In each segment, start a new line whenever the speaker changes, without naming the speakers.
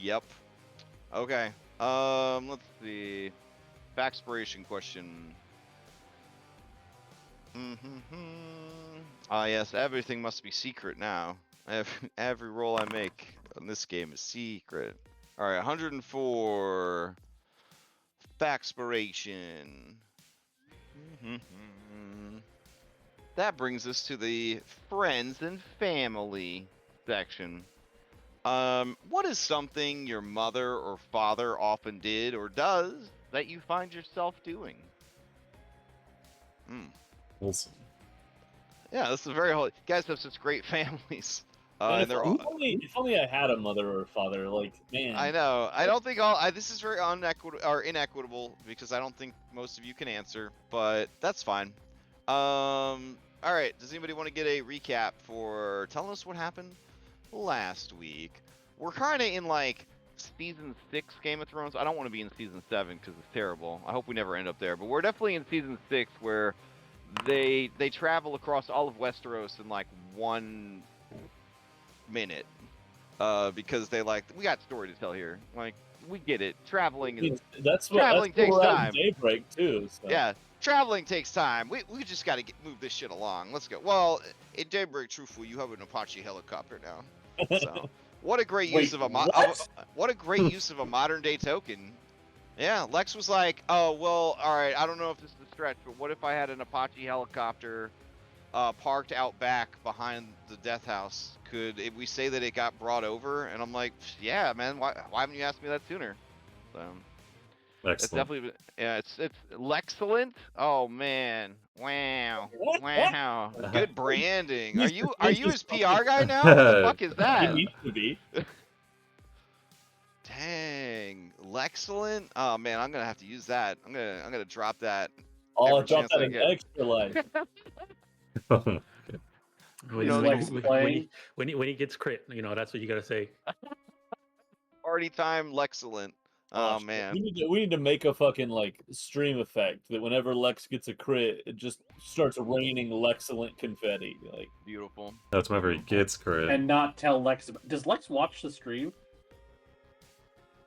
Yep. Okay. Let's see. Backspiration question. Yes, everything must be secret now. Every roll I make in this game is secret. All right, 104. Backspiration. That brings us to the friends and family section. What is something your mother or father often did or does that you find yourself doing?
Awesome.
Yeah, this is very holy. You guys have such great families.
Man,
And they're all.
if only I had a mother or a father. Like, man.
I know. I don't think this is very inequitable because I don't think most of you can answer, but that's fine. All right. Does anybody want to get a recap for telling us what happened last week? We're kind of in like season 6 Game of Thrones. I don't want to be in season 7 because it's terrible. I hope we never end up there. But we're definitely in season 6 where they travel across all of Westeros in like 1 minute. Because we got story to tell here. Like, we get it. Traveling takes time.
Daybreak too. So.
Yeah, traveling takes time. We just got to move this shit along. Let's go. Well, in Daybreak, truthfully, you have an Apache helicopter now. So, what a great use of a what a great use of a modern day token. Yeah, Lex was like, oh well, all right. I don't know if this is a stretch, but what if I had an Apache helicopter parked out back behind the death house? Could we say that it got brought over? And I'm like, yeah, man. Why haven't you asked me that sooner? So it's definitely it's Lexcellent. Oh man, wow. Good branding. Are you his PR guy now? What the fuck is that?
He needs to be.
Dang, Lexcellent. Oh man, I'm gonna have to use that. I'm gonna drop that.
I'll drop that in extra life.
When he gets crit, that's what you gotta say.
Party time, Lexcellent. Oh man,
we need to make a fucking like stream effect that whenever Lex gets a crit, it just starts raining Lexcellent confetti. Like
beautiful.
That's whenever he gets crit.
And not tell Lex. Does Lex watch the stream?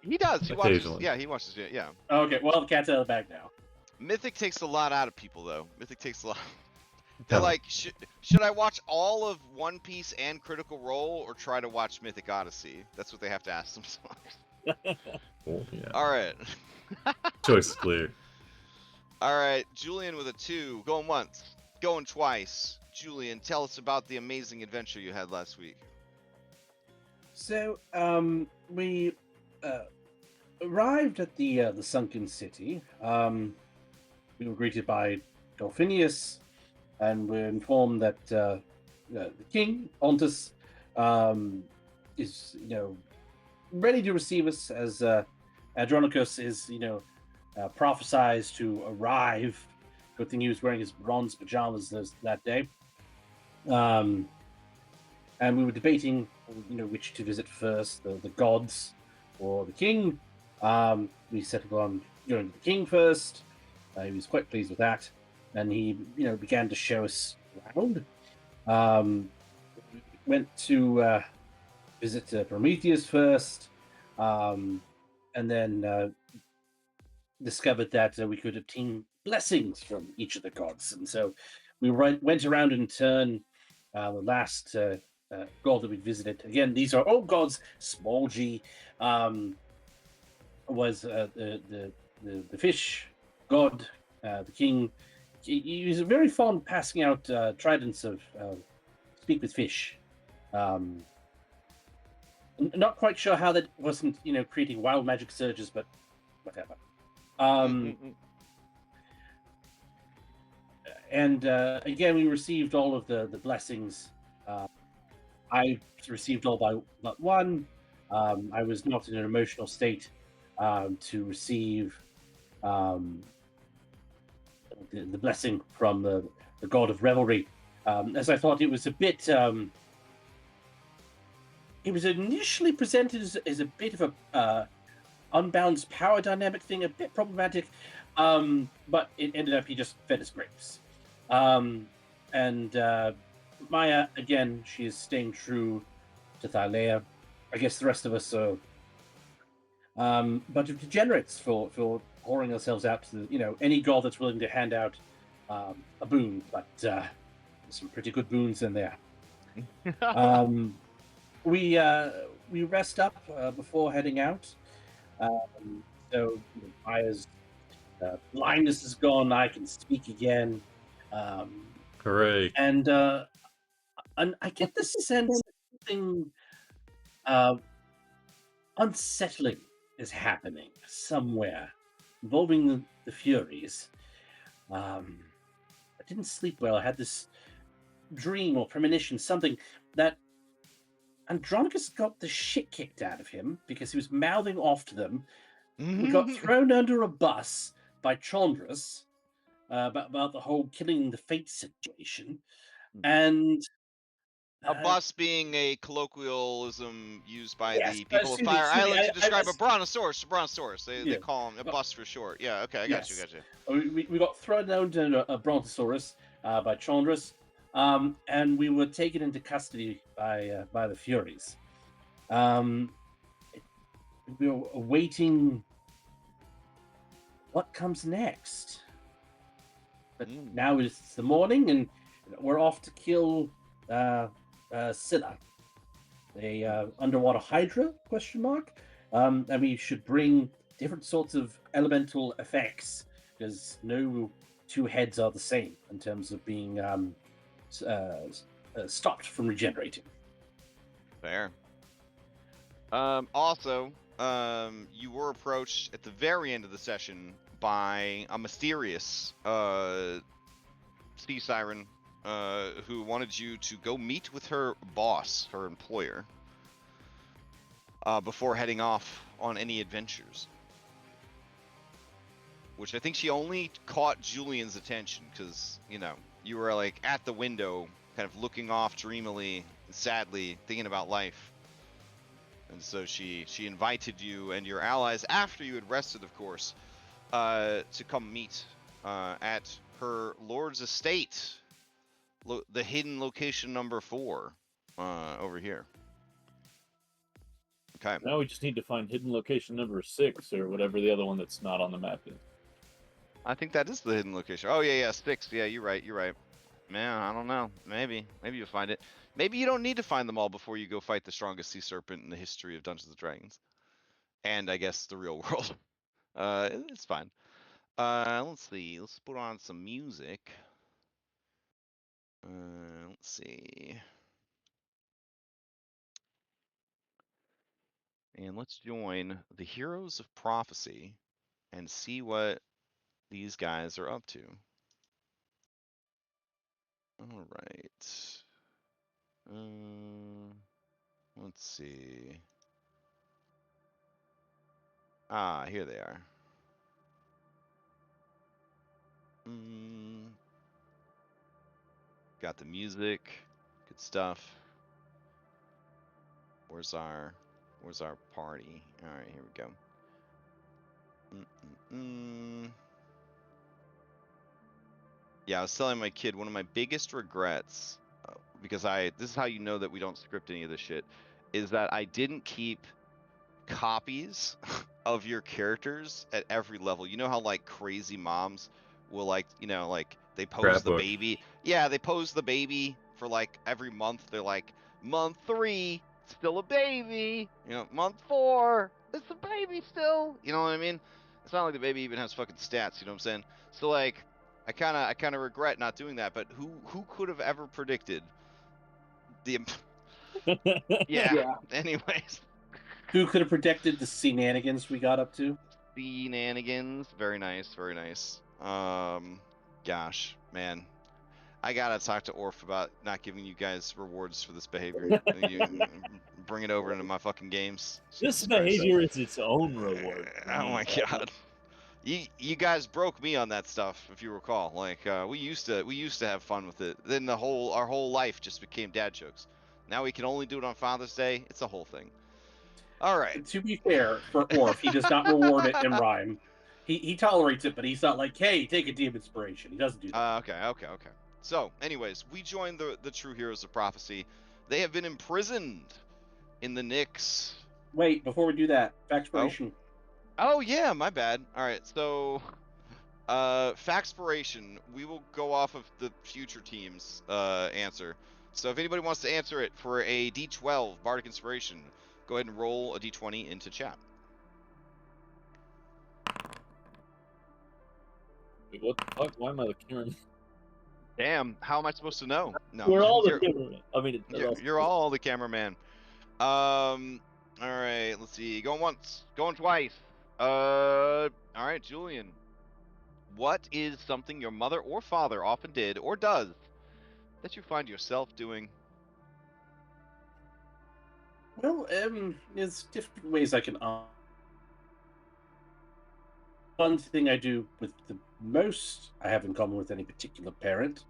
He does. He watches. Yeah, he watches it. Yeah.
Okay. Well, the cat's out of the bag now.
Mythic takes a lot out of people, though. Mythic takes a lot. They're like, should I watch all of One Piece and Critical Role, or try to watch Mythic Odyssey? That's what they have to ask themselves.
Yeah.
All right.
Choice is clear.
All right, Julian with a 2, going once, going twice. Julian, tell us about the amazing adventure you had last week.
So, we arrived at the sunken city. We were greeted by Dolphinius, and we're informed that the king, Pontus, is, ready to receive us, as Andronicus is, prophesized to arrive. Good thing he was wearing his bronze pajamas that day. And we were debating, which to visit first, the gods or the king. We settled on going to the king first. He was quite pleased with that, and he, began to show us around. Went to visit Prometheus first, and then discovered that we could obtain blessings from each of the gods. And so we went around in turn. The last god that we visited, again, these are all gods, small g, was the fish god, the king. He was very fond of passing out tridents of speak with fish. Not quite sure how that wasn't, creating wild magic surges, but whatever. And again, we received all of the blessings. I received all but one. I was not in an emotional state to receive the blessing from the god of revelry, as I thought it was a bit. It was initially presented as a bit of a unbalanced power dynamic thing, a bit problematic, but it ended up he just fed us grapes. And Maya, again, she is staying true to Thylea. I guess the rest of us are bunch of degenerates for pouring ourselves out to any god that's willing to hand out a boon. But there's some pretty good boons in there. We rest up before heading out. So Maya's blindness is gone. I can speak again.
Hooray.
And I get the sense that something unsettling is happening somewhere involving the Furies. I didn't sleep well. I had this dream or premonition, something that Andronicus got the shit kicked out of him because he was mouthing off to them. We got thrown under a bus by Chandras about the whole killing the fate situation. And
a bus being a colloquialism used by
yes,
the people of Fire Island to describe a brontosaurus. They
Yeah.
call him a bus for short. Yeah, okay, I got you.
We got thrown under a brontosaurus by Chandras, and we were taken into custody by the Furies. We were awaiting what comes next. But now it's the morning, and we're off to kill Scylla, the underwater hydra, ? And we should bring different sorts of elemental effects, because no two heads are the same in terms of being stopped from regenerating.
Fair. Also, you were approached at the very end of the session by a mysterious sea siren who wanted you to go meet with her boss, her employer, before heading off on any adventures. Which I think she only caught Julian's attention because, you were like at the window, kind of looking off dreamily and sadly, thinking about life. And so she invited you and your allies, after you had rested, of course, to come meet at her lord's estate, the hidden location number 4, over here. Okay.
Now we just need to find hidden location number 6 or whatever the other one that's not on the map is.
I think that is the hidden location. Oh yeah, 6. Yeah, you're right. Man, I don't know. Maybe you'll find it. Maybe you don't need to find them all before you go fight the strongest sea serpent in the history of Dungeons & Dragons. And I guess the real world. It's fine. Let's see. Let's put on some music. Let's see. And let's join the Heroes of Prophecy and see what these guys are up to. All right. Let's see. Ah, here they are. Got the music. Good stuff. Where's our party? All right, here we go. Yeah, I was telling my kid, one of my biggest regrets, because this is how you know that we don't script any of this shit, is that I didn't keep copies of your characters at every level. You know how like crazy moms will like they pose the baby. Yeah, they pose the baby for like every month. They're like, month 3, still a baby. Month 4, it's a baby still. You know what I mean? It's not like the baby even has fucking stats. You know what I'm saying? So like, I kind of regret not doing that. But who could have ever predicted the? Yeah. Anyways.
Who could have predicted the shenanigans we got up to?
Shenanigans. Very nice. Very nice. Gosh, man. I gotta talk to Orf about not giving you guys rewards for this behavior. You bring it over into my fucking games.
This behavior is its own reward.
Oh my god. You guys broke me on that stuff, if you recall. Like we used to have fun with it. Then our whole life just became dad jokes. Now we can only do it on Father's Day. It's a whole thing. All right.
To be fair, for Orf, he does not reward it in rhyme. He tolerates it, but he's not like, hey, take a deep inspiration. He doesn't do that.
Okay. So, anyways, we joined the true Heroes of Prophecy. They have been imprisoned in the Nyx.
Wait, before we do that, Factspiration.
Oh yeah, my bad. All right, so Factspiration, we will go off of the future team's answer. So if anybody wants to answer it for a D12 Bardic Inspiration, go ahead and roll a D20 into chat.
Wait, what the fuck? Why am I the cameraman?
Damn, how am I supposed to know? No,
We're all the
you're,
cameraman. I mean,
you're all the cameraman. All right, let's see. Going once, going twice. All right, Julian. What is something your mother or father often did or does that you find yourself doing?
Well, there's different ways I can answer. One thing I do with the most I have in common with any particular parent,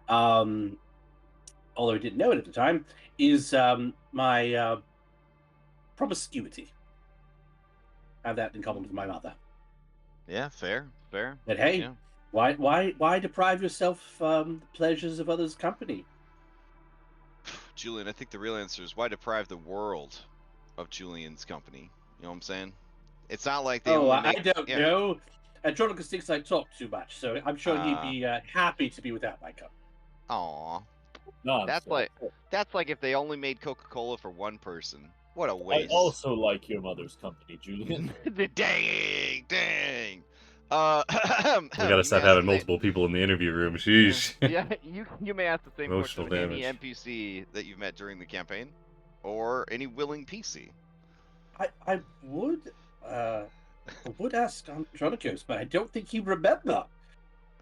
although I didn't know it at the time, is my promiscuity. I have that in common with my mother.
Yeah, fair.
But hey,
yeah.
why deprive yourself the pleasures of others' company?
Julian, I think the real answer is why deprive the world of Julian's company? You know what I'm saying? It's not like they only make...
I don't know. Andronicus thinks I talk too much, so I'm sure he'd be happy to be without my company.
Aw.
No,
that's like if they only made Coca-Cola for one person. What a
I
waste.
also like your mother's company, Julian.
Dang.
We gotta stop having multiple people in the interview room. Sheesh.
Yeah, you may ask the same
Emotional
question of any
damage.
NPC that you've met during the campaign, or any willing PC.
I would ask Andronicus, but I don't think he'd remember.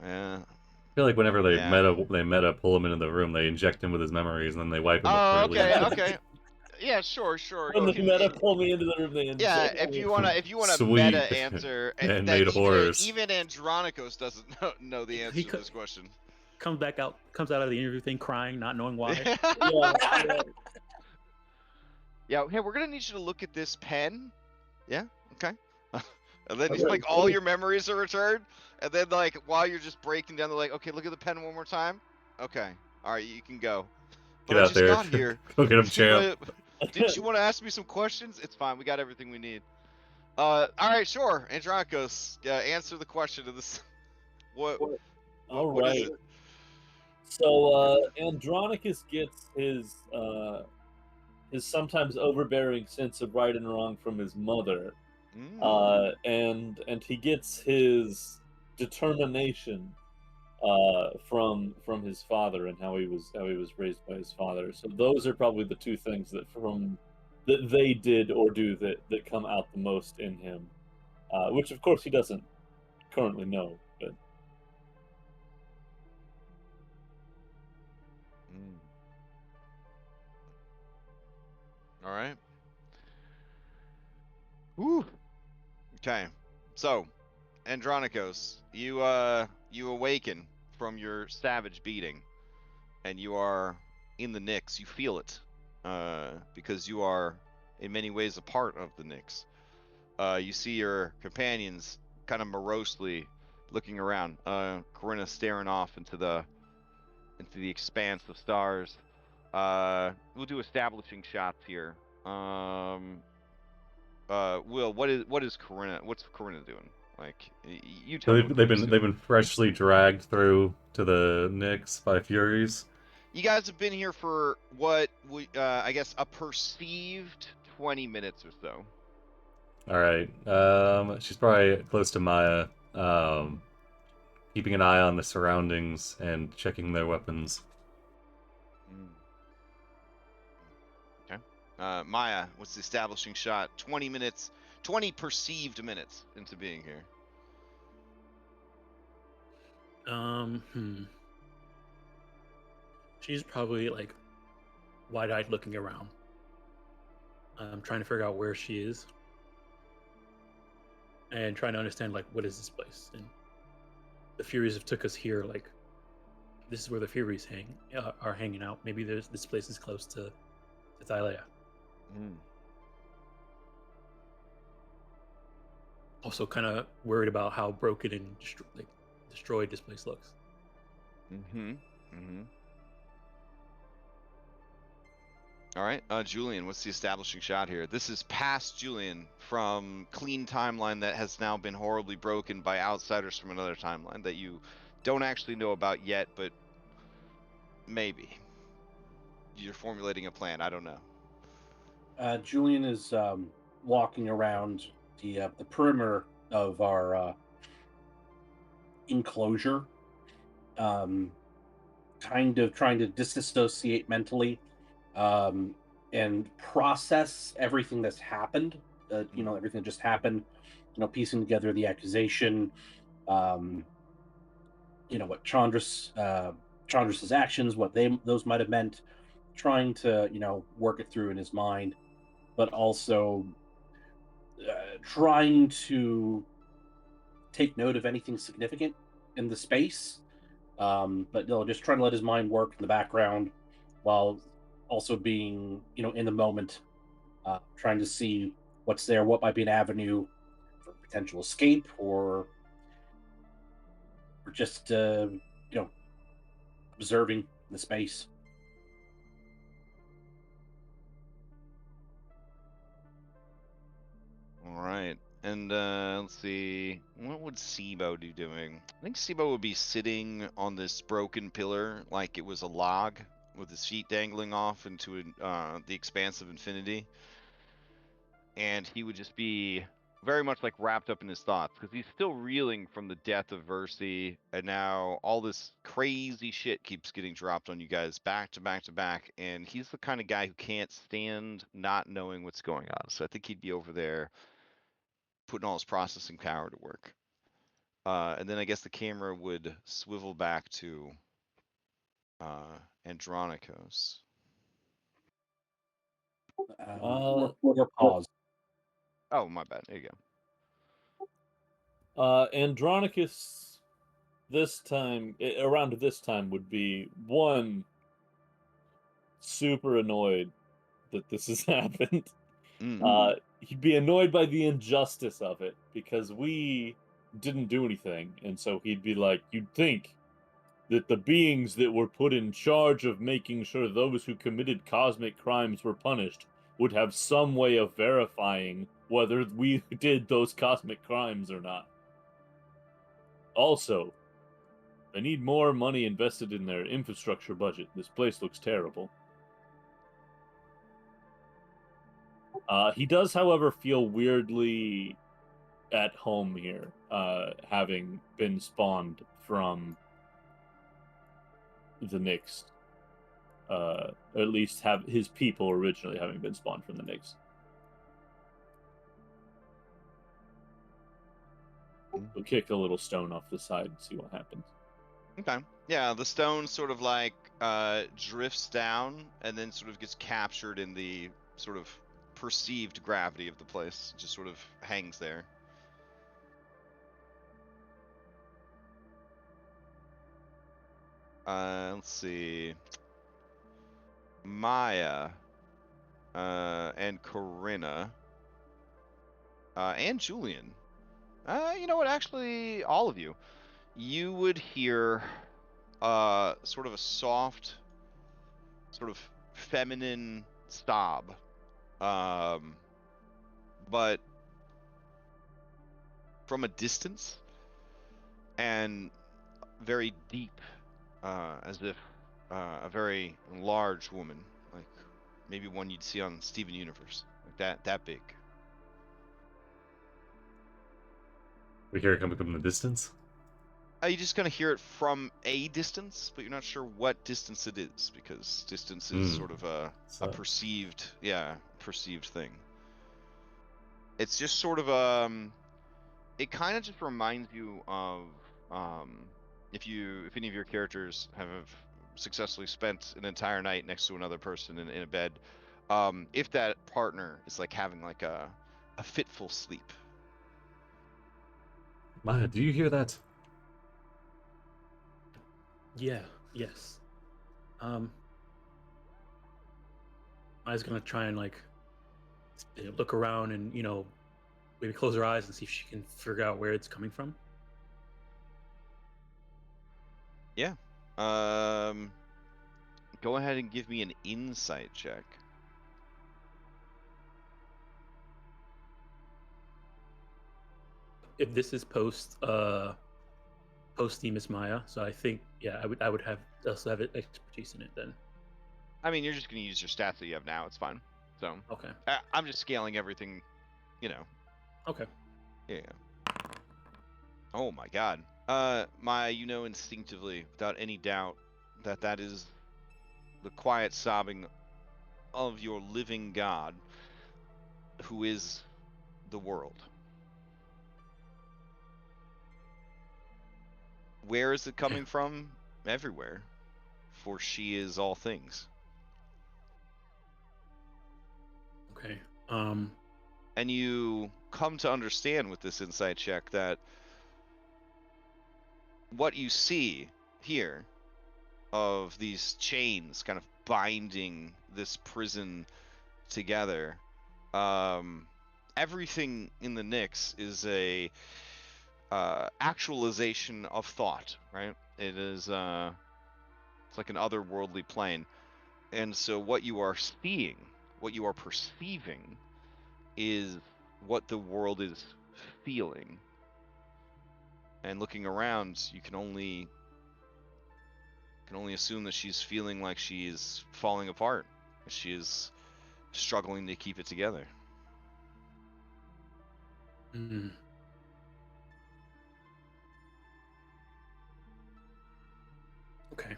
Yeah.
I feel like whenever they meta pull him into the room, they inject him with his memories and then they wipe him up.
Okay. Yeah, sure.
When the meta pull me into the room, they
Yeah, if you wanna
Sweet.
meta answer,
And
that
made horrors.
even Andronicus doesn't know the answer to this question.
Comes out of the interview thing crying, not knowing why.
Yeah, hey, we're gonna need you to look at this pen. Yeah, okay. And then like all your memories are returned, and then like while you're just breaking down, they're like, okay, look at the pen one more time. Okay, all right, you can go. But
Get
I
out
just
there.
got here.
Go get him, champ.
Didn't you want to ask me some questions? It's fine. We got everything we need. All right, sure. Andronicus, answer the question of this. What is it?
So Andronicus gets his sometimes overbearing sense of right and wrong from his mother, and he gets his determination from his father and how he was raised by his father. So those are probably the two things that they did or do that come out the most in him, which of course he doesn't currently know. But
all right. Woo. Okay. So, Andronicus, you awaken from your savage beating, and you are in the Nyx. You feel it, because you are in many ways a part of the Nyx. You see your companions kind of morosely looking around. Corinna staring off into the expanse of stars. We'll do establishing shots here. Will, what is Corinna? What's Corinna doing? Like, you tell me.
They've been freshly dragged through to the Nyx by Furies.
You guys have been here for what I guess a perceived 20 minutes or so.
All right. She's probably close to Maya, keeping an eye on the surroundings and checking their weapons.
Okay. Maya, what's the establishing shot? 20 minutes, 20 perceived minutes into being here.
She's probably like wide-eyed looking around. I'm trying to figure out where she is. And trying to understand, like, what is this place? And the Furies have took us here, like, this is where the Furies are hanging out. Maybe this place is close to Thylea. Also kind of worried about how broken and destroyed this place looks.
All right, Julian, what's the establishing shot here? This is past Julian from clean timeline that has now been horribly broken by outsiders from another timeline that you don't actually know about yet, but maybe. You're formulating a plan. I don't know.
Julian is walking around the perimeter of our enclosure, kind of trying to disassociate mentally, and process everything that's happened. Everything that just happened. Piecing together the accusation. What Chandra's actions, what those might have meant. Trying to work it through in his mind, but also trying to take note of anything significant in the space. But just trying to let his mind work in the background while also being, in the moment, trying to see what's there, what might be an avenue for potential escape, or just, observing the space.
All right. And let's see. What would Sibo be doing? I think Sibo would be sitting on this broken pillar like it was a log with his feet dangling off into the expanse of infinity. And he would just be very much like wrapped up in his thoughts because he's still reeling from the death of Versi, and now all this crazy shit keeps getting dropped on you guys back to back to back, and he's the kind of guy who can't stand not knowing what's going on. So I think he'd be over there putting all his processing power to work. And then I guess the camera would swivel back to Andronikos.
Pause.
Oh, my bad. There you
go. Andronicus, around this time, would be one super annoyed that this has happened. He'd be annoyed by the injustice of it because we didn't do anything, and so he'd be like, "You'd think that the beings that were put in charge of making sure those who committed cosmic crimes were punished would have some way of verifying whether we did those cosmic crimes or not. Also, they need more money invested in their infrastructure budget. This place looks terrible." He does, however, feel weirdly at home here, having been spawned from the Nyx. Or at least have his people originally having been spawned from the Nyx. We'll kick a little stone off the side and see what happens.
Okay. Yeah, the stone sort of like drifts down and then sort of gets captured in the sort of perceived gravity of the place. Just sort of hangs there. Let's see. Maya and Corinna and Julian. You know what? Actually, all of you. You would hear sort of a soft, sort of feminine sob. But from a distance and very deep, as if a very large woman, like maybe one you'd see on Steven Universe, like that big.
We hear it coming from the distance?
You're just going to hear it from a distance, but you're not sure what distance it is, because distance is sort of a perceived thing. It's just sort of it kind of just reminds you of if any of your characters have successfully spent an entire night next to another person in a bed, if that partner is like having like a fitful sleep.
Maya, do you hear that?
Yeah, yes. Maya's gonna try and like look around and maybe close her eyes and see if she can figure out where it's coming from.
Yeah. Go ahead and give me an insight check.
if this is post Demus Maya, so I think I would have also have expertise in it then.
I mean, you're just gonna use your stats that you have now. It's fine. So
Okay.
I'm just scaling everything.
Okay.
Yeah. Oh my God. Maya, you know instinctively, without any doubt, that is the quiet sobbing of your living God, who is the world. Where is it coming from? Everywhere, for she is all things.
Okay.
And you come to understand with this insight check that what you see here of these chains kind of binding this prison together, everything in the Nyx is a actualization of thought, right? It is it's like an otherworldly plane. And so what you are seeing, what you are perceiving, is what the world is feeling. And looking around, you can only assume that she's feeling like she is falling apart. She is struggling to keep it together.
Mm. Okay.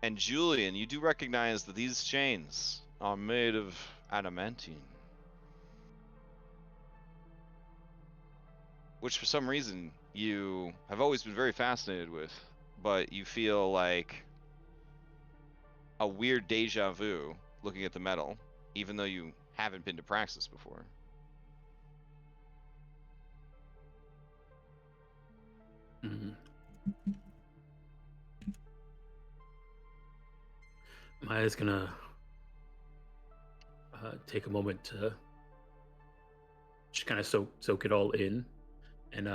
And Julian, you do recognize that these chains are made of adamantine, which for some reason you have always been very fascinated with, but you feel like a weird deja vu looking at the metal, even though you haven't been to Praxis before.
Mm. Maya's gonna take a moment to just kind of soak it all in, and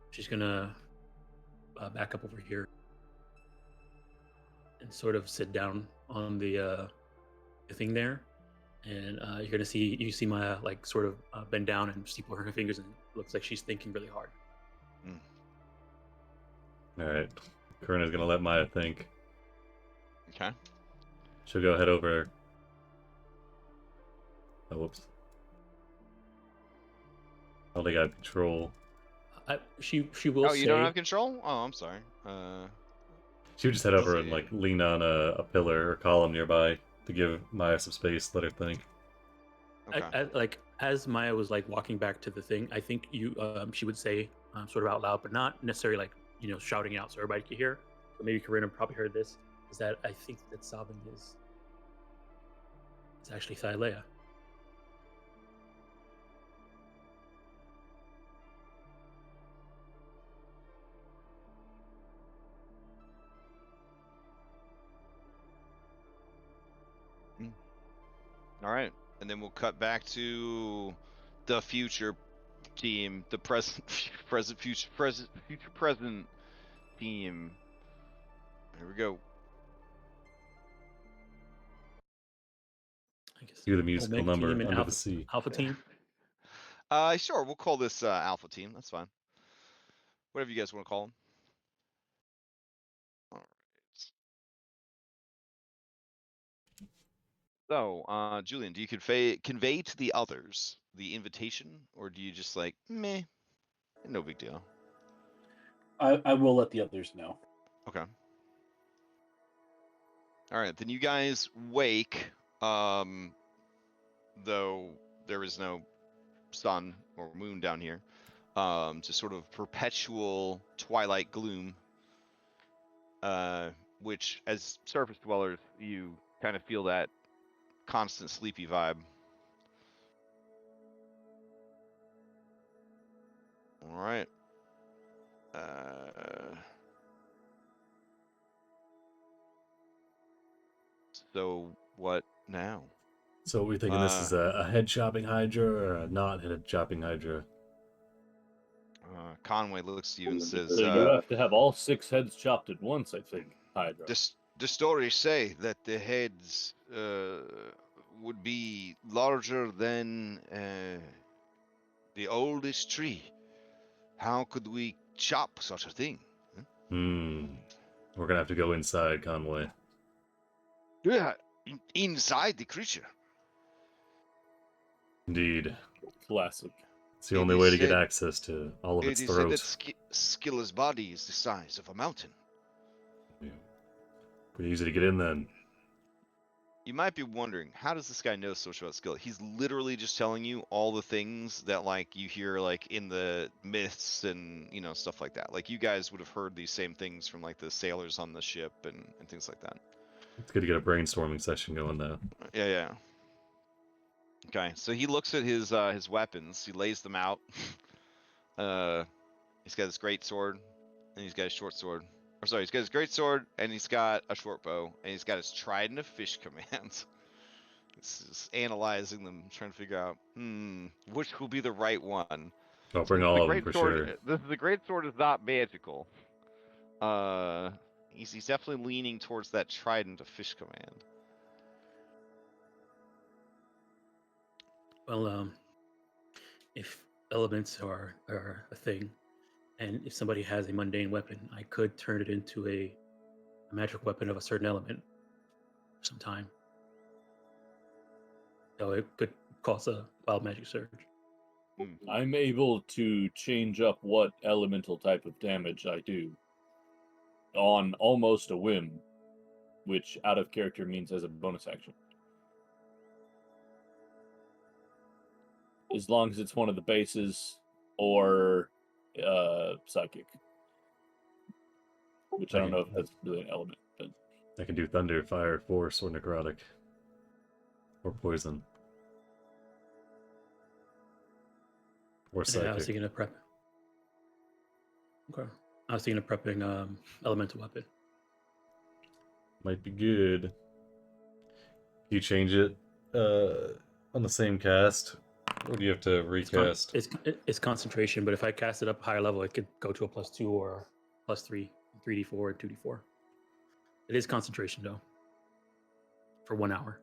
she's gonna back up over here and sort of sit down on the thing there, and you're gonna see Maya like sort of bend down and steeple her fingers, and it looks like she's thinking really hard.
All right, Karina's gonna let Maya think.
Okay.
She'll go head over. Oh, whoops. I don't think I have control.
She will.
Oh, you don't have control? Oh, I'm sorry.
She would just head over and
see.
like lean on a pillar or column nearby to give Maya some space, let her think.
Okay.
Like as Maya was like walking back to the thing, I think she would say sort of out loud, but not necessarily like shouting out so everybody could hear. But maybe Karina probably heard this. Is that I think that sobbing is actually Thylea.
All right, and then we'll cut back to the future team, the present, future present team. Here we go.
I guess.
Do the musical
Omega
number
team and
under the sea.
Alpha team.
Sure, we'll call this Alpha Team. That's fine. Whatever you guys want to call them. All right. So, Julian, do you convey to the others the invitation, or do you just like, meh, no big deal?
I will let the others know.
Okay. All right, then you guys wake, though there is no sun or moon down here, just sort of perpetual twilight gloom, which as surface dwellers, you kind of feel that constant sleepy vibe. All right. So what now?
So we're thinking this is a head chopping hydra or a not head chopping hydra?
Conway looks to you and says,
So you have to have all 6 heads chopped at once, I think, Hydra.
The stories say that the heads would be larger than the oldest tree. How could we chop such a thing?
We're gonna have to go inside, Conway.
Yeah, inside the creature.
Indeed.
Classic.
It's the
It
only
is
way to get
said-
access to all of
It
its
is said
throat.
that Skilla's body is the size of a mountain.
Yeah. Pretty easy to get in then.
You might be wondering, how does this guy know so much about Skilla? He's literally just telling you all the things that like you hear like in the myths and stuff like that. Like you guys would have heard these same things from like the sailors on the ship and things like that.
It's good to get a brainstorming session going though.
Yeah. Okay, so he looks at his weapons. He lays them out. He's got his great sword, and he's got his short sword. Or sorry, he's got his great sword, and he's got a short bow, and he's got his trident of fish commands. This is analyzing them, trying to figure out, which will be the right one.
I'll bring all of them for sure.
The great sword is not magical. He's definitely leaning towards that trident of fish command.
Well, if elements are a thing, and if somebody has a mundane weapon, I could turn it into a magic weapon of a certain element for some time. So it could cause a wild magic surge.
I'm able to change up what elemental type of damage I do on almost a whim, which out of character means as a bonus action. As long as it's one of the bases or psychic. Which I don't know if that's really an element, but
I can do thunder, fire, force, or necrotic. Or poison. Or psychic.
Yeah, I was thinking of prep. Okay. I was thinking of prepping elemental weapon.
Might be good. You change it on the same cast? Or do you have to recast?
It's concentration, but if I cast it up higher level, it could go to a +2 or +3, 3d4 and 2d4. It is concentration though. For 1 hour.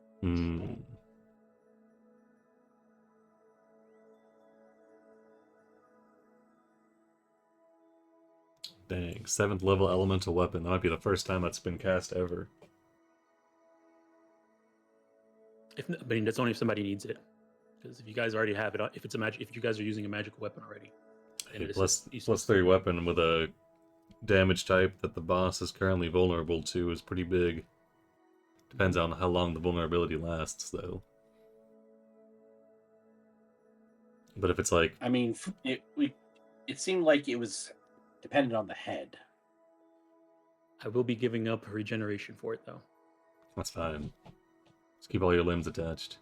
Dang, 7th level elemental weapon. That might be the first time that's been cast ever.
That's only if somebody needs it. Because if you guys already have it, if you guys are using a magical weapon already,
Hey, +3 weapon with a damage type that the boss is currently vulnerable to is pretty big. Depends on how long the vulnerability lasts, though. But if it's like,
I mean, it seemed like it was dependent on the head.
I will be giving up regeneration for it though.
that's fine. Just keep all your limbs attached.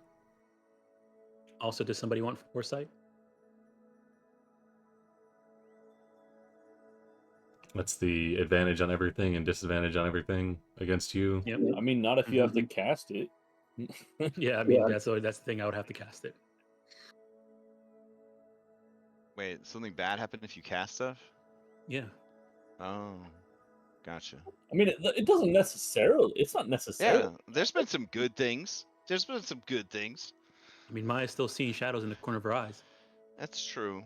Also, does somebody want foresight?
That's the advantage on everything and disadvantage on everything against you.
Yep.
I mean, not if you have to cast it.
Yeah, I mean that's the thing. I would have to cast it.
Wait, something bad happened if you cast stuff?
Yeah.
Oh, gotcha.
I mean, it doesn't necessarily. It's not necessary.
Yeah, there's been some good things.
I mean, Maya's still seeing shadows in the corner of her eyes.
That's true.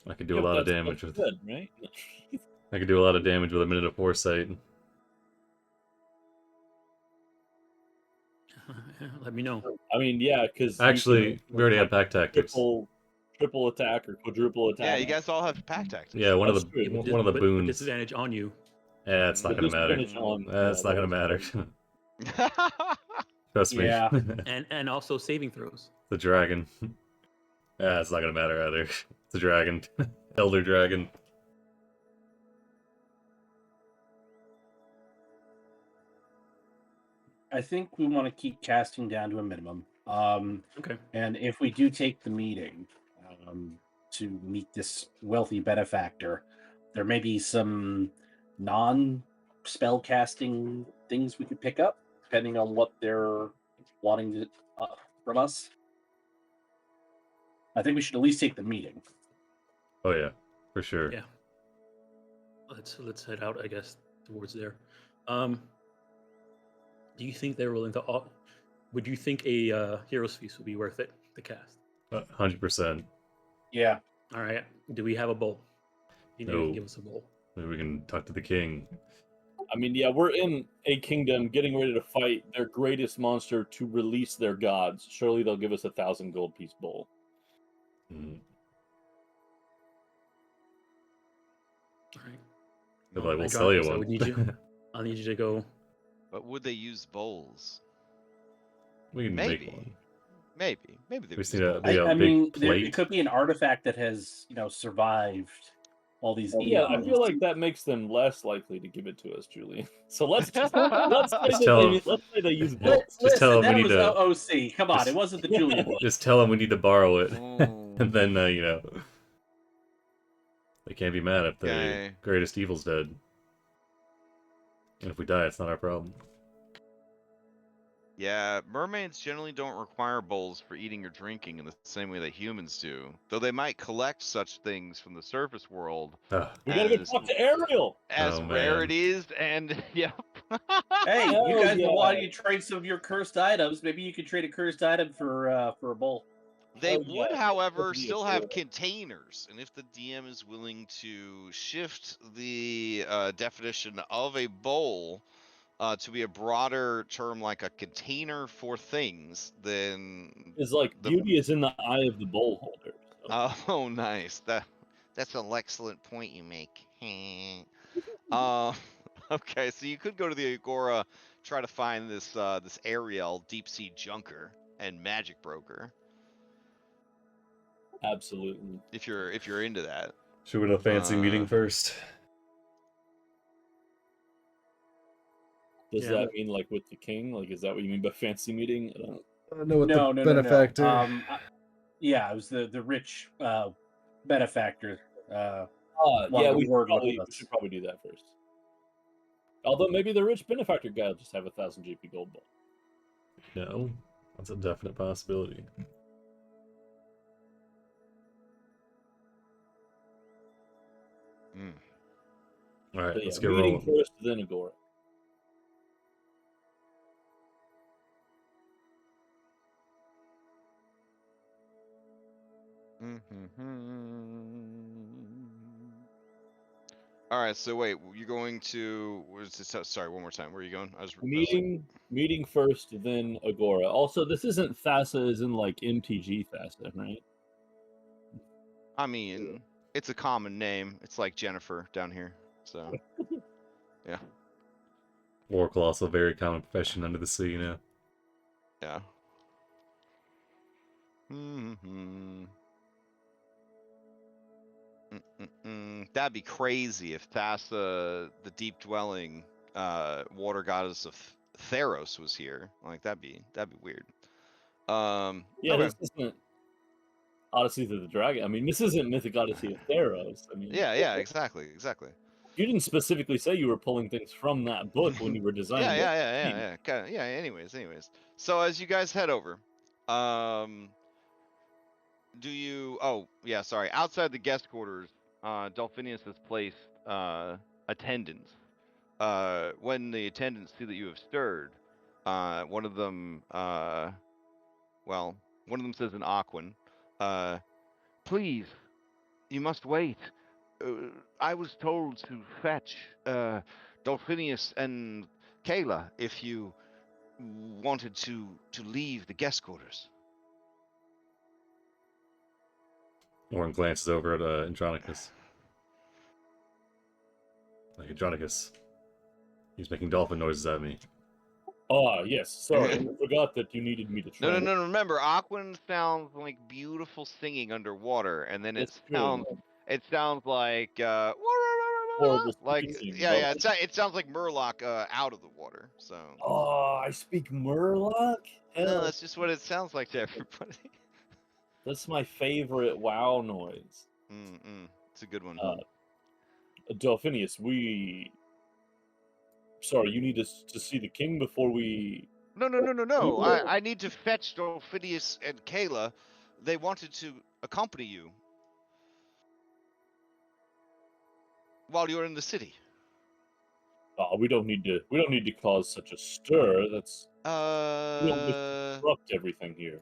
I could do a lot of damage with.
Good, right?
I could do a lot of damage with a minute of foresight.
Let me know.
I mean, yeah, because
Actually, we already had pack tactics.
Triple attack or quadruple attack.
Yeah, you guys all have pack tactics.
Yeah, one of
That's
the
true.
But
boons.
disadvantage on you.
Yeah, it's not gonna matter. That's not gonna matter. Trust me.
Yeah.
And also saving throws.
The dragon. Yeah, it's not gonna matter either. It's a dragon. Elder dragon.
I think we want to keep casting down to a minimum.
Okay.
And if we do take the meeting to meet this wealthy benefactor, there may be some non-spell casting things we could pick up, depending on what they're wanting to, from us. I think we should at least take the meeting.
Oh yeah, for sure.
Yeah. Let's head out, I guess, towards there. Do you think they're willing to? Would you think a Hero's Feast would be worth it to cast?
100%.
Yeah.
All right. Do we have a bowl? You
No.
can give us a bowl.
Maybe we can talk to the king.
I mean, yeah, we're in a kingdom getting ready to fight their greatest monster to release their gods. Surely they'll give us 1,000 gold piece bowl.
Mm.
All right.
They're like, we'll sell you
Andronicus, I
one.
would need you. I'll need you to go.
But would they use bowls?
We can
Maybe.
make one.
Maybe they
We
would
just
use
need a
bowls.
big
I mean,
plate.
it could be an artifact that has, survived all these
Yeah, I
eons.
feel like that makes them less likely to give it to us, Julian. So let's say they use bowls.
Just tell
Listen,
them we
that
need
was OC. Come on, it wasn't the Julian book.
Just tell them we need to borrow it,
Ooh.
and then they can't be mad if the
Okay.
greatest evil's dead. And if we die, it's not our problem.
Yeah, mermaids generally don't require bowls for eating or drinking in the same way that humans do. Though they might collect such things from the surface world.
We gotta go talk to Ariel!
As
Oh,
rare
man.
it is, and yeah.
Hey,
Hell
you guys
yeah.
want to trade some of your cursed items? Maybe you could trade a cursed item for a bowl.
They
Oh,
would,
yeah.
however,
That'd be
still
a
have
cool.
containers, and if the DM is willing to shift the definition of a bowl to be a broader term like a container for things, then
Is like beauty is in the eye of the bowl holder. So.
oh, nice. That's an excellent point you make. Okay, so you could go to the Agora, try to find this this Ariel deep sea junker and magic broker.
Absolutely.
If you're into that.
Should we do a fancy meeting first?
Does
Yeah.
that mean like with the king? Like, is that what you mean by fancy meeting? I don't...
No, with
No.
the benefactor.
Yeah, it was the rich benefactor.
yeah,
wanted
we
to word with us.
should probably do that first. Although maybe the rich benefactor guy will just have 1,000 GP gold bowl.
No, that's a definite possibility. All right,
But
let's
yeah,
get
meeting
rolling.
first, then Agora.
All right, so wait, you're going to? Sorry, one more time. Where are you going?
Meeting first, then Agora. Also, this isn't Thassa as in like MTG Thassa, right?
I mean, it's a common name. It's like Jennifer down here. So, yeah.
Oracle also a very common profession under the sea,
Yeah. That'd be crazy if Thassa, the deep dwelling water goddess of Theros, was here. Like that'd be weird.
Yeah,
okay.
This isn't Odyssey to the Dragon. I mean, this isn't Mythic Odyssey of Theros. I mean,
yeah, exactly.
You didn't specifically say you were pulling things from that book when you were designing it.
Yeah. Kinda, yeah. Anyways. So as you guys head over, do you? Oh, yeah. Sorry. Outside the guest quarters, Dolphinius has placed attendants. When the attendants see that you have stirred, one of them says in Aquan, please, you must wait. I was told to fetch Dolphinius and Kayla if you wanted to leave the guest quarters.
Warren glances over at Andronicus. Like, Andronicus, he's making dolphin noises at me.
Yes. Sorry, I forgot that you needed me to try.
No. Remember, Aquan sounds like beautiful singing underwater, and then it sounds like like it sounds like Murloc out of the water. So.
Oh, I speak Murloc?
No, that's just what it sounds like to everybody.
That's my favorite WoW noise.
It's a good one.
Dolphinius, Sorry, you need to see the king before we...
No. I need to fetch Dolphinius and Kayla. They wanted to accompany you while you're in the city.
Oh, we don't need to cause such a stir. We don't wish to disrupt everything here.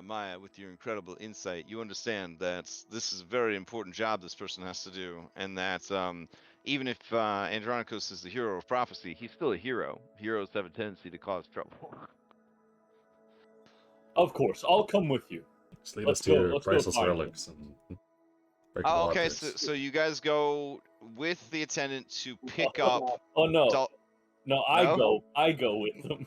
Maya, with your incredible insight, you understand that this is a very important job this person has to do, and that even if Andronicus is the hero of prophecy, he's still a hero. Heroes have a tendency to cause trouble.
Of course, I'll come with you.
Just lead
Let's
us to
go-
your
let's go
priceless
find
relics and break the
Oh, okay,
objects.
so you guys go with the attendant to pick up.
Oh no,
Dol-
no,
No?
I go with them.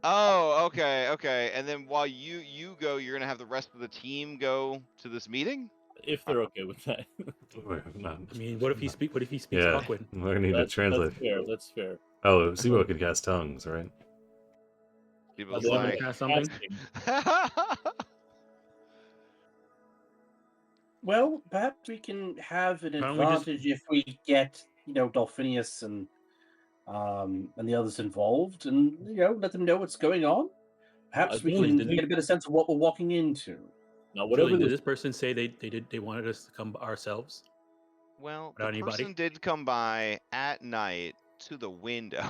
Oh, okay. And then while you go, you're gonna have the rest of the team go to this meeting.
If they're okay with that.
I mean, what if he speaks
Yeah,
Aquan?
we're gonna need to translate.
That's fair.
Oh, Sibo can cast tongues, right?
People's
Does anyone
like,
cast something?
Well, perhaps we can have an
Why don't we just-
advantage if we get, Dolphinius and the others involved, and let them know what's going on. Perhaps we
Julian,
can
did
get a bit of sense of what we're walking into.
Now, whatever
Julian, did
this
this person say they wanted us to come ourselves?
well,
Without
the
anybody?
person did come by at night to the window.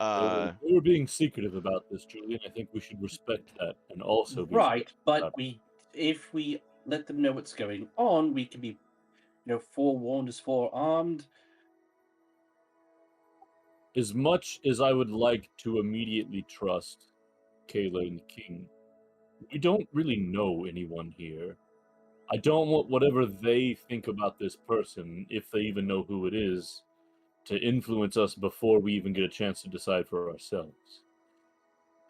they were being secretive about this, Julian. I think we should respect that and also be
Right, but
about
if we let them know what's going on, we can be, forewarned as forearmed.
As much as I would like to immediately trust Kayla and the King, we don't really know anyone here. I don't want whatever they think about this person, if they even know who it is, to influence us before we even get a chance to decide for ourselves.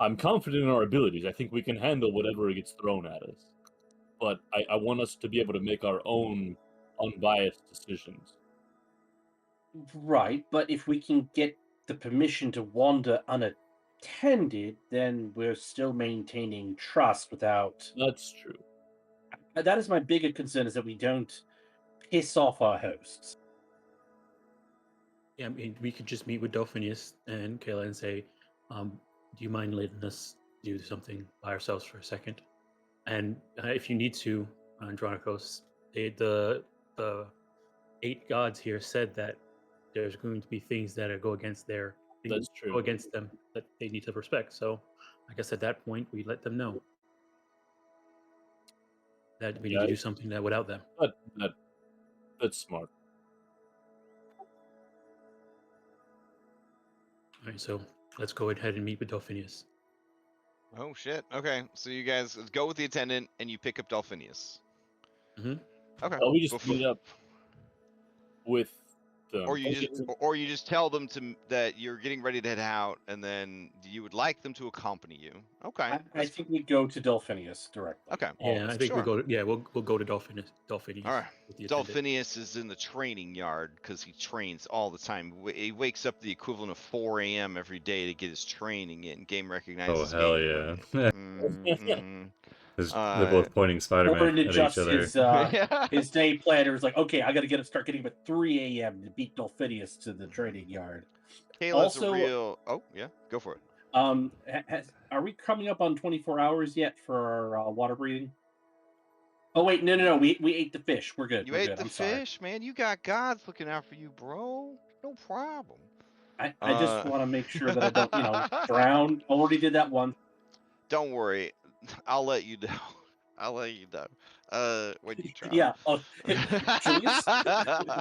I'm confident in our abilities. I think we can handle whatever gets thrown at us. But I want us to be able to make our own unbiased decisions.
Right, but if we can get the permission to wander unattended, then we're still maintaining trust without.
That's true.
That is my bigger concern: is that we don't piss off our hosts.
Yeah, I mean, we could just meet with Delphinius and Kayla and say, do you mind letting us do something by ourselves for a second? And if you need to, Andronicos, the 8 gods here said that there's going to be things that go against
That's
go
true.
against them that they need to respect. So I guess at that point we let them know that we need to do something that without them.
That's smart.
All right, so let's go ahead and meet with Delphinius.
Oh shit. Okay, so you guys go with the attendant and you pick up Dolphinius.
Mhm.
Okay.
We just
Before-
meet up with them.
Or you just tell them that you're getting ready to head out, and then you would like them to accompany you. Okay.
I think we go to Dolphinius directly.
Okay.
Yeah, I think
sure.
we go. We'll go to Delphinius.
All right.
with the attendant.
Dolphinius is in the training yard because he trains all the time. He wakes up the equivalent of 4 a.m. every day to get his training in. Game recognizes.
Oh hell yeah!
Mhm.
They're both pointing Spider-Man
Orin
at each
adjusts
other.
his day planner. Is like, okay, I got to start getting up at 3 a.m. to beat Dolphinius to the training yard.
Kayla's
Also-
a real. Oh yeah, go for it.
Are we coming up on 24 hours yet for our water breathing? Oh wait, no. We ate the fish. We're good.
You
We're
ate
good.
the
I'm sorry.
fish, man. You got gods looking out for you, bro. No problem.
I just want to make sure that I don't, drown. Already did that one.
Don't worry. I'll let you know. I'll let you know. When you drown.
Yeah.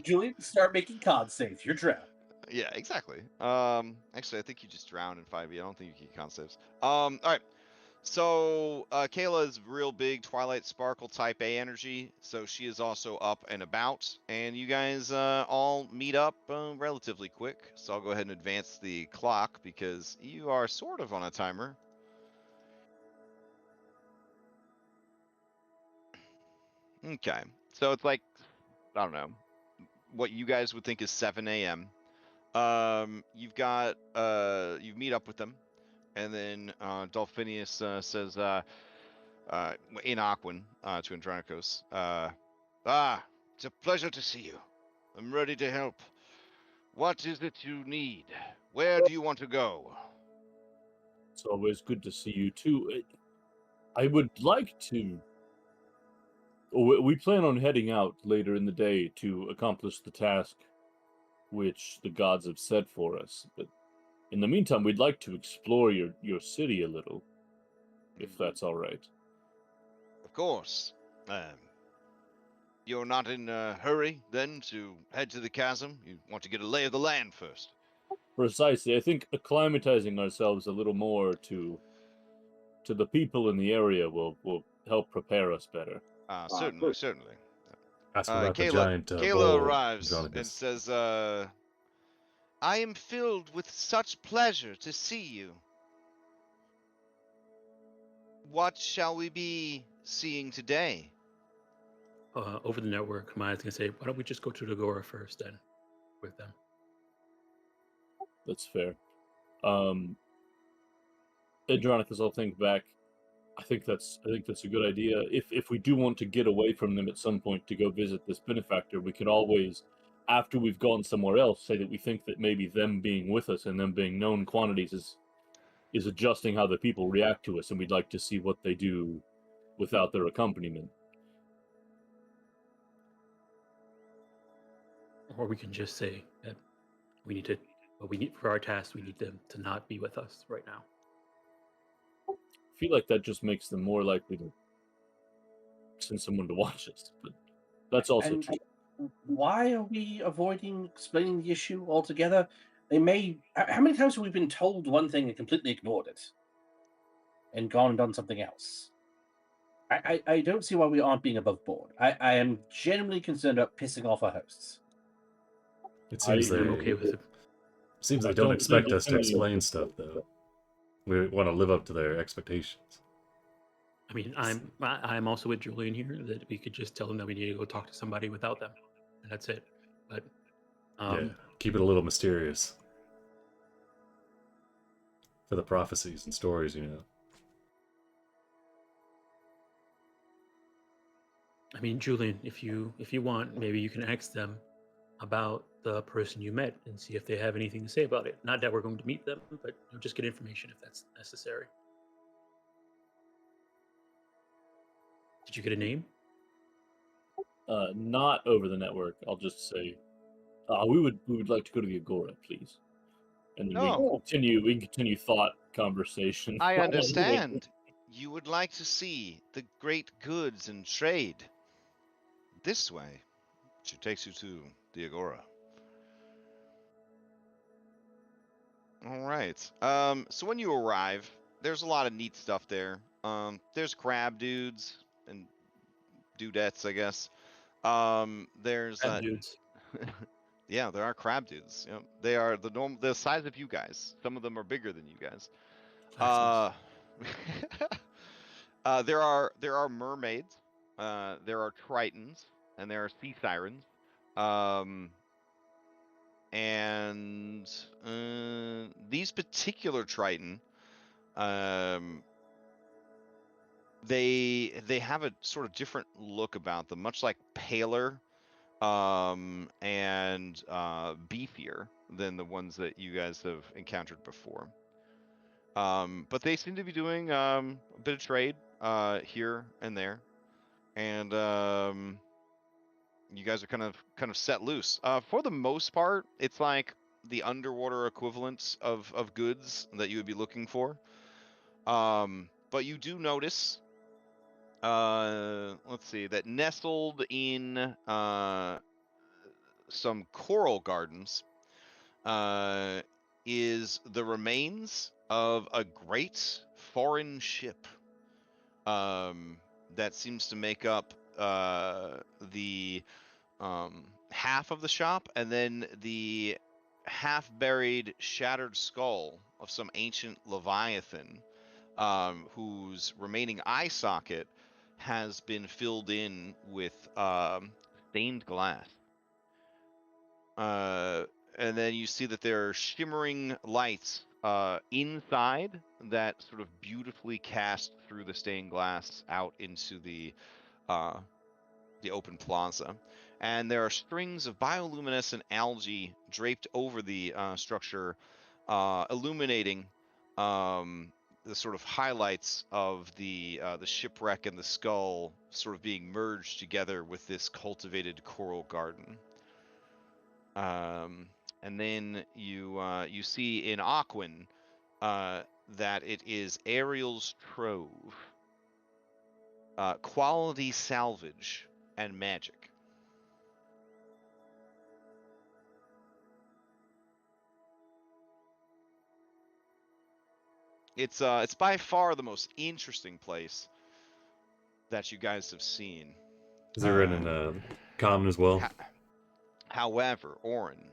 Julian, start making con saves. You're drowned.
Yeah, exactly. Actually, I think you just drowned in 5e. I don't think you keep con saves. All right. So, Kayla is real big Twilight Sparkle type A energy, so she is also up and about, and you guys all meet up relatively quick. So I'll go ahead and advance the clock because you are sort of on a timer. Okay, so it's like, I don't know, what you guys would think is 7 a.m. You meet up with them, and then Dolphinius says, in Aquan, to Andronicos, it's a pleasure to see you. I'm ready to help. What is it you need? Where do you want to go?
It's always good to see you too. I would like to We plan on heading out later in the day to accomplish the task which the gods have set for us. But in the meantime, we'd like to explore your city a little, if that's all right.
Of course. You're not in a hurry, then, to head to the chasm? You want to get a lay of the land first?
Precisely. I think acclimatizing ourselves a little more to the people in the area will help prepare us better.
Certainly, certainly.
Ask about the
Kayla,
giant
Kayla
bull,
arrives and
Andronicus.
says, I am filled with such pleasure to see you. What shall we be seeing today?
Over the network, Maya's gonna say, "Why don't we just go to the Agora first, then, with them?"
That's fair. Andronicus, I'll think back. I think that's a good idea. If we do want to get away from them at some point to go visit this benefactor, we could always, after we've gone somewhere else, say that we think that maybe them being with us and them being known quantities is adjusting how the people react to us, and we'd like to see what they do without their accompaniment.
Or we can just say that we need to. What we need for our task, we need them to not be with us right now.
I feel like that just makes them more likely to send someone to watch us, but that's also true.
Why are we avoiding explaining the issue altogether? They may. How many times have we been told one thing and completely ignored it, and gone and done something else? I don't see why we aren't being above board. I am genuinely concerned about pissing off our hosts.
It seems
I'm okay with it.
Seems they
I
don't
don't
expect
think
us to
any of
explain
us-
stuff, though. We want to live up to their expectations.
I mean, I'm also with Julian here that we could just tell them that we need to go talk to somebody without them, and that's it. But
Yeah, keep it a little mysterious. For the prophecies and stories, you know.
I mean, Julian, if you want, maybe you can ask them about the person you met and see if they have anything to say about it. Not that we're going to meet them, but just get information if that's necessary. Did you get a name?
Not over the network. I'll just say, we would like to go to the Agora, please. And then
Oh.
we can continue thought conversation.
I understand. You would like to see the great goods and trade. This way, which takes you to the Agora. All right. So when you arrive, there's a lot of neat stuff there. There's crab dudes and dudettes, I guess. There's
Crab dudes.
yeah, there are crab dudes. Yep. They are the size of you guys. Some of them are bigger than you guys. There are mermaids. There are tritons, and there are sea sirens. And these particular triton, they have a sort of different look about them, much like paler and beefier than the ones that you guys have encountered before. But they seem to be doing a bit of trade here and there, and you guys are kind of set loose. For the most part, it's like the underwater equivalents of goods that you would be looking for. But you do notice, let's see, that nestled in some coral gardens is the remains of a great foreign ship that seems to make up the half of the shop, and then the half-buried, shattered skull of some ancient leviathan whose remaining eye socket has been filled in with stained glass. And then you see that there are shimmering lights inside that sort of beautifully cast through the stained glass out into the open plaza. And there are strings of bioluminescent algae draped over the structure, illuminating sort of highlights of the shipwreck and the skull sort of being merged together with this cultivated coral garden. And then you see in Aquin that it is Ariel's Trove, quality salvage and magic. It's by far the most interesting place that you guys have seen.
Is it written in common as well?
However, Orin,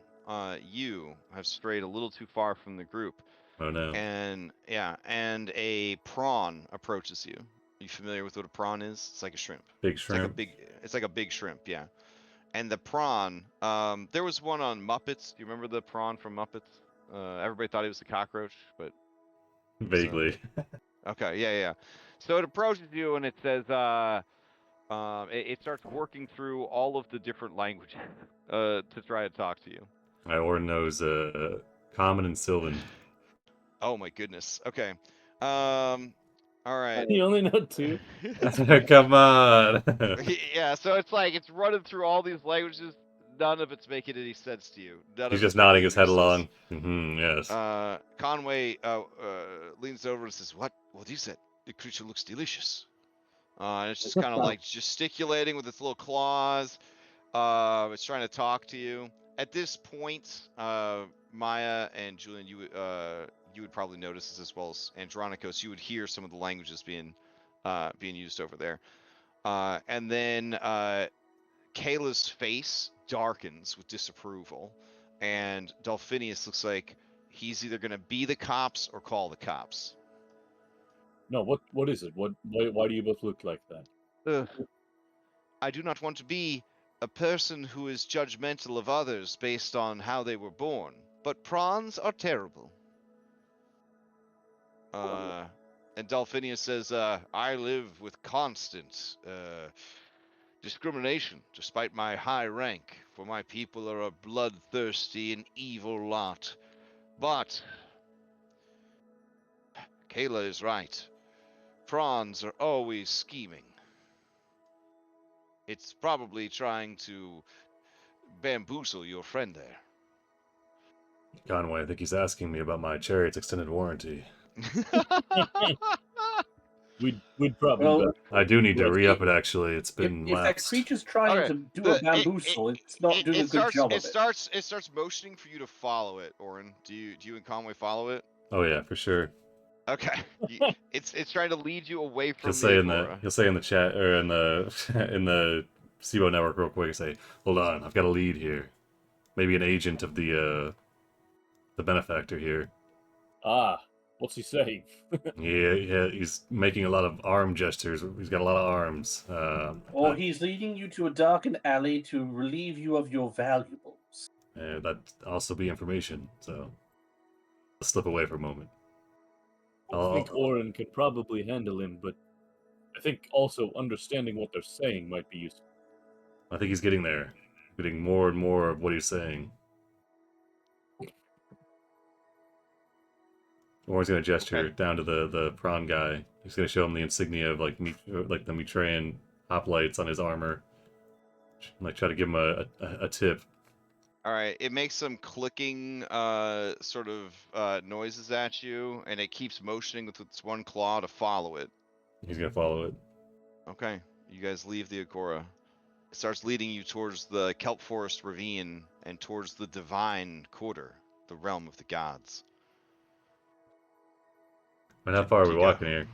you have strayed a little too far from the group.
Oh no.
And a prawn approaches you. Are you familiar with what a prawn is? It's like a shrimp.
Big shrimp.
It's like a big shrimp, yeah. And the prawn, there was one on Muppets. Do you remember the prawn from Muppets? Everybody thought he was a cockroach, but
vaguely.
Okay, yeah. So it approaches you and it says, it starts working through all of the different languages to try to talk to you.
Orin knows common and Sylvan.
Oh my goodness. Okay. All right.
You only know 2?
Come on.
Yeah, so it's running through all these languages. None of it's making any sense to you.
He's just nodding his head along. Yes.
Conway leans over and says, "What you said? The creature looks delicious." And it's just kind of like gesticulating with its little claws. It's trying to talk to you. At this point, Maya and Julian, you would probably notice this, as well as Andronikos. You would hear some of the languages being used over there. And then Kayla's face darkens with disapproval, and Dolphinius looks like he's either going to be the cops or call the cops.
No, what is it? Why do you both look like that?
I do not want to be a person who is judgmental of others based on how they were born, but prawns are terrible. And Dolphinius says, I live with constant discrimination, despite my high rank, for my people are a bloodthirsty and evil lot. But Kayla is right. Prawns are always scheming. It's probably trying to bamboozle your friend there.
Conway, I think he's asking me about my chariot's extended warranty.
We'd probably.
I do need to re-up it. Actually, it's been
if that creature's trying to do a bamboozle, it's not doing a good job of it.
It starts motioning for you to follow it, Orin. Do you and Conway follow it?
Oh yeah, for sure.
Okay. It's trying to lead you away from
He'll say in the chat or in the SIBO network real quick. Say, hold on, I've got a lead here. Maybe an agent of the benefactor here.
What's he saying?
yeah, he's making a lot of arm gestures. He's got a lot of arms.
Or he's leading you to a darkened alley to relieve you of your valuables.
That'd also be information. So let's slip away for a moment.
I think Orin could probably handle him, but I think also understanding what they're saying might be useful.
I think he's getting there. Getting more and more of what he's saying. Orin's going to gesture down to the prawn guy. He's going to show him the insignia of like the Mitrean hoplites on his armor. Like try to give him a tip.
All right, it makes some clicking sort of noises at you, and it keeps motioning with its one claw to follow it.
He's going to follow it.
Okay, you guys leave the Agora. It starts leading you towards the Kelp Forest Ravine and towards the Divine Quarter, the realm of the gods.
And how far are we walking here?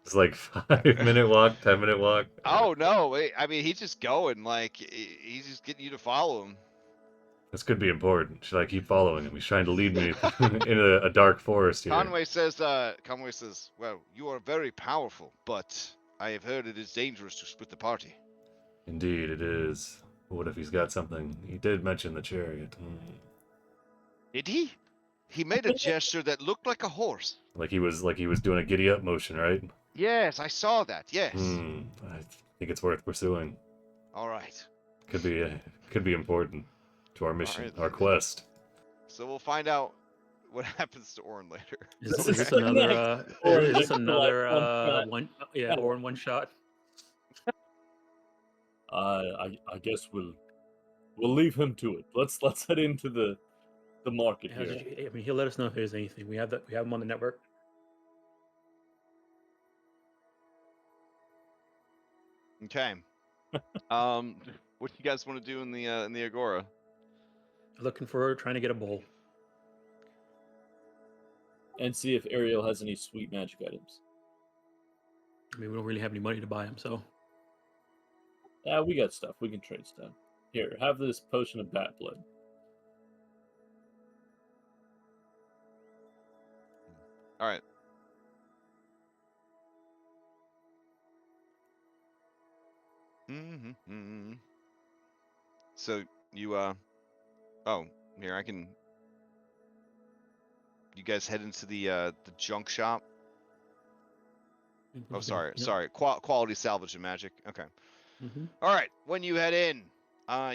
It's like 5-minute walk, 10-minute walk.
Oh no! I mean, he's just going. Like he's just getting you to follow him.
This could be important. Should I keep following him? He's trying to lead me into a dark forest here.
Conway says, well, you are very powerful, but I have heard it is dangerous to split the party.
Indeed, it is. What if he's got something? He did mention the chariot.
Did he? He made a gesture that looked like a horse.
Like he was doing a giddy up motion, right?
Yes, I saw that. Yes.
I think it's worth pursuing.
All right.
Could be important to our mission, our quest.
So we'll find out what happens to Orin later.
Is
This
this
is
another?
next. Or
Is this
next to, like,
another?
one shot.
Yeah, or in one shot.
I guess we'll leave him to it. Let's head into the market
Yeah,
here.
I mean, he'll let us know if there's anything. We have him on the network.
Okay. What do you guys want to do in the agora?
Looking for trying to get a bowl.
And see if Ariel has any sweet magic items.
I mean, we don't really have any money to buy them, so
Yeah, we got stuff. We can trade stuff. Here, have this potion of bat blood.
All right. Mm-hmm. So you oh, here I can. You guys head into the junk shop. Oh, sorry. Quality salvage and magic. Okay.
Mm-hmm.
All right. When you head in,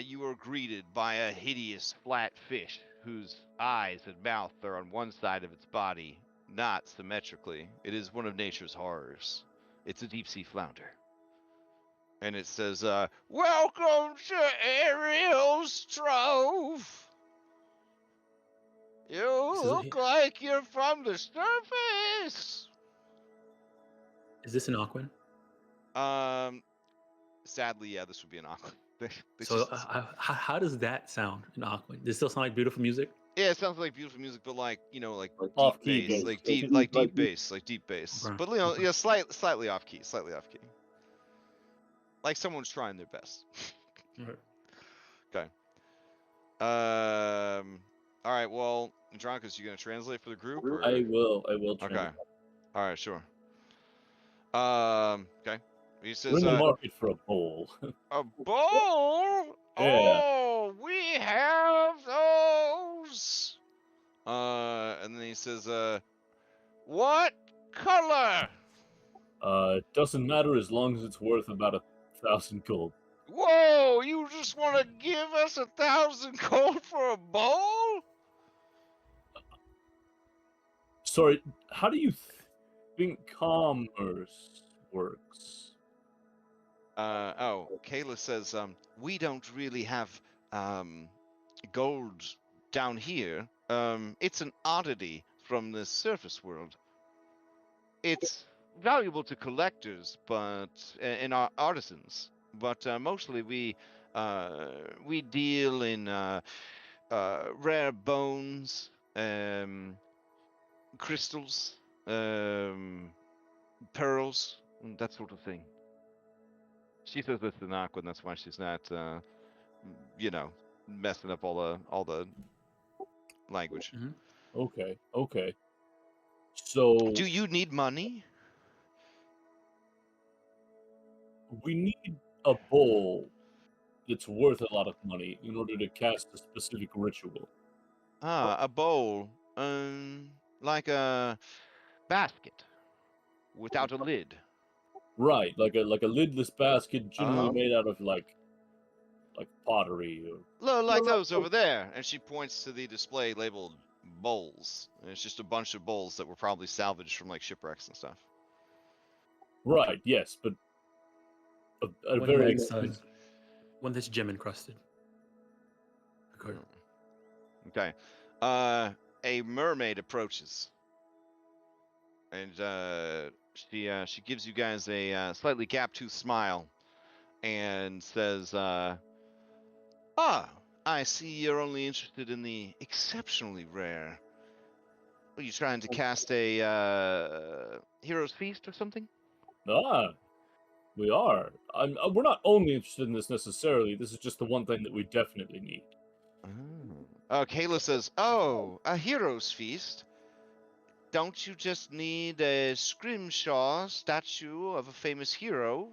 you are greeted by a hideous flat fish whose eyes and mouth are on one side of its body, not symmetrically. It is one of nature's horrors. It's a deep sea flounder. And it says, "Welcome to Ariel's Trove. You look like you're from the surface."
Is this an Aquan?
Sadly, yeah, this would be an Aquan.
So how does that sound in Aquan? Does it still sound like beautiful music?
Yeah, it sounds like beautiful music, but like like
Off
deep
key
bass,
bass.
like deep bass.
Okay.
But slightly off key, like someone's trying their best.
Right.
Okay. All right. Well, Andronicus, you gonna translate for the group? Or?
I will
Okay.
translate.
All right. Sure. Okay. He says,
We're in the market for a bowl.
a bowl?
Yeah.
Oh, we have those. And then he says, what color?
It doesn't matter as long as it's worth about 1,000 gold.
Whoa, you just want to give us 1,000 gold for a bowl?
Sorry, how do you think commerce works?
Kayla says, we don't really have, gold down here. It's an oddity from the surface world. It's valuable to collectors, but and artisans. But mostly we deal in rare bones, crystals, pearls, and that sort of thing. She says this in Aqua, and that's why she's not, messing up all the language.
Mm-hmm.
Okay. So
Do you need money?
we need a bowl that's worth a lot of money in order to cast a specific ritual.
A bowl, like a basket without a lid.
Right, like a lidless basket, generally made out of like pottery or.
Like those over there. And she points to the display labeled bowls. And it's just a bunch of bowls that were probably salvaged from like shipwrecks and stuff.
Right. Yes, but a
One
very
one that's gem encrusted.
Okay. A mermaid approaches, and she gives you guys a slightly gap-toothed smile, and says, I see you're only interested in the exceptionally rare. Are you trying to cast a Hero's Feast or something?
We are. We're not only interested in this necessarily. This is just the one thing that we definitely need.
Kayla says, "Oh, a Hero's Feast? Don't you just need a scrimshaw statue of a famous hero?"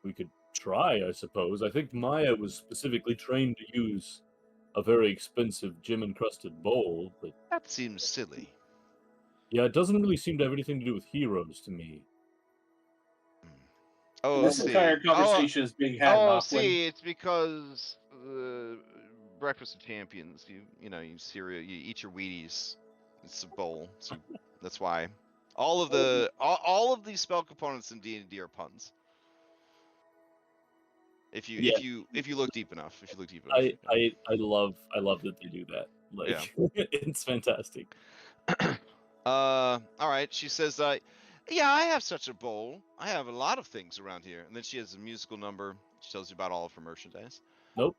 We could try, I suppose. I think Maya was specifically trained to use a very expensive gem-encrusted bowl, but
That seems silly.
yeah, it doesn't really seem to have anything to do with heroes to me.
This entire conversation is being had.
See, it's because breakfast of champions. You know, you cereal, you eat your Wheaties. It's a bowl, so that's why. All of these spell components in D&D are puns. If you look deep enough,
I love that they do that. Like, it's fantastic.
All right. She says, yeah, I have such a bowl. I have a lot of things around here. And then she has a musical number. She tells you about all of her merchandise.
Nope.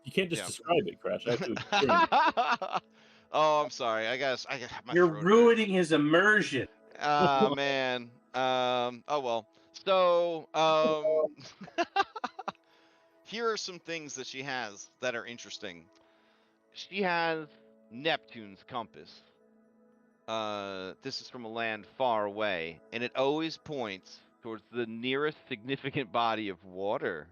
You can't just describe it, Crash. I have to experience it.
Oh, I'm sorry. I got my
You're
throat
ruining his immersion.
man. Oh well. So, here are some things that she has that are interesting. She has Neptune's compass. This is from a land far away, and it always points towards the nearest significant body of water.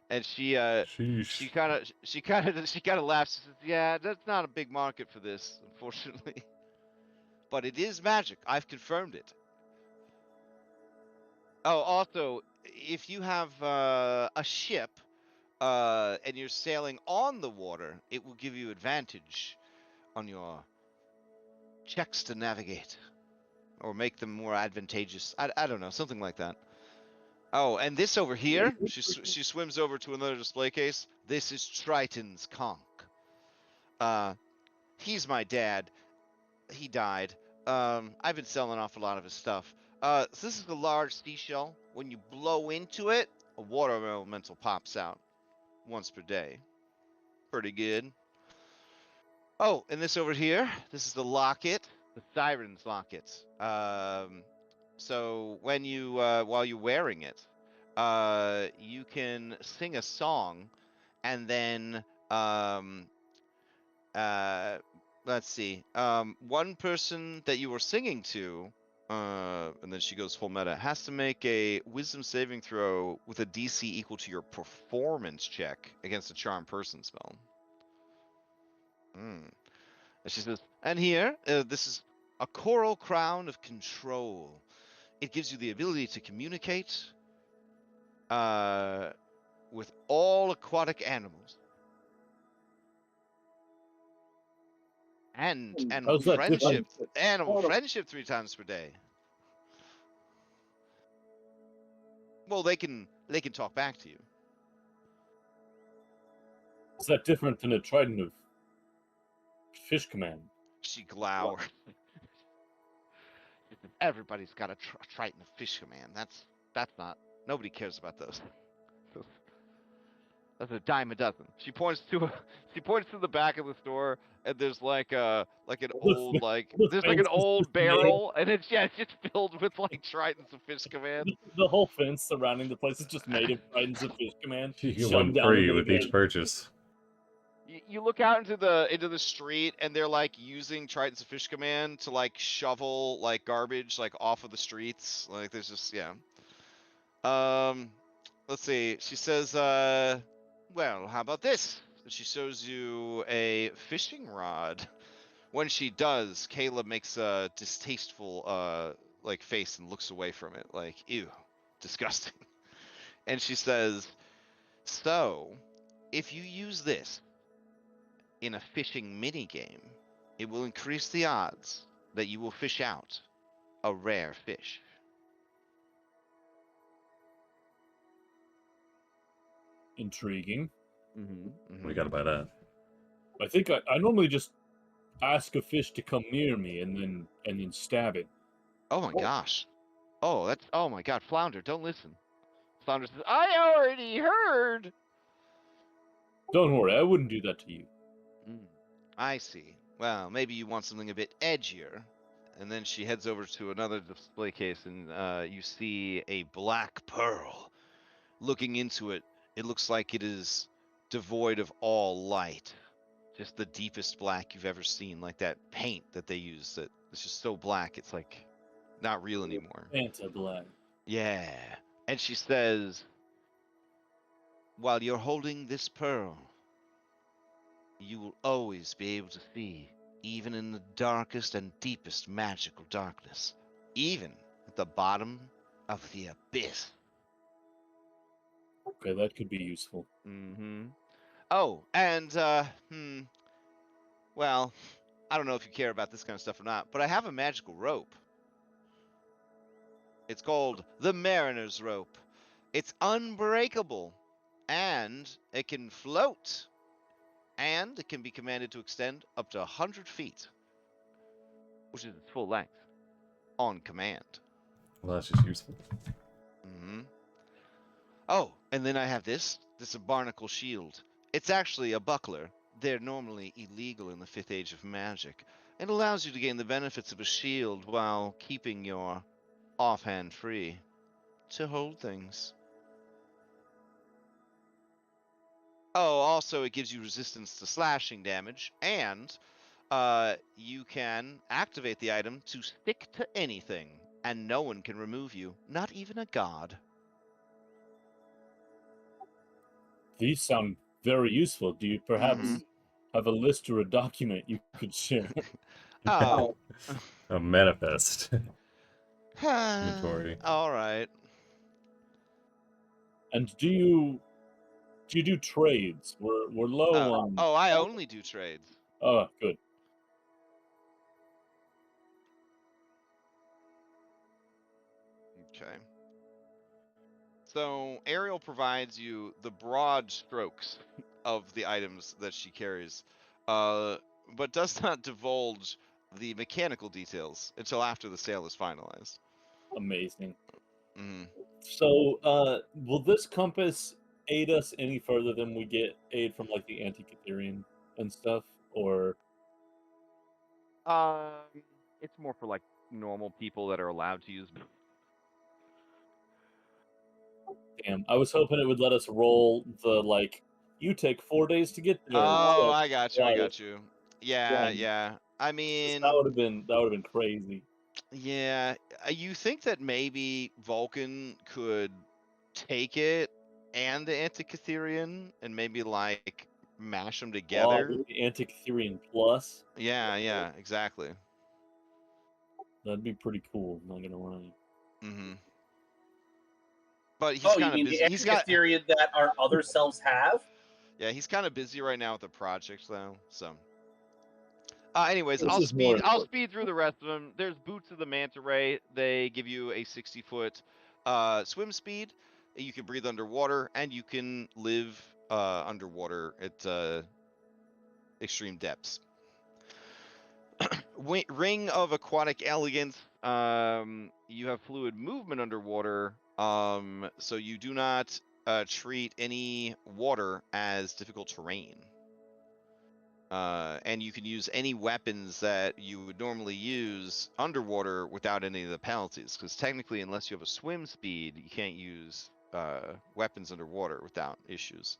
And she
Sheesh.
kind of laughs. She says, "Yeah, that's not a big market for this, unfortunately, but it is magic. I've confirmed it." Oh, also, if you have a ship and you're sailing on the water, it will give you advantage on your checks to navigate. Or make them more advantageous. I don't know, something like that. Oh, and this over here, she swims over to another display case. This is Triton's conch. He's my dad. He died. I've been selling off a lot of his stuff. So this is a large seashell. When you blow into it, a water elemental pops out once per day. Pretty good. Oh, and this over here, this is the locket, the Siren's locket. So when you while you're wearing it, you can sing a song, and then let's see, one person that you were singing to, and then she goes full meta, has to make a Wisdom saving throw with a DC equal to your performance check against a charmed person spell. And she says, and here, this is a coral crown of control. It gives you the ability to communicate with all aquatic animals. And animal
How's that
friendship.
different?
Animal friendship 3 times per day. Well, they can talk back to you.
Is that different than a trident of fish command?
She glowers. Everybody's got a Triton of fish command. That's not. Nobody cares about those. That's a dime a dozen. She points to the back of the store, and there's like an old barrel, and it's just filled with like Tritons of fish command.
The whole fence surrounding the place is just made of tridents of fish command.
You get one free with each purchase.
You look out into the street, and they're like using Tritons of Fish Command to like shovel like garbage like off of the streets. Like there's just let's see. She says, well, how about this? She shows you a fishing rod. When she does, Kayla makes a distasteful like face and looks away from it, like ew, disgusting. And she says, so if you use this in a fishing minigame, it will increase the odds that you will fish out a rare fish.
Intriguing.
We gotta buy that.
I think I normally just ask a fish to come near me and then stab it.
Oh my gosh. Oh my god, Flounder, don't listen. Flounder says, I already heard.
Don't worry, I wouldn't do that to you.
I see. Well, maybe you want something a bit edgier. And then she heads over to another display case, and you see a black pearl. Looking into it, it looks like it is devoid of all light. Just the deepest black you've ever seen, like that paint that they use that it's just so black it's like not real anymore.
Anti-black.
Yeah. And she says, while you're holding this pearl, you will always be able to see, even in the darkest and deepest magical darkness, even at the bottom of the abyss.
Okay, that could be useful.
Oh, and well, I don't know if you care about this kind of stuff or not, but I have a magical rope. It's called the Mariner's Rope. It's unbreakable, and it can float, and it can be commanded to extend up to 100 feet, which is its full length, on command.
Well, that's just useful.
Mm-hmm. Oh, and then I have this. This is a barnacle shield. It's actually a buckler. They're normally illegal in the 5th Age of Magic. It allows you to gain the benefits of a shield while keeping your offhand free to hold things. Oh, also it gives you resistance to slashing damage, and you can activate the item to stick to anything, and no one can remove you, not even a god.
These sound very useful. Do you perhaps
Mhm.
have a list or a document you could share?
Oh.
A manifest. Inventory.
All right.
And do you do trades? We're low on.
Oh, I only do trades.
Oh, good.
Okay. So Ariel provides you the broad strokes of the items that she carries, but does not divulge the mechanical details until after the sale is finalized.
Amazing.
Mm-hmm.
So, will this compass aid us any further than we get aid from like the Antikytherian and stuff? Or
It's more for like normal people that are allowed to use.
damn, I was hoping it would let us roll the like. You take 4 days to get there.
Oh,
so
I got you. I got you. Yeah,
Dang.
yeah. I
'Cause
mean,
that would have been crazy.
yeah. You think that maybe Vulcan could take it and the Antikytherian and maybe like mash them
Oh,
together?
the Antikytherian plus.
Yeah, exactly.
That'd be pretty cool. Not gonna lie.
Mm-hmm. But he's
Oh, you
kind of
mean
busy.
the
He's got,
Antikytherian that our other selves have?
yeah, he's kind of busy right now with the project though. So, anyways,
This
I'll
is more important.
speed through the rest of them. There's Boots of the Manta Ray. They give you a 60-foot swim speed. You can breathe underwater, and you can live underwater at extreme depths. Ring of Aquatic Elegance. You have fluid movement underwater, so you do not treat any water as difficult terrain. And you can use any weapons that you would normally use underwater without any of the penalties, because technically, unless you have a swim speed, you can't use weapons underwater without issues.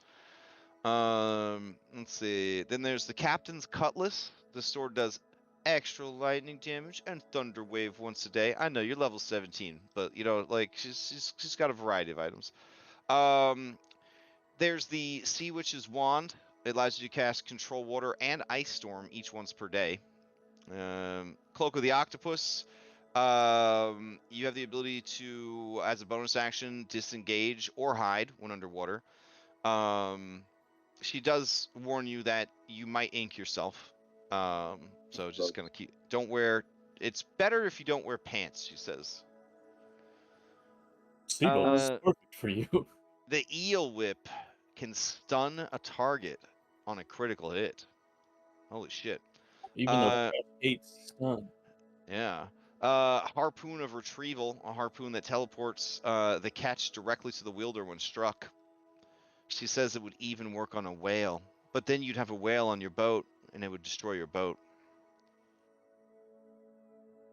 Let's see. Then there's the Captain's Cutlass. The sword does extra lightning damage and thunder wave once a day. I know you're level 17, but you know, like she's got a variety of items. There's the Sea Witch's Wand. It allows you to cast Control Water and Ice Storm each once per day. Cloak of the Octopus. You have the ability to, as a bonus action, disengage or hide when underwater. She does warn you that you might ink yourself. So just gonna don't wear. It's better if you don't wear pants, she says.
Sydon is perfect for you.
The Eel Whip can stun a target on a critical hit. Holy shit.
Even though 8 stun.
Yeah. Harpoon of Retrieval, a harpoon that teleports the catch directly to the wielder when struck. She says it would even work on a whale, but then you'd have a whale on your boat, and it would destroy your boat.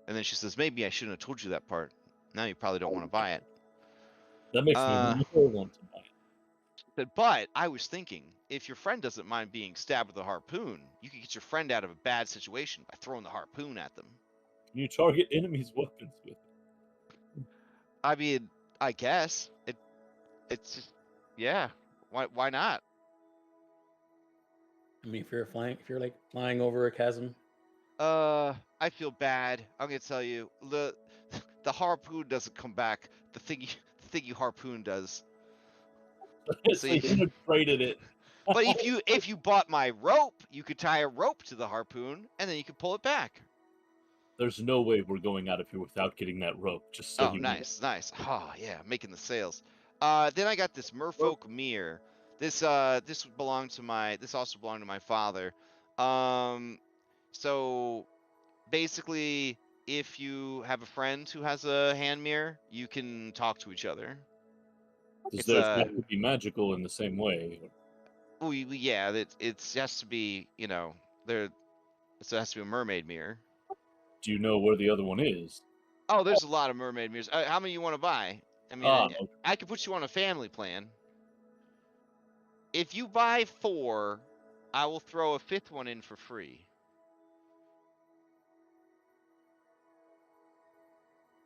And then she says, maybe I shouldn't have told you that part. Now you probably don't want to buy it.
That makes me more want to buy it.
But I was thinking, if your friend doesn't mind being stabbed with a harpoon, you could get your friend out of a bad situation by throwing the harpoon at them.
Can you target enemies' weapons with it?
I mean, I guess it's just, yeah. Why not?
I mean, if you're like flying over a chasm.
I feel bad. I'm gonna tell you, the harpoon doesn't come back. The thing you harpoon does.
So you traded it.
But if you bought my rope, you could tie a rope to the harpoon, and then you could pull it back.
There's no way we're going out of here without getting that rope. Just so
Oh,
you
nice. Oh, yeah, making the sales. Then I got this merfolk mirror. This also belonged to my father. So basically, if you have a friend who has a hand mirror, you can talk to each other.
Does
It's
theirs have to be magical in the same way?
yeah, it has to be, there. It has to be a mermaid mirror.
Do you know where the other one is?
Oh, there's a lot of mermaid mirrors. How many you want to buy? I mean,
Ah,
I could put you on a family plan. If you buy 4, I will throw a 5th one in for free.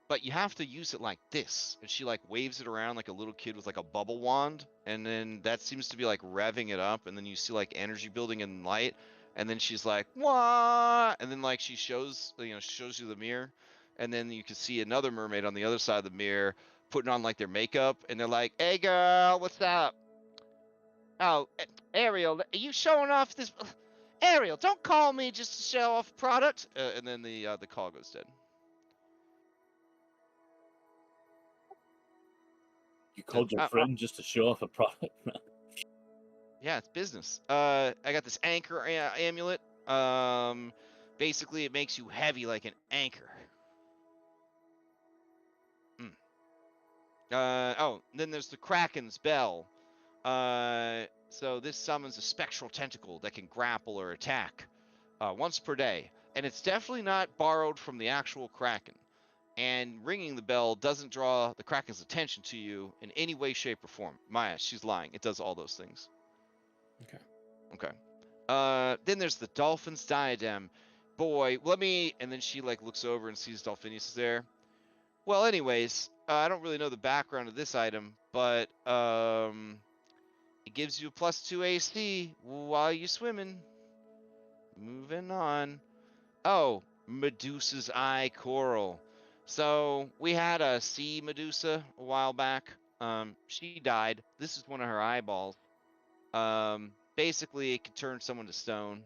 But you have to use it like this. And she like waves it around like a little kid with like a bubble wand. And then that seems to be like revving it up. And then you see like energy building and light. And then she's like, "What?" And then like she shows you the mirror. And then you can see another mermaid on the other side of the mirror putting on like their makeup. And they're like, "Hey girl, what's up? Oh, Ariel, are you showing off this? Ariel, don't call me just to show off product." And then the call goes dead.
you called your friend just to show off a product?
Yeah, it's business. I got this anchor amulet. Basically, it makes you heavy like an anchor. Then there's the Kraken's Bell. So this summons a spectral tentacle that can grapple or attack once per day. And it's definitely not borrowed from the actual Kraken. And ringing the bell doesn't draw the Kraken's attention to you in any way, shape, or form. Maya, she's lying. It does all those things. Okay. Then there's the Dolphin's Diadem. Boy, and then she like looks over and sees Dolphinius is there. Well, anyways, I don't really know the background of this item, but it gives you a +2 AC while you're swimming. Moving on. Oh, Medusa's Eye Coral. So we had a sea Medusa a while back. She died. This is one of her eyeballs. Basically, it can turn someone to stone,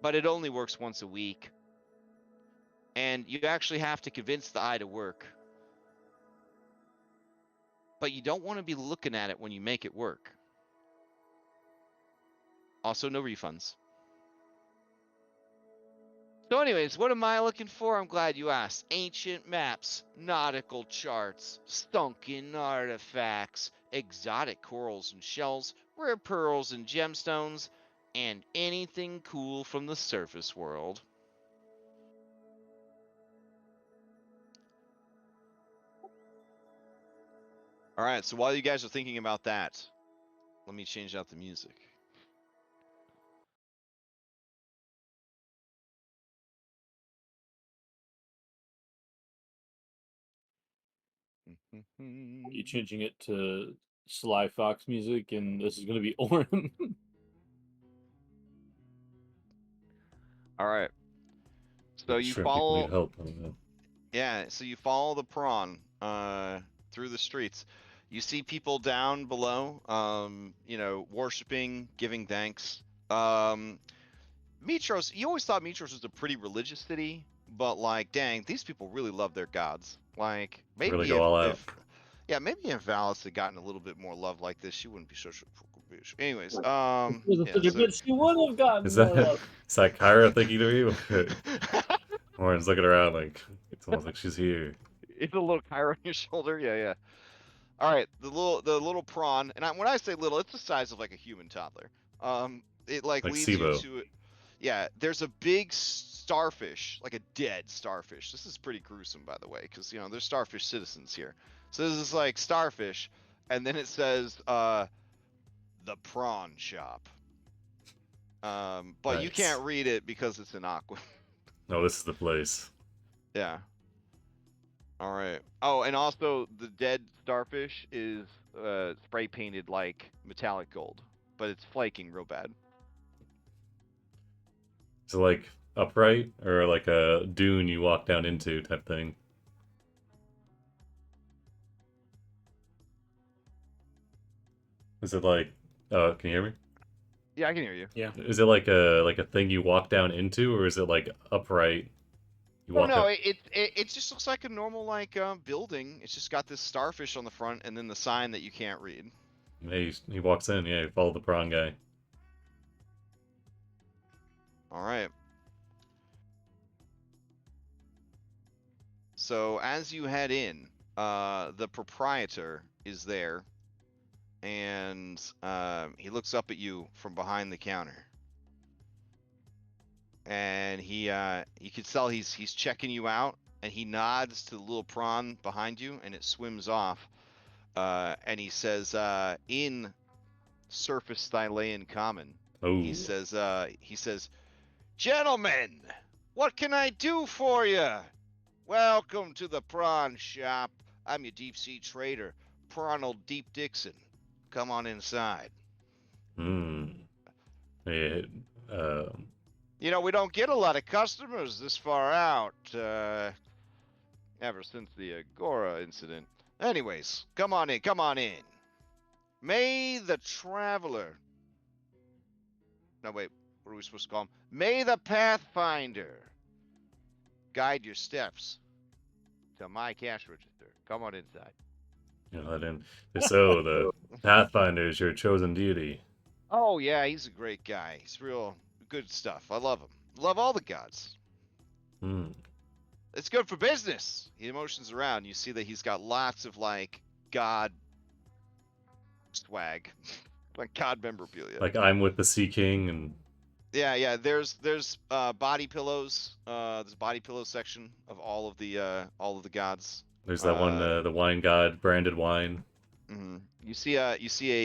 but it only works once a week. And you actually have to convince the eye to work. But you don't want to be looking at it when you make it work. Also, no refunds. So anyways, what am I looking for? I'm glad you asked. Ancient maps, nautical charts, sunken artifacts, exotic corals and shells, rare pearls and gemstones, and anything cool from the surface world. Alright, so while you guys are thinking about that, let me change out the music.
Are you changing it to Sly Fox music, and this is going to be Ohlen?
All right. So you
Shrimp people
follow.
need help. I don't know.
Yeah. So you follow the prawn through the streets. You see people down below, worshiping, giving thanks. Mitros. You always thought Mitros was a pretty religious city, but like, dang, these people really love their gods. Like,
Really
maybe
go all out.
maybe if Valis had gotten a little bit more love like this, she wouldn't be such a bitch. Anyways,
She would have gotten
Is
more
that
love.
is that Kyra thinking to you? Warren's looking around like it's almost like she's here.
It's a little Kyra on your shoulder. Yeah. All right, the little prawn, and when I say little, it's the size of like a human toddler. It like leads you
Sibo.
to it. Yeah, there's a big starfish, like a dead starfish. This is pretty gruesome, by the way, because there's starfish citizens here. So this is like starfish, and then it says the prawn shop. But you
Nice.
can't read it because it's in aqua.
No, this is the place.
Yeah. All right. Oh, and also the dead starfish is spray painted like metallic gold, but it's flaking real bad.
Is it like upright or like a dune you walk down into type thing? Is it like? Can you hear me?
Yeah, I can hear you.
Yeah.
Is it like a thing you walk down into, or is it like upright? You
Oh
walk
no,
up.
it just looks like a normal like building. It's just got this starfish on the front and then the sign that you can't read.
Yeah, he walks in. Yeah, you follow the prawn guy.
All right. So as you head in, the proprietor is there, and he looks up at you from behind the counter, and you can tell he's checking you out, and he nods to the little prawn behind you, and it swims off, and he says, in surface Thylean common,
Oh,
he says, "Gentlemen, what can I do for you? Welcome to the prawn shop. I'm your deep sea trader, Pronald Deep Dixon. Come on inside."
hmm. Yeah,
You know, we don't get a lot of customers this far out, ever since the Agora incident. Anyways, come on in, come on in. May the traveler... No, wait, what are we supposed to call him? May the Pathfinder guide your steps to my cash register. Come on inside.
you know that in. So the Pathfinder is your chosen deity.
Oh, yeah, he's a great guy. He's real good stuff. I love him. Love all the gods.
Hmm.
It's good for business. He motions around. You see that he's got lots of, like, god swag. Like god memorabilia.
Like I'm with the Sea King, and
Yeah. There's body pillows. There's a body pillow section of all of the gods.
there's that one, the wine god, branded wine.
Mm-hmm. You see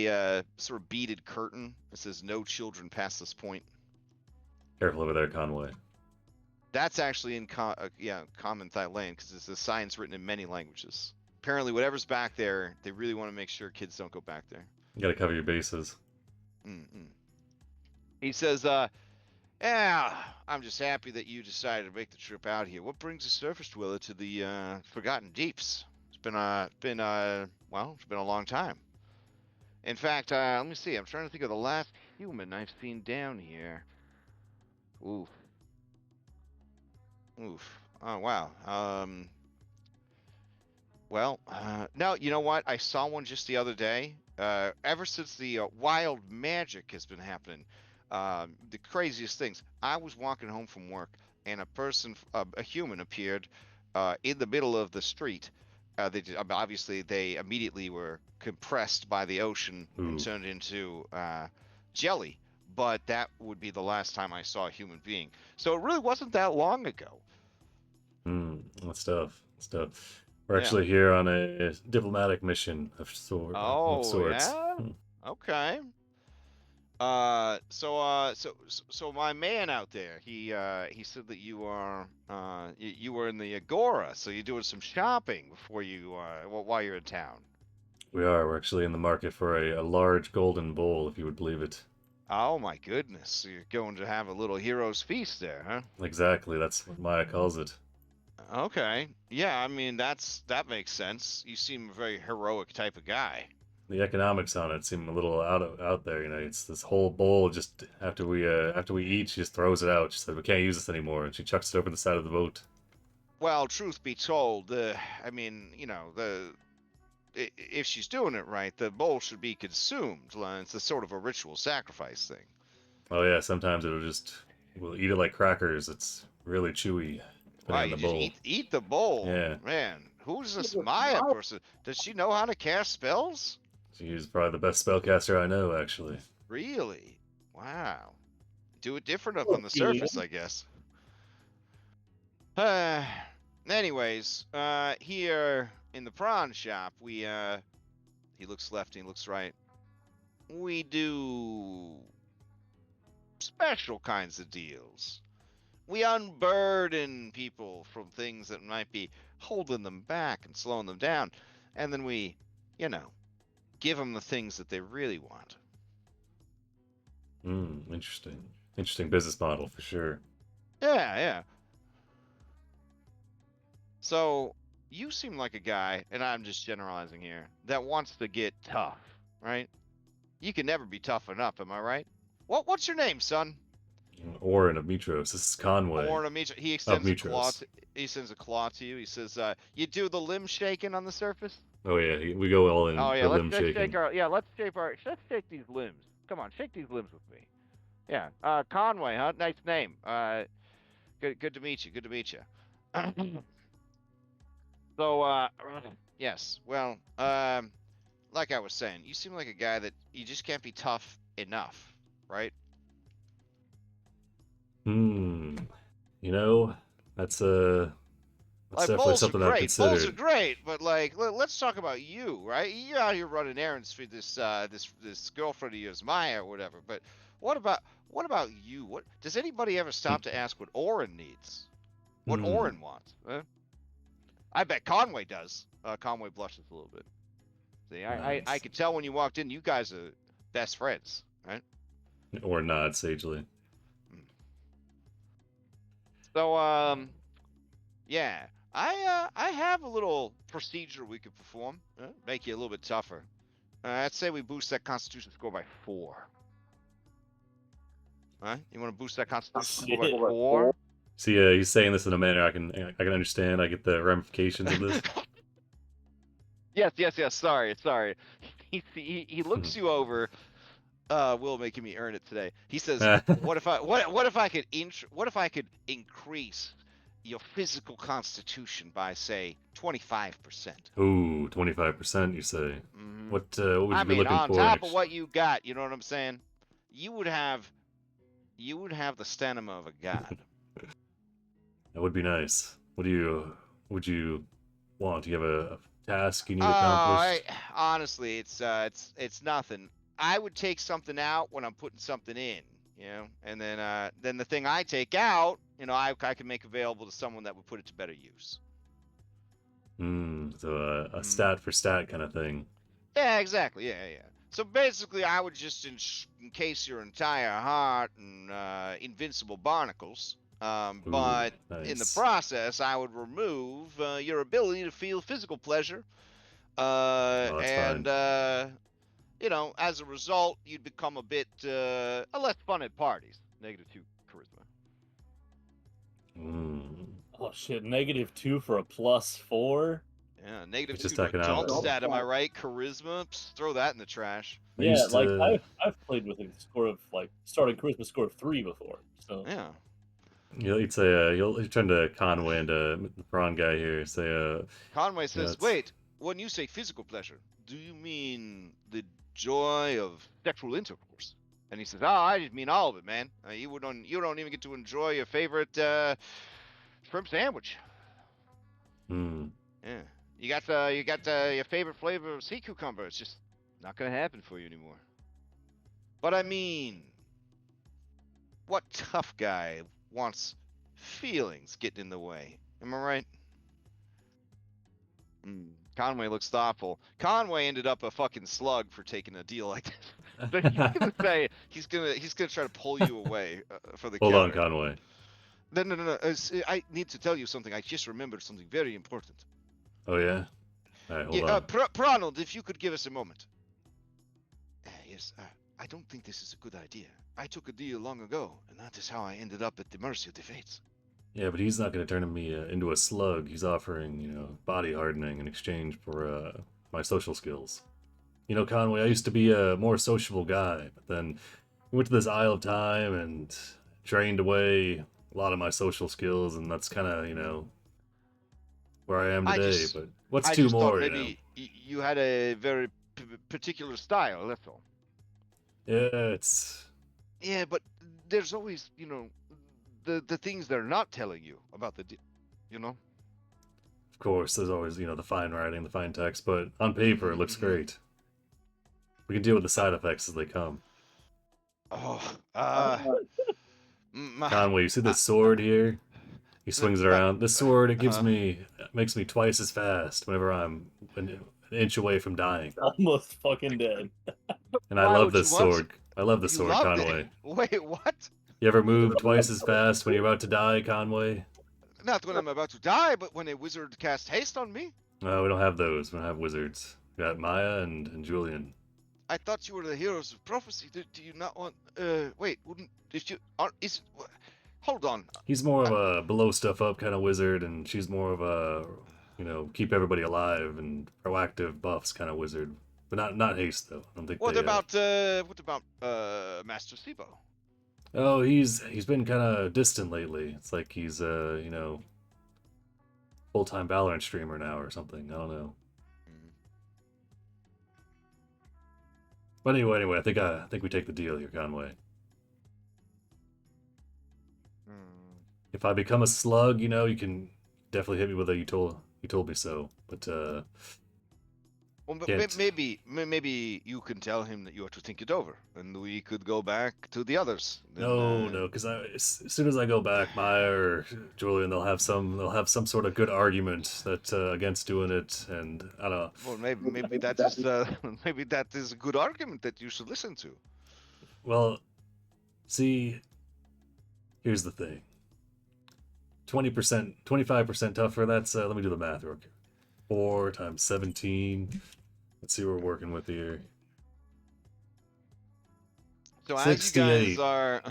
a sort of beaded curtain that says "No children past this point."
Careful over there, Conway.
That's actually in common Thylane, because it's a signs written in many languages. Apparently, whatever's back there, they really want to make sure kids don't go back there.
You gotta cover your bases.
Mm-mm. He says, "Yeah, I'm just happy that you decided to make the trip out here. What brings a surface dweller to the Forgotten Deeps? It's been a long time. In fact, let me see. I'm trying to think of the last human I've seen down here. Oof. Oh wow. Well, no, you know what? I saw one just the other day. Ever since the wild magic has been happening, the craziest things. I was walking home from work, and a human appeared in the middle of the street. Obviously, they immediately were compressed by the ocean and
Ooh.
turned into jelly. But that would be the last time I saw a human being. So it really wasn't that long ago.
That's tough. That's tough. We're
Yeah.
actually here on a diplomatic mission of sorts.
Oh, yeah? Okay. So my man out there, he said that you are you were in the Agora, so you're doing some shopping before you while you're in town.
We are. We're actually in the market for a large golden bowl, if you would believe it.
Oh my goodness, so you're going to have a little hero's feast there, huh?
Exactly. That's what Maya calls it.
Okay. Yeah, I mean that makes sense. You seem a very heroic type of guy.
The economics on it seem a little out there. You know, it's this whole bowl. Just after we eat, she just throws it out. She said we can't use this anymore, and she chucks it over the side of the boat.
Well, truth be told, I mean, you know, if she's doing it right, the bowl should be consumed. It's a sort of a ritual sacrifice thing.
Oh yeah, sometimes we'll eat it like crackers. It's really chewy.
Wow,
Depending
you
on the
just
bowl.
eat the bowl.
Yeah.
Man, who's this Maya person? Does she know how to cast spells?
She's probably the best spellcaster I know, actually.
Really? Wow. Do it different up on the surface, I guess. Anyways, here in the prawn shop, he looks left and he looks right. We do special kinds of deals. We unburden people from things that might be holding them back and slowing them down. And then we, you know, give them the things that they really want.
Interesting. Interesting business model for sure.
Yeah. So, you seem like a guy, and I'm just generalizing here, that wants to get tough, right? You can never be tough enough, am I right? What's your name, son?
Orin of Mitros. This is Conway
Or he
of
extends a claw.
Mitros.
He sends a claw to you. He says, "You do the limb shaking on the surface."
Oh yeah, we go all in
Oh yeah,
for
let's
limb
shake
shaking.
let's shake these limbs. Come on, shake these limbs with me. Yeah, Conway, huh? Nice name. Good to meet you. Good to meet you. So, yes. Well, like I was saying, you seem like a guy that you just can't be tough enough, right?
Hmm. You know, that's
Like
definitely
bulls are
something I've
great. Bulls are
considered.
great, but like let's talk about you, right? You're out here running errands for this girlfriend of yours, Maya or whatever. But what about you? What does anybody ever stop to ask what Orin needs? What
Hmm.
Orin wants? Huh? I bet Conway does. Conway blushes a little bit. See, I
Nice.
could tell when you walked in, you guys are best friends, right?
Or not sagely.
So, yeah, I have a little procedure we could perform, make you a little bit tougher. I'd say we boost that Constitution score by 4. Huh? You want to boost that Constitution score by
Shit.
4?
See, he's saying this in a manner I can understand. I get the ramifications of this.
Yes. Sorry. He looks you over. Will making me earn it today. He says, "What if I could increase your physical constitution by say 25%?"
Ooh, 25%. You say? What would
I
you be
mean,
looking
on
for?
top of what you got, you know what I'm saying? You would have the stamina of a god.
That would be nice. Would you want? Do you have a task you need
Oh,
accomplished?
honestly, it's nothing. I would take something out when I'm putting something in, and then the thing I take out, I can make available to someone that would put it to better use.
So a stat for stat kind of thing.
Yeah, exactly. Yeah. So basically, I would just encase your entire heart in invincible barnacles.
Ooh,
But in the
nice.
process, I would remove your ability to feel physical pleasure.
Oh, that's
And
fine.
as a result, you'd become a bit less fun at parties. -2 charisma.
Oh shit, -2 for a +4.
Yeah,
It's just
-2 to adult
economical.
stat. Am I right? Charisma. Psst, throw that in the trash.
I
Yeah,
used
like
to.
I've played with a score of like starting charisma score of 3 before. So
Yeah.
He'd say he'll turn to Conway and the prawn guy here. Say
Conway says,
it's
"Wait, when you say physical pleasure, do you mean the joy of sexual intercourse?" And he says, "Oh, I just mean all of it, man. You don't even get to enjoy your favorite shrimp sandwich. Yeah, you got your favorite flavor of sea cucumber. It's just not gonna happen for you anymore. But I mean, what tough guy wants feelings getting in the way? Am I right?" Conway looks thoughtful. Conway ended up a fucking slug for taking a deal like this. So he's gonna say he's gonna try to pull you away for the
Hold on,
counter.
Conway.
No. I need to tell you something. I just remembered something very important.
Oh yeah. All right, hold
Yeah,
on.
Pronald, if you could give us a moment. Yes, I don't think this is a good idea. I took a deal long ago, and that is how I ended up at the mercy of the fates.
Yeah, but he's not going to turn me into a slug. He's offering, body hardening in exchange for my social skills. Conway, I used to be a more sociable guy, but then went to this Isle of Time and drained away a lot of my social skills, and that's kind of, where I am today. But what's
I
two
just thought
more?
maybe you had a very particular style. That's all.
Yeah, it's.
Yeah, but there's always, the things they're not telling you about the deal,
Of course, there's always, the fine writing, the fine text, but on paper, it looks great. We can deal with the side effects as they come.
Oh,
Conway, you see this sword here? He swings it around. This sword, makes me twice as fast whenever I'm an inch away from dying.
almost fucking dead.
And I
Why
love
would you
this
want
sword. I love this
You
sword,
loved
Conway.
it. Wait, what?
You ever move twice as fast when you're about to die, Conway?
Not when I'm about to die, but when a wizard casts haste on me.
No, we don't have those. We don't have wizards. We got Maya and Julian.
I thought you were the heroes of prophecy. Do you not want? Wait, wouldn't if you aren't? Is hold on.
He's more of a blow stuff up kind of wizard, and she's more of a, keep everybody alive and proactive buffs kind of wizard. But not haste though. I don't think
What
they.
about Master Sibo?
Oh, he's been kind of distant lately. It's like he's full-time Valorant streamer now or something. I don't know. But anyway, I think we take the deal here, Conway. If I become a slug, you can definitely hit me with a you told me so. But
Well,
can't.
maybe you can tell him that you have to think it over, and we could go back to the others. Then,
No, because as soon as I go back, Maya or Julian, they'll have some sort of good argument that against doing it, and I don't know.
Well, maybe that is maybe that is a good argument that you should listen to.
Well, see, here's the thing. 20%, 25% tougher. That's let me do the math real quick. 4 times 17. Let's see what we're working with here.
So
68.
as you guys are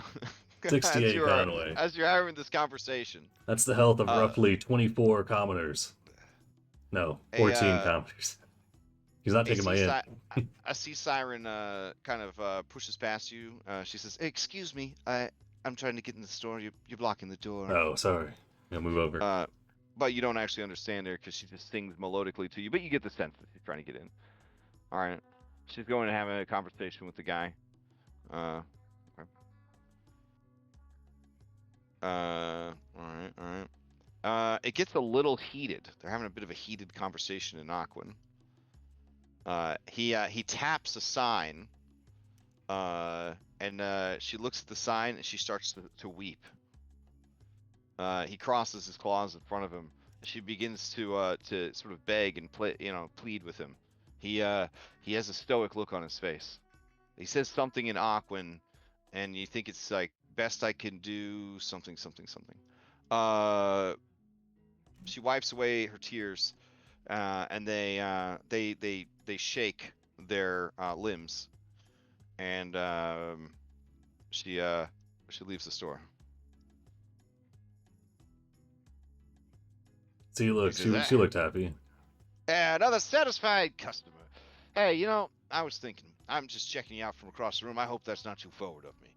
68 Conway.
as you're having this conversation,
That's the health of roughly 24 commoners. No, 14 commoners. He's not taking my in.
I see Siren kind of pushes past you. She says, "Excuse me, I'm trying to get in the store. You're blocking the door."
Oh, sorry. Yeah, move over.
But you don't actually understand her because she just sings melodically to you. But you get the sense that she's trying to get in. All right. She's going to have a conversation with the guy. Okay. All right. It gets a little heated. They're having a bit of a heated conversation in Aquin. He taps a sign. And she looks at the sign and she starts to weep. He crosses his claws in front of him. She begins to sort of beg and plead with him. He has a stoic look on his face. He says something in Aquin, and you think it's like best I can do something. She wipes away her tears, and they shake their limbs, and she leaves the store.
See, look, she looked happy.
Another satisfied customer. Hey, I was thinking, I'm just checking you out from across the room. I hope that's not too forward of me.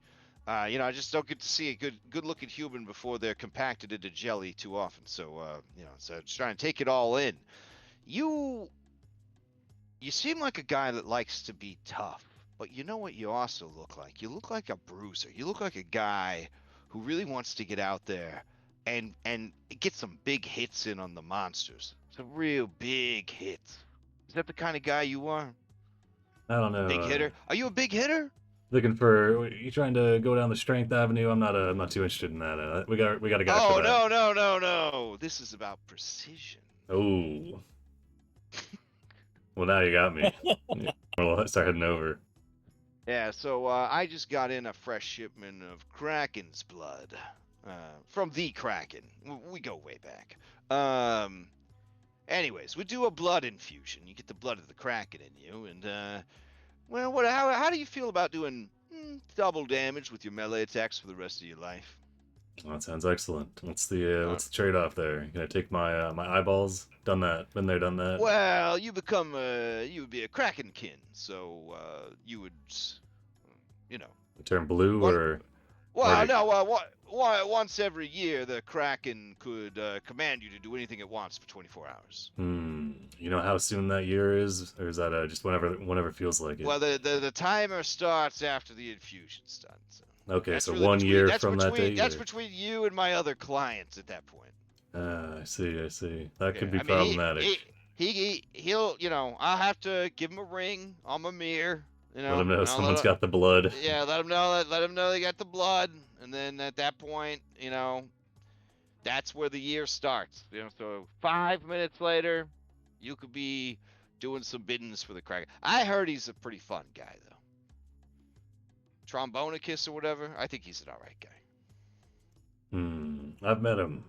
I just don't get to see a good-looking human before they're compacted into jelly too often. So, so just trying to take it all in. You seem like a guy that likes to be tough, but you know what you also look like? You look like a bruiser. You look like a guy who really wants to get out there and get some big hits in on the monsters. Some real big hits. Is that the kind of guy you are?
I don't know.
Big hitter? Are you a big hitter?
Looking for you trying to go down the strength avenue? I'm not too interested in that. We got a guy for that.
No. This is about precision.
Oh. Well, now you got me. We'll start heading over.
Yeah, so I just got in a fresh shipment of Kraken's blood. From the Kraken. We go way back. Anyways, we do a blood infusion. You get the blood of the Kraken in you, and how do you feel about doing double damage with your melee attacks for the rest of your life?
Well, that sounds excellent. What's the trade-off there? Can I take my my eyeballs? Done that. Been there, done that.
Well, you would be a Krakenkin, so you would,
Turn blue or.
Well, no. Once every year, the Kraken could command you to do anything it wants for 24 hours.
You know how soon that year is, or is that just whenever it feels like it?
Well, the timer starts after the infusion's done. So.
Okay, so really 1 year from that date.
That's between you and my other clients at that point.
I see. That could be problematic.
He'll, I'll have to give him a ring on my mirror.
Let him know someone's got the blood.
Yeah, let him know they got the blood, and then at that point, that's where the year starts. So 5 minutes later, you could be doing some biddings for the Kraken. I heard he's a pretty fun guy, though. Trombonicus or whatever. I think he's an alright guy.
I've met him.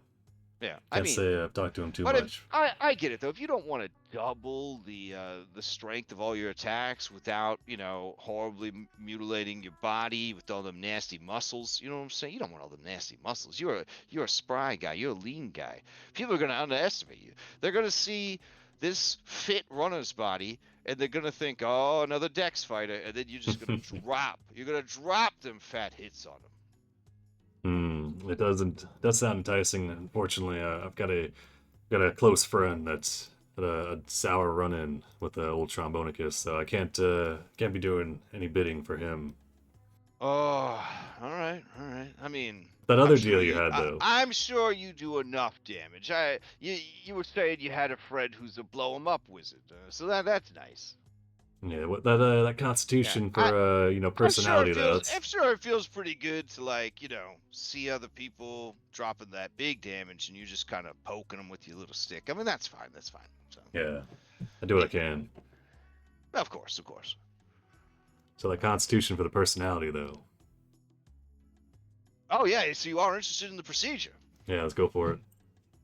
Yeah, I
Can't
mean,
say I've talked to him too
but
much.
I get it though. If you don't want to double the strength of all your attacks without, you know, horribly mutilating your body with all them nasty muscles, you know what I'm saying? You don't want all them nasty muscles. You're a spry guy. You're a lean guy. People are gonna underestimate you. They're gonna see this fit runner's body, and they're gonna think, oh, another Dex fighter, and then you're just gonna drop. You're gonna drop them fat hits on them.
It does sound enticing. Unfortunately, I've got a close friend that's had a sour run-in with the old Trombonicus, so I can't be doing any bidding for him.
Oh, all right, all right. I mean,
That other deal you had, though.
I'm sure you do enough damage. You were saying you had a friend who's a blow 'em up wizard, so that's nice.
Yeah, what that Constitution for personality though.
I'm sure it feels pretty good to, like, you know, see other people dropping that big damage and you just kind of poking them with your little stick. I mean, that's fine. That's fine. So,
Yeah, I do what I can.
of course, of course.
So that Constitution for the personality though.
Oh yeah, so you are interested in the procedure.
Yeah, let's go for it.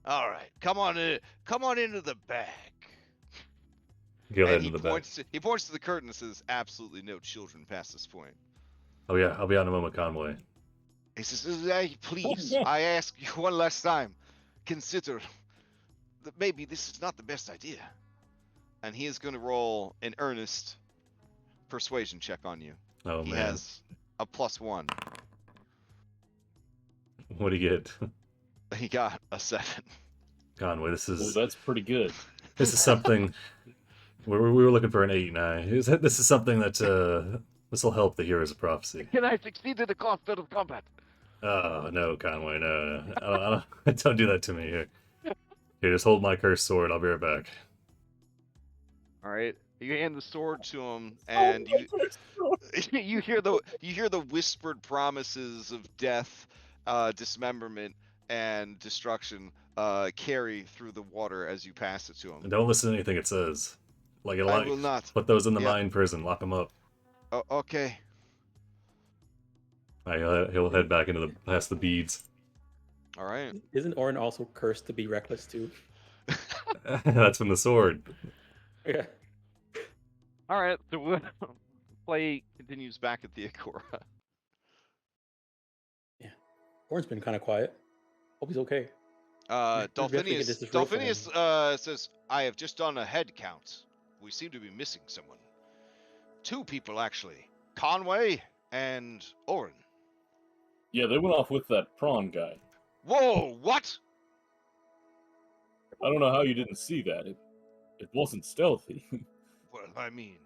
All right, come on into the back.
Go ahead
And
into the back.
he points to the curtain and says, "Absolutely no children past this point."
Oh yeah, I'll be out in a moment, Conway.
He says, "Please, I ask you one last time, consider that maybe this is not the best idea." And he is going to roll an earnest persuasion check on you.
Oh
He
man,
has a +1.
what do you get?
He got a 7.
Conway, this is
that's pretty good.
this is something. We were looking for an 8 9. This is something that this will help the Heroes of Prophecy.
Can I succeed in the cost of combat?
Oh no, Conway, no. Don't do that to me here. Here, just hold my cursed sword. I'll be right back.
All right, you hand the sword to him, and you hear the whispered promises of death, dismemberment, and destruction carry through the water as you pass it to him.
And don't listen to anything it says. Like it
I will not.
Put those in the mine prison. Lock them up.
Oh, okay.
He'll head back into past the beads.
All right.
Isn't Orin also cursed to be reckless too?
That's from the sword.
Yeah.
All right. So play continues back at the Agora.
Yeah. Orin's been kind of quiet. Hope he's okay.
Dolphinius says, "I have just done a head count. We seem to be missing someone. 2 people, actually. Conway and Orin."
Yeah, they went off with that prawn guy.
Whoa, what?
I don't know how you didn't see that. It wasn't stealthy.
Well, I mean,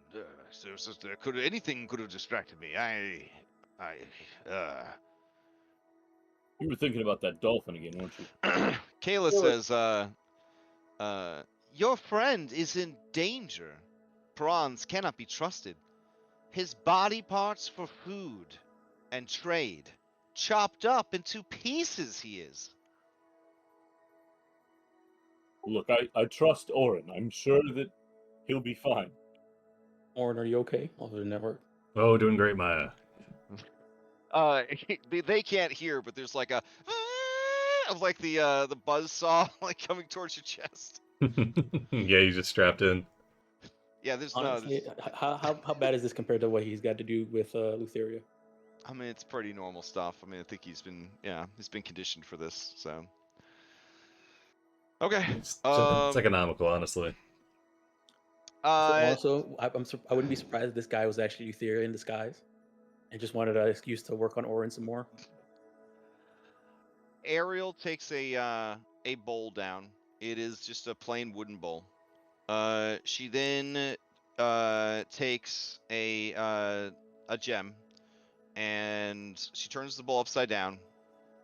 anything could have distracted me.
You were thinking about that dolphin again, weren't you?
Kayla says, your friend is in danger. Prawns cannot be trusted. His body parts for food and trade. Chopped up into pieces he is.
Look, I trust Orin. I'm sure that he'll be fine.
Orin, are you okay? Over the network.
Oh, doing great, Maya.
They can't hear, but there's like a of like the buzz saw like coming towards your chest.
Yeah, he's just strapped in.
Yeah, there's
Honestly, how bad is this compared to what he's got to do with Lutheria?
I mean, it's pretty normal stuff. I mean, I think he's been conditioned for this. So okay,
It's economical, honestly.
Also, I wouldn't be surprised if this guy was actually Lutheria in disguise, and just wanted an excuse to work on Orin some more.
Ariel takes a bowl down. It is just a plain wooden bowl. She then takes a gem, and she turns the bowl upside down,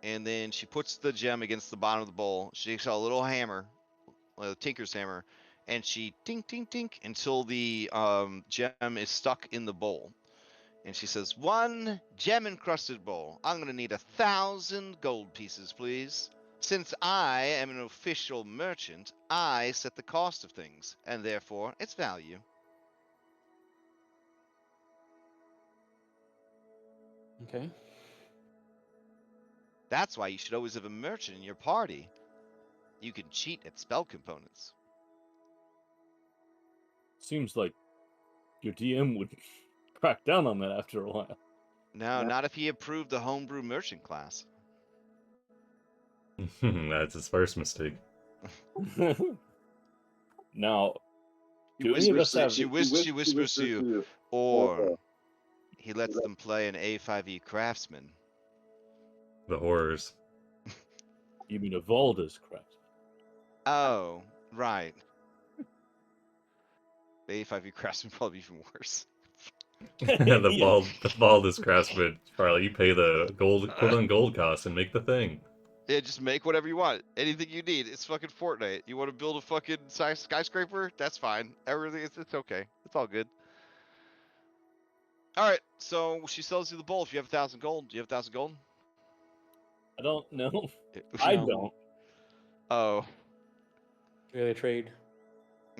and then she puts the gem against the bottom of the bowl. She takes out a little hammer, a tinker's hammer, and she tink tink tink until the gem is stuck in the bowl. And she says, 1 gem-encrusted bowl. I'm going to need 1,000 gold pieces, please. Since I am an official merchant, I set the cost of things, and therefore its value.
Okay.
That's why you should always have a merchant in your party. You can cheat at spell components.
Seems like your DM would crack down on that after a while.
No,
Yep.
not if he approved the homebrew merchant class.
That's his first mistake.
Now,
She
do any of us have?
she whispers to you, or he lets them play an A5e craftsman.
The horrors.
You mean Evalda's craft?
Oh, right. The A5e craftsman probably even worse.
The baldest craftsman. Probably you pay the gold equivalent gold cost and make the thing.
Yeah, just make whatever you want. Anything you need. It's fucking Fortnite. You want to build a fucking skyscraper? That's fine. Everything, it's okay. It's all good. All right, so she sells you the bowl. If you have 1,000 gold, do you have 1,000 gold?
I don't know. I
No.
don't.
Oh,
Really trade.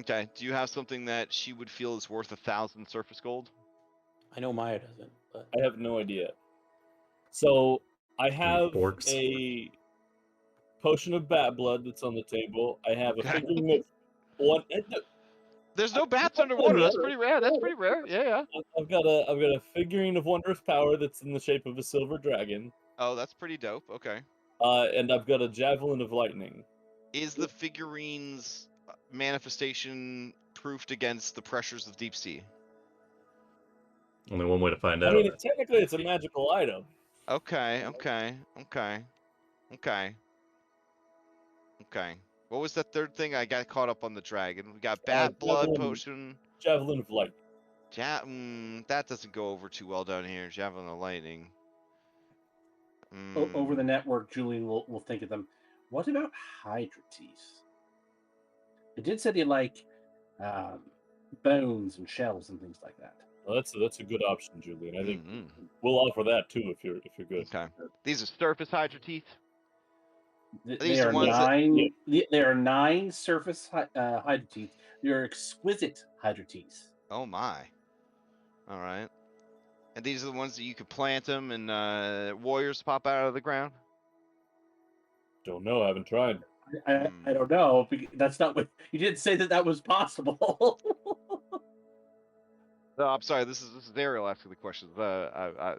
okay. Do you have something that she would feel is worth 1,000 surface gold?
I know Maya doesn't, but
I have no idea. So I have
Orcs.
a potion of bat blood that's on the table. I have a
Okay.
figurine of one.
There's no bats underwater. That's pretty rare. That's pretty rare. Yeah.
I've got a figurine of wondrous power that's in the shape of a silver dragon.
Oh, that's pretty dope. Okay.
And I've got a javelin of lightning.
Is the figurine's manifestation proofed against the pressures of deep sea?
Only one way to find
I
out.
mean, technically, it's a magical item.
Okay. What was that third thing? I got caught up on the dragon. We got bat blood
javelin.
potion.
Javelin of light.
That doesn't go over too well down here. Javelin of lightning.
Over the network, Julian will think of them. What about Hydra teeth? It did say they like bones and shells and things like that.
Well, that's a good option, Julian. I think
Mhm.
we'll offer that too if you're good.
Okay. These are surface Hydra teeth. These
There
are
are
ones that-
nine. There are 9 surface Hydra teeth. They are exquisite Hydra teeth.
Oh my. All right. And these are the ones that you could plant them and warriors pop out of the ground?
Don't know. I haven't tried.
I don't know. That's not what you didn't say that was possible.
No, I'm sorry. This is Ariel asking the questions.
yeah,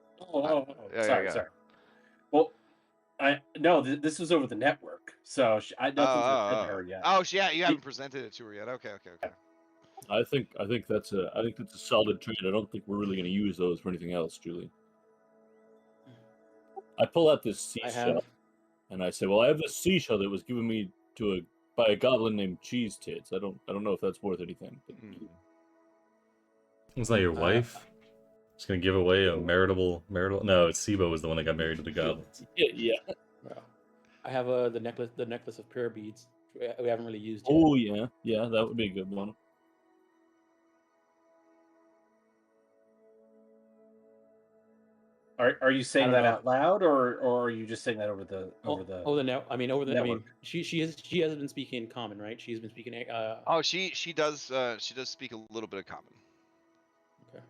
yeah.
sorry. Well, this was over the network, so I don't think I've said to her yet.
Oh, yeah. You haven't presented it to her yet. Okay.
I think that's a solid trade. I don't think we're really going to use those for anything else, Julie. I pull out this seashell, and I say, "Well, I have this seashell that was given me by a goblin named Cheese Tits. I don't know if that's worth anything." But...
It's not your wife? Just gonna give away a marital? No, it's Sibo was the one that got married to the goblins.
Yeah.
well, I have the necklace of prayer beads. We haven't really used yet.
Oh yeah, that would be a good one.
Are you saying
I
that
don't know.
out loud, or are you just saying that over the
network. She hasn't been speaking in common, right? She's been speaking.
Oh, she does speak a little bit of common.
Okay.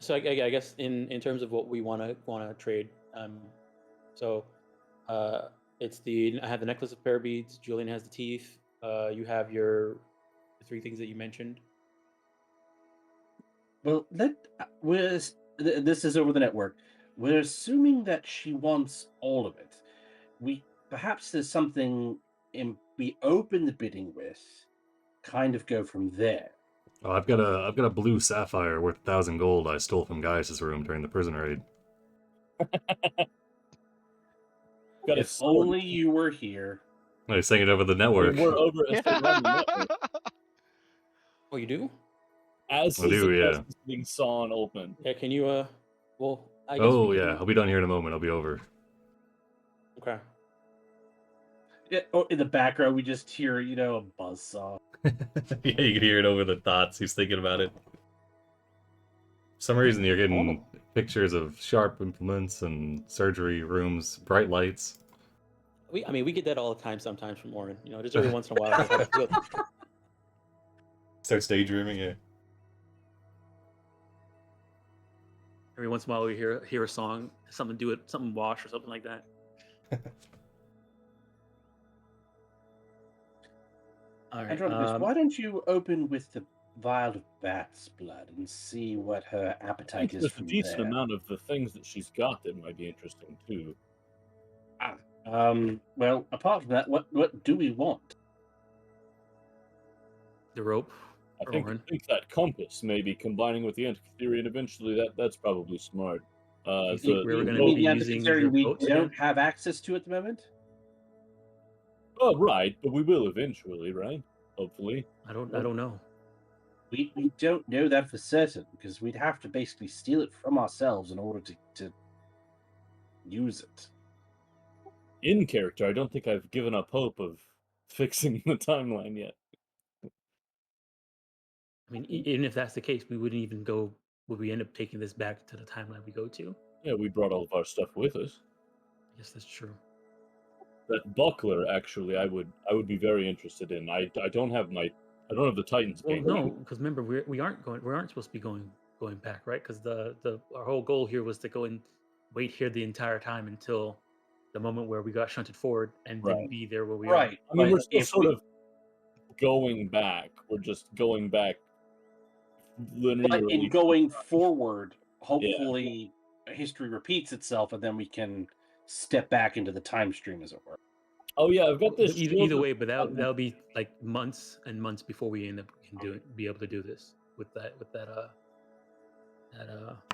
So I guess in terms of what we want to trade, it's I have the necklace of prayer beads. Julian has the teeth. You have the 3 things that you mentioned.
Well, this is over the network. We're assuming that she wants all of it. Perhaps there's something we open the bidding with, kind of go from there.
Oh, I've got a blue sapphire worth 1,000 gold I stole from Gaius' room during the prison raid.
If only you were here.
I sang it over the network.
We're over at the network.
Oh, you do?
As
I do, yeah.
being sawn open.
Yeah. Can you? Well, I guess.
Oh
we
yeah,
can-
I'll be done here in a moment. I'll be over.
Okay.
In the background, we just hear, a buzzsaw.
Yeah, you can hear it over the thoughts. He's thinking about it. For some reason, you're getting pictures of sharp implements and surgery rooms, bright lights.
We get that all the time sometimes from Oren. Just every once in a while.
Start daydreaming, yeah.
Every once in a while we hear a song, something wash or something like that. All right.
Andronicus, why don't you open with the vial of bat's blood and see what her
I
appetite
think
is
there's a
from
decent
there?
amount of the things that she's got that might be interesting too.
Well, apart from that, what do we want?
the rope.
I
for
think,
Ohlen.
that compass, maybe combining with the Antikythera, and eventually that's probably smart.
Do you think we're
You
going to
mean
be
the
using the
Antikythera we
boats
don't
again?
have access to at the moment?
Oh, right, but we will eventually, right? Hopefully.
I don't know.
We don't know that for certain because we'd have to basically steal it from ourselves in order to use it.
In character, I don't think I've given up hope of fixing the timeline yet.
I mean, even if that's the case, we wouldn't even go. Would we end up taking this back to the timeline we go to?
Yeah, we brought all of our stuff with us.
I guess that's true.
That buckler, actually, I would be very interested in. I don't have the Titan's
Well,
Gate.
no, because remember we aren't supposed to be going back, right? Because our whole goal here was to go and wait here the entire time until the moment where we got shunted forward and then
Right.
be there where we
Right.
I mean,
but
we're still
if
sort
we-
of going back. We're just going back linearly.
But in going forward, hopefully history repeats itself, and then we can step back into the time stream, as it were.
Oh yeah, I've got
are.
this.
But either,
shield
either
of-
way, but that'll be like months and months before we end up be able to do this with that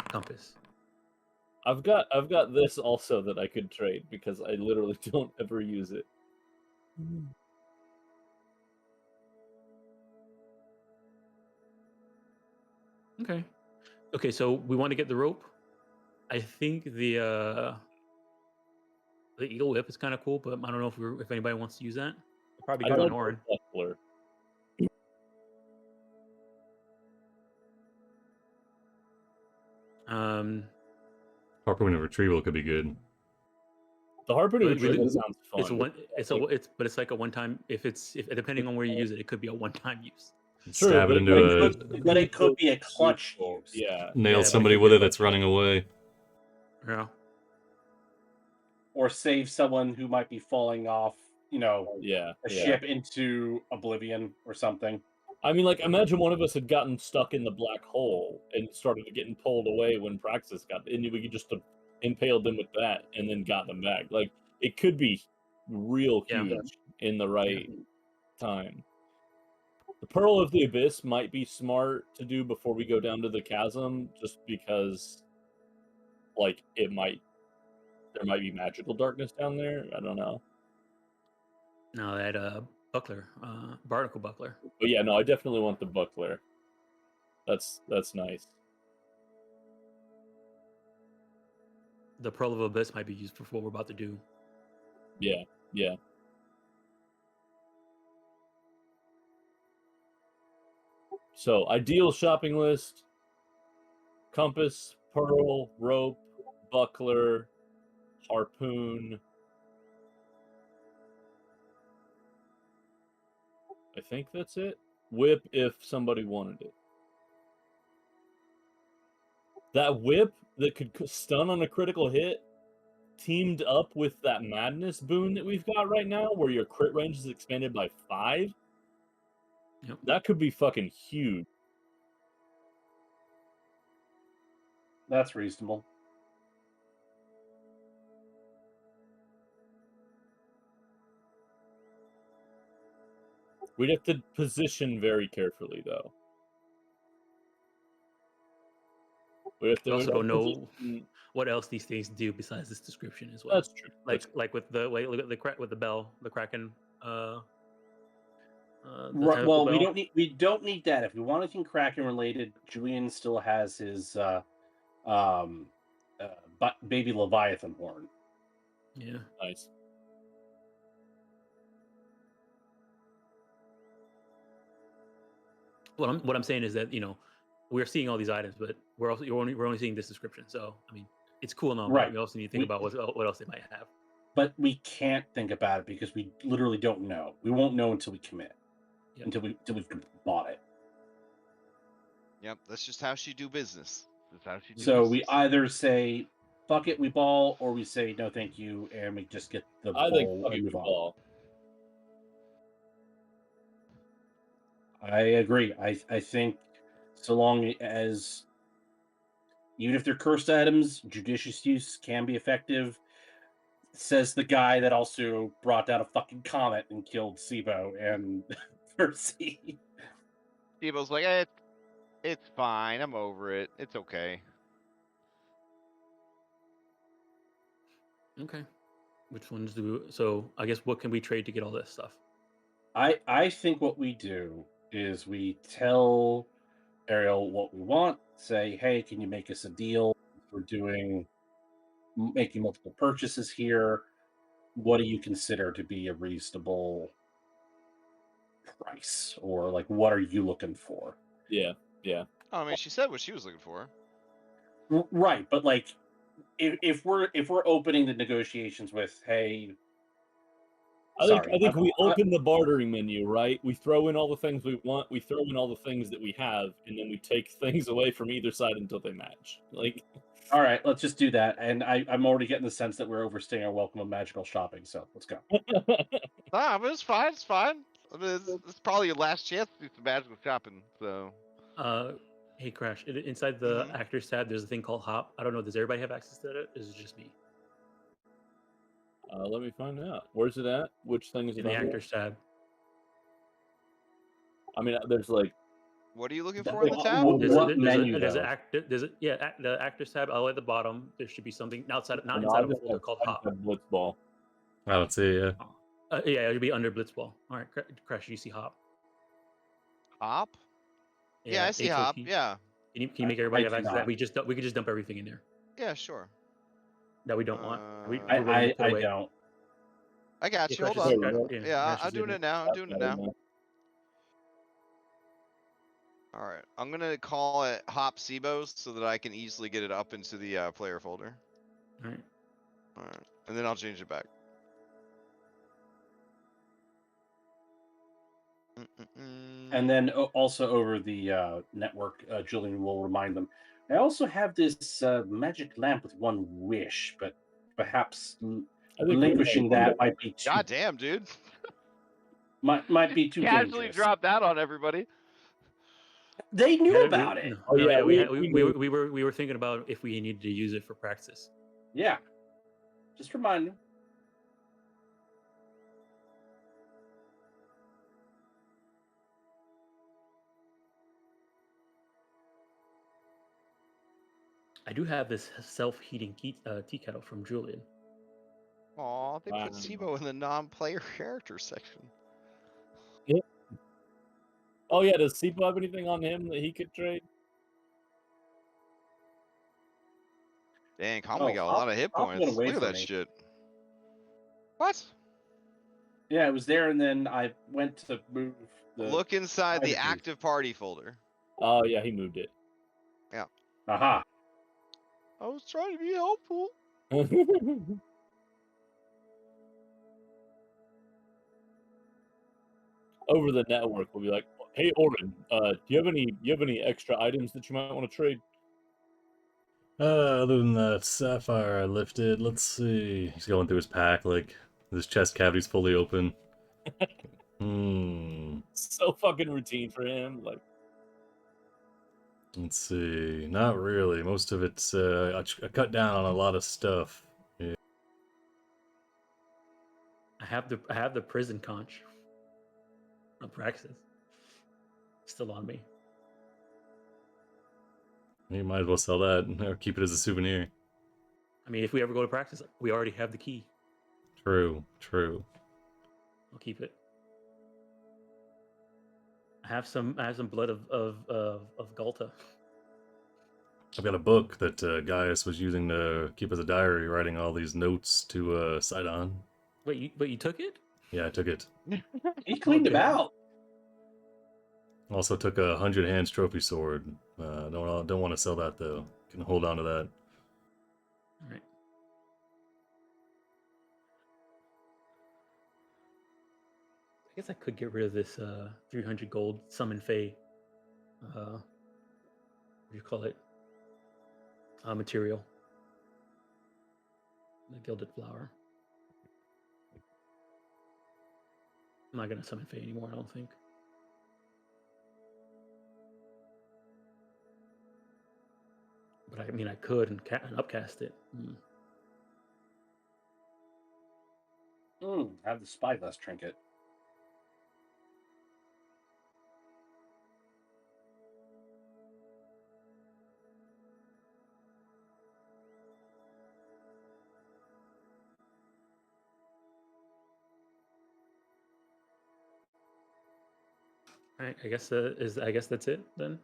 compass.
I've got this also that I could trade because I literally don't ever use it.
Okay, so we want to get the rope. I think the eagle whip is kind of cool, but I don't know if anybody wants to use that. It'll probably
I
good on
got
Orin.
the buckler.
Harpoon and retrieval could be good.
The harpoon
Really-
retrieval sounds fun.
It's like a one time. If depending on where you use it, it could be a one time use.
Sure,
Stab it
but
into
But it could be a clutch use.
Yeah.
nail
but it
somebody
could
with
be
it that's running away.
Yeah.
Or save someone who might be falling off,
Yeah.
a ship into oblivion or something.
I mean, like, imagine one of us had gotten stuck in the black hole and started getting pulled away when Praxis got, and we could just have impaled them with that and then got them back. Like, it could be real
Yeah.
huge in the right time. The Pearl of the Abyss might be smart to do before we go down to the chasm, just because, like, there might be magical darkness down there. I don't know.
No, that buckler, barnacle buckler.
But yeah, no, I definitely want the buckler. That's nice.
The pearl of abyss might be used for what we're about to do.
Yeah. So, ideal shopping list: compass, pearl, rope, buckler, harpoon. I think that's it. Whip if somebody wanted it. That whip that could stun on a critical hit, teamed up with that madness boon that we've got right now, where your crit range is expanded by 5.
Yep.
That could be fucking huge.
That's reasonable.
We'd have to position very carefully, though. We
also don't know
position-
what else these things do besides this description as well.
That's true.
Like with the look at with the bell, the kraken. The
Right,
tentacle
well,
bell.
we don't need that. If we want anything Kraken related, Julian still has his baby Leviathan horn.
Yeah.
Nice.
What I'm saying is that we're seeing all these items, but we're only seeing this description. So I mean, it's cool and all,
Right.
but we also need to think about what else they might have.
But we can't think about it because we literally don't know. We won't know until we commit.
Yep.
Until we've bought it.
Yep, that's just how she do business. That's how she do
So we
business.
either say fuck it, we ball, or we say no thank you, and we just get the
I think
ball
fuck it,
and
we
move on.
ball.
I agree. I think so long as even if they're cursed items, judicious use can be effective. Says the guy that also brought down a fucking comet and killed Sibo and Percy.
Debo's like, it's fine. I'm over it. It's okay.
Okay. Which ones do? So I guess what can we trade to get all this stuff?
I think what we do is we tell Ariel what we want. Say, hey, can you make us a deal? We're making multiple purchases here. What do you consider to be a reasonable price, or like what are you looking for?
Yeah.
Oh, I mean, she said what she was looking for.
Right, but like if we're opening the negotiations with, hey,
I think we
I-
open the bartering menu, right? We throw in all the things we want, we throw in all the things that we have, and then we take things away from either side until they match. Like,
all right, let's just do that. And I'm already getting the sense that we're overstaying our welcome of magical shopping, so let's go.
Nah, but it's fine. It's fine. I mean, it's probably your last chance to do some magical shopping. So
Hey, Crash. Inside the
Mhm.
actors tab, there's a thing called Hop. I don't know. Does everybody have access to that? Or is it just me?
let me find out. Where's it at? Which thing is
In
it
the
under?
actors tab.
I mean, there's like
what are you looking
That-
for in the
what-
tab?
what-
There's
what menu,
there's
though?
the actors tab all at the bottom. There should be something outside, not
no,
inside
I
of a
just
folder
have,
called
I just
Hop.
have Blitzball.
I don't see it.
Yeah, it'll be under Blitzball. All right, Crash. You see Hop?
Hop? Yeah, I see Hop.
HOP.
Yeah.
Can you make everybody
I
have
do
access to that?
not.
We could just dump everything in there
Yeah, sure.
that we don't want. We're
I-
willing to put
I
away.
don't.
I got
Yeah,
you. Hold
Crash
on.
is-
There you go.
Yeah,
Crash
I'm
is
doing
in
it now. I'm doing it now. All right. I'm gonna call it Hop Sebos so that I can easily get it up into the player folder.
All right.
All right, and then I'll change it back.
And then also over the network, Julian will remind them. I also have this magic lamp with one wish, but perhaps
I think
relinquishing that might be too
God damn, dude.
might be too
Casually
dangerous.
drop that on everybody.
They knew about it.
No,
Oh,
no,
yeah,
yeah,
we knew.
we were thinking about if we needed to use it for practice.
Yeah, just remind them.
I do have this self-heating tea kettle from Julian.
Aw, they
Wow.
put Sebo in the non-player character section.
Oh yeah, does Sipo have anything on him that he could trade?
Dang, Conway got a lot of hit
Hop
points.
went away
Look at
from
that
me.
shit. What?
Yeah, it was there, and then I went to move the.
Look inside the
private key.
active party folder.
Oh yeah, he moved it.
Aha.
I was trying to be helpful.
Over the network, we'll be like, "Hey, Oren, do you have any extra items that you might want to trade?"
Other than that sapphire I lifted, let's see. He's going through his pack, like his chest cavity's fully open.
So fucking routine for him. Like,
Let's see. Not really. Most of it's I cut down on a lot of stuff. Yeah.
I have the prison conch of Praxis still on me.
You might as well sell that or keep it as a souvenir.
I mean, if we ever go to Praxis, we already have the key.
True.
I'll keep it. I have some blood of Galta.
I've got a book that Gaius was using to keep as a diary, writing all these notes to Sydon.
Wait, you took it?
Yeah, I took it.
He cleaned him
Okay.
out.
Also took a 100 hands trophy sword. Don't want to sell that though. Can hold on to that.
All right. I guess I could get rid of this 300 gold summon Fey. What do you call it? Material. The gilded flower. I'm not gonna summon Fey anymore, I don't think. I mean, I could and upcast it.
Have the spyglass trinket.
All right, I guess that's it then.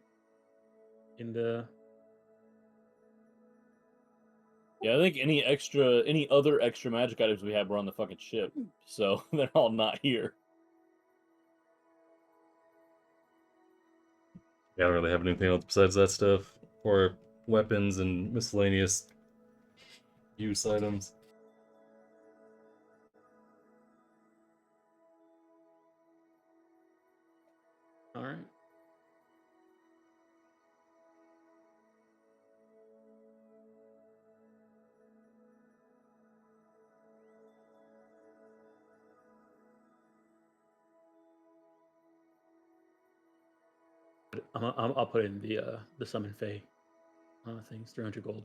In the
Yeah, I think any other extra magic items we have were on the fucking ship, so they're all not here.
Yeah, I don't really have anything else besides that stuff, or weapons and miscellaneous use items.
all right. I'll put in the summon Fae things, 300 gold.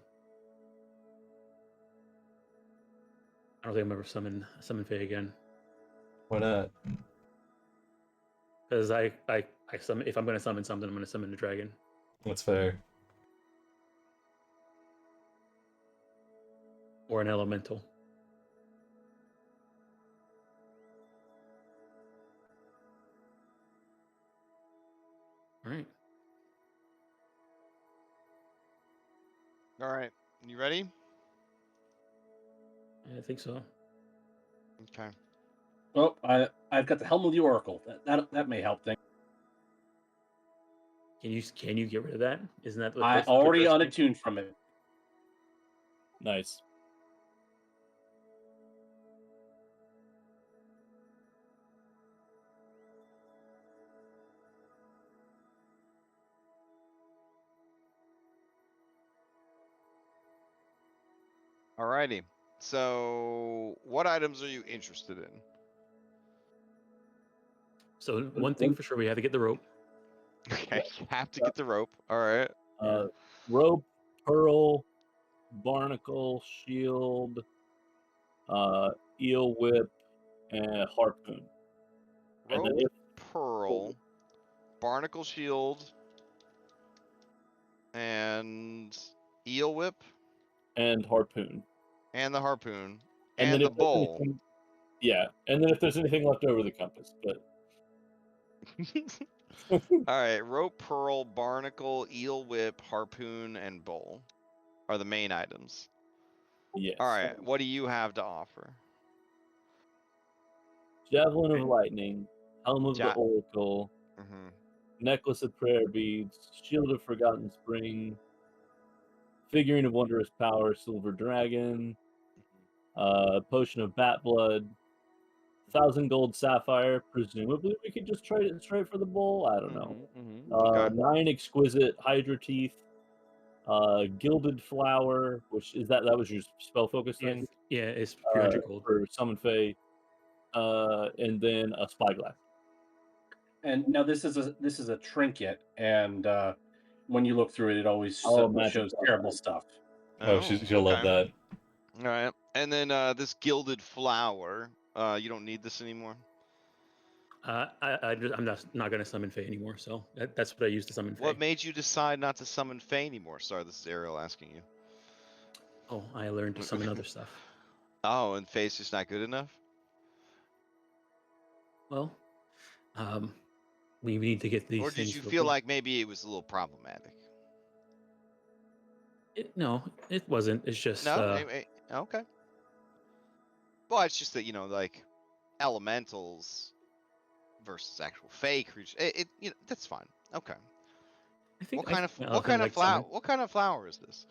I don't think I'm ever summon Fae again.
Why not?
Because I summon, if I'm going to summon something, I'm going to summon a dragon.
That's fair.
Or an elemental. All right.
All right. You ready?
I think so.
Okay.
Oh, I've got the Helm of the Oracle. That may help things.
Can you get rid of that? Isn't that what
I
the
already
first thing?
unattuned from it.
Nice.
Alrighty. So, what items are you interested in?
So one thing for sure, we have to get the rope.
Okay, you have to get the rope. All right.
Rope, pearl, barnacle, shield, eel whip, and harpoon. And then
Rope, pearl, barnacle shield, and eel whip,
and harpoon.
and the harpoon,
And then
and the
if there's
bowl.
anything- yeah, and then if there's anything left over, the compass. But
All right, rope, pearl, barnacle, eel whip, harpoon, and bowl are the main items.
yes.
All right, what do you have to offer?
Javelin of lightning, helm of the
Ja-
oracle,
Mm-hmm.
necklace of prayer beads, shield of forgotten spring, figurine of wondrous power, silver dragon, potion of bat blood, 1,000 gold sapphire. Presumably, we could just trade it straight for the bowl. I don't know.
Okay.
9 exquisite hydra teeth, gilded flower, which is that was your spell focus
Yeah,
thing.
it's 300 gold.
For summon Fae, and then a spyglass.
And now this is a trinket, and when you look through it, it always
magic
shows
stuff.
terrible stuff.
Oh, she'll love that.
All right, and then this gilded flower. You don't need this anymore.
I'm not going to summon Fae anymore. So that's what I use to summon Fae.
What made you decide not to summon Fae anymore? Sorry, this is Ariel asking you.
Oh, I learned to summon other stuff.
Oh, and Fae's just not good enough?
Well, we need to get these
Or
things.
did you feel like maybe it was a little problematic?
No, it wasn't. It's just
okay. Well, it's just that like elementals versus actual Fae creatures. That's fine. Okay.
I think
what kind of flower is this?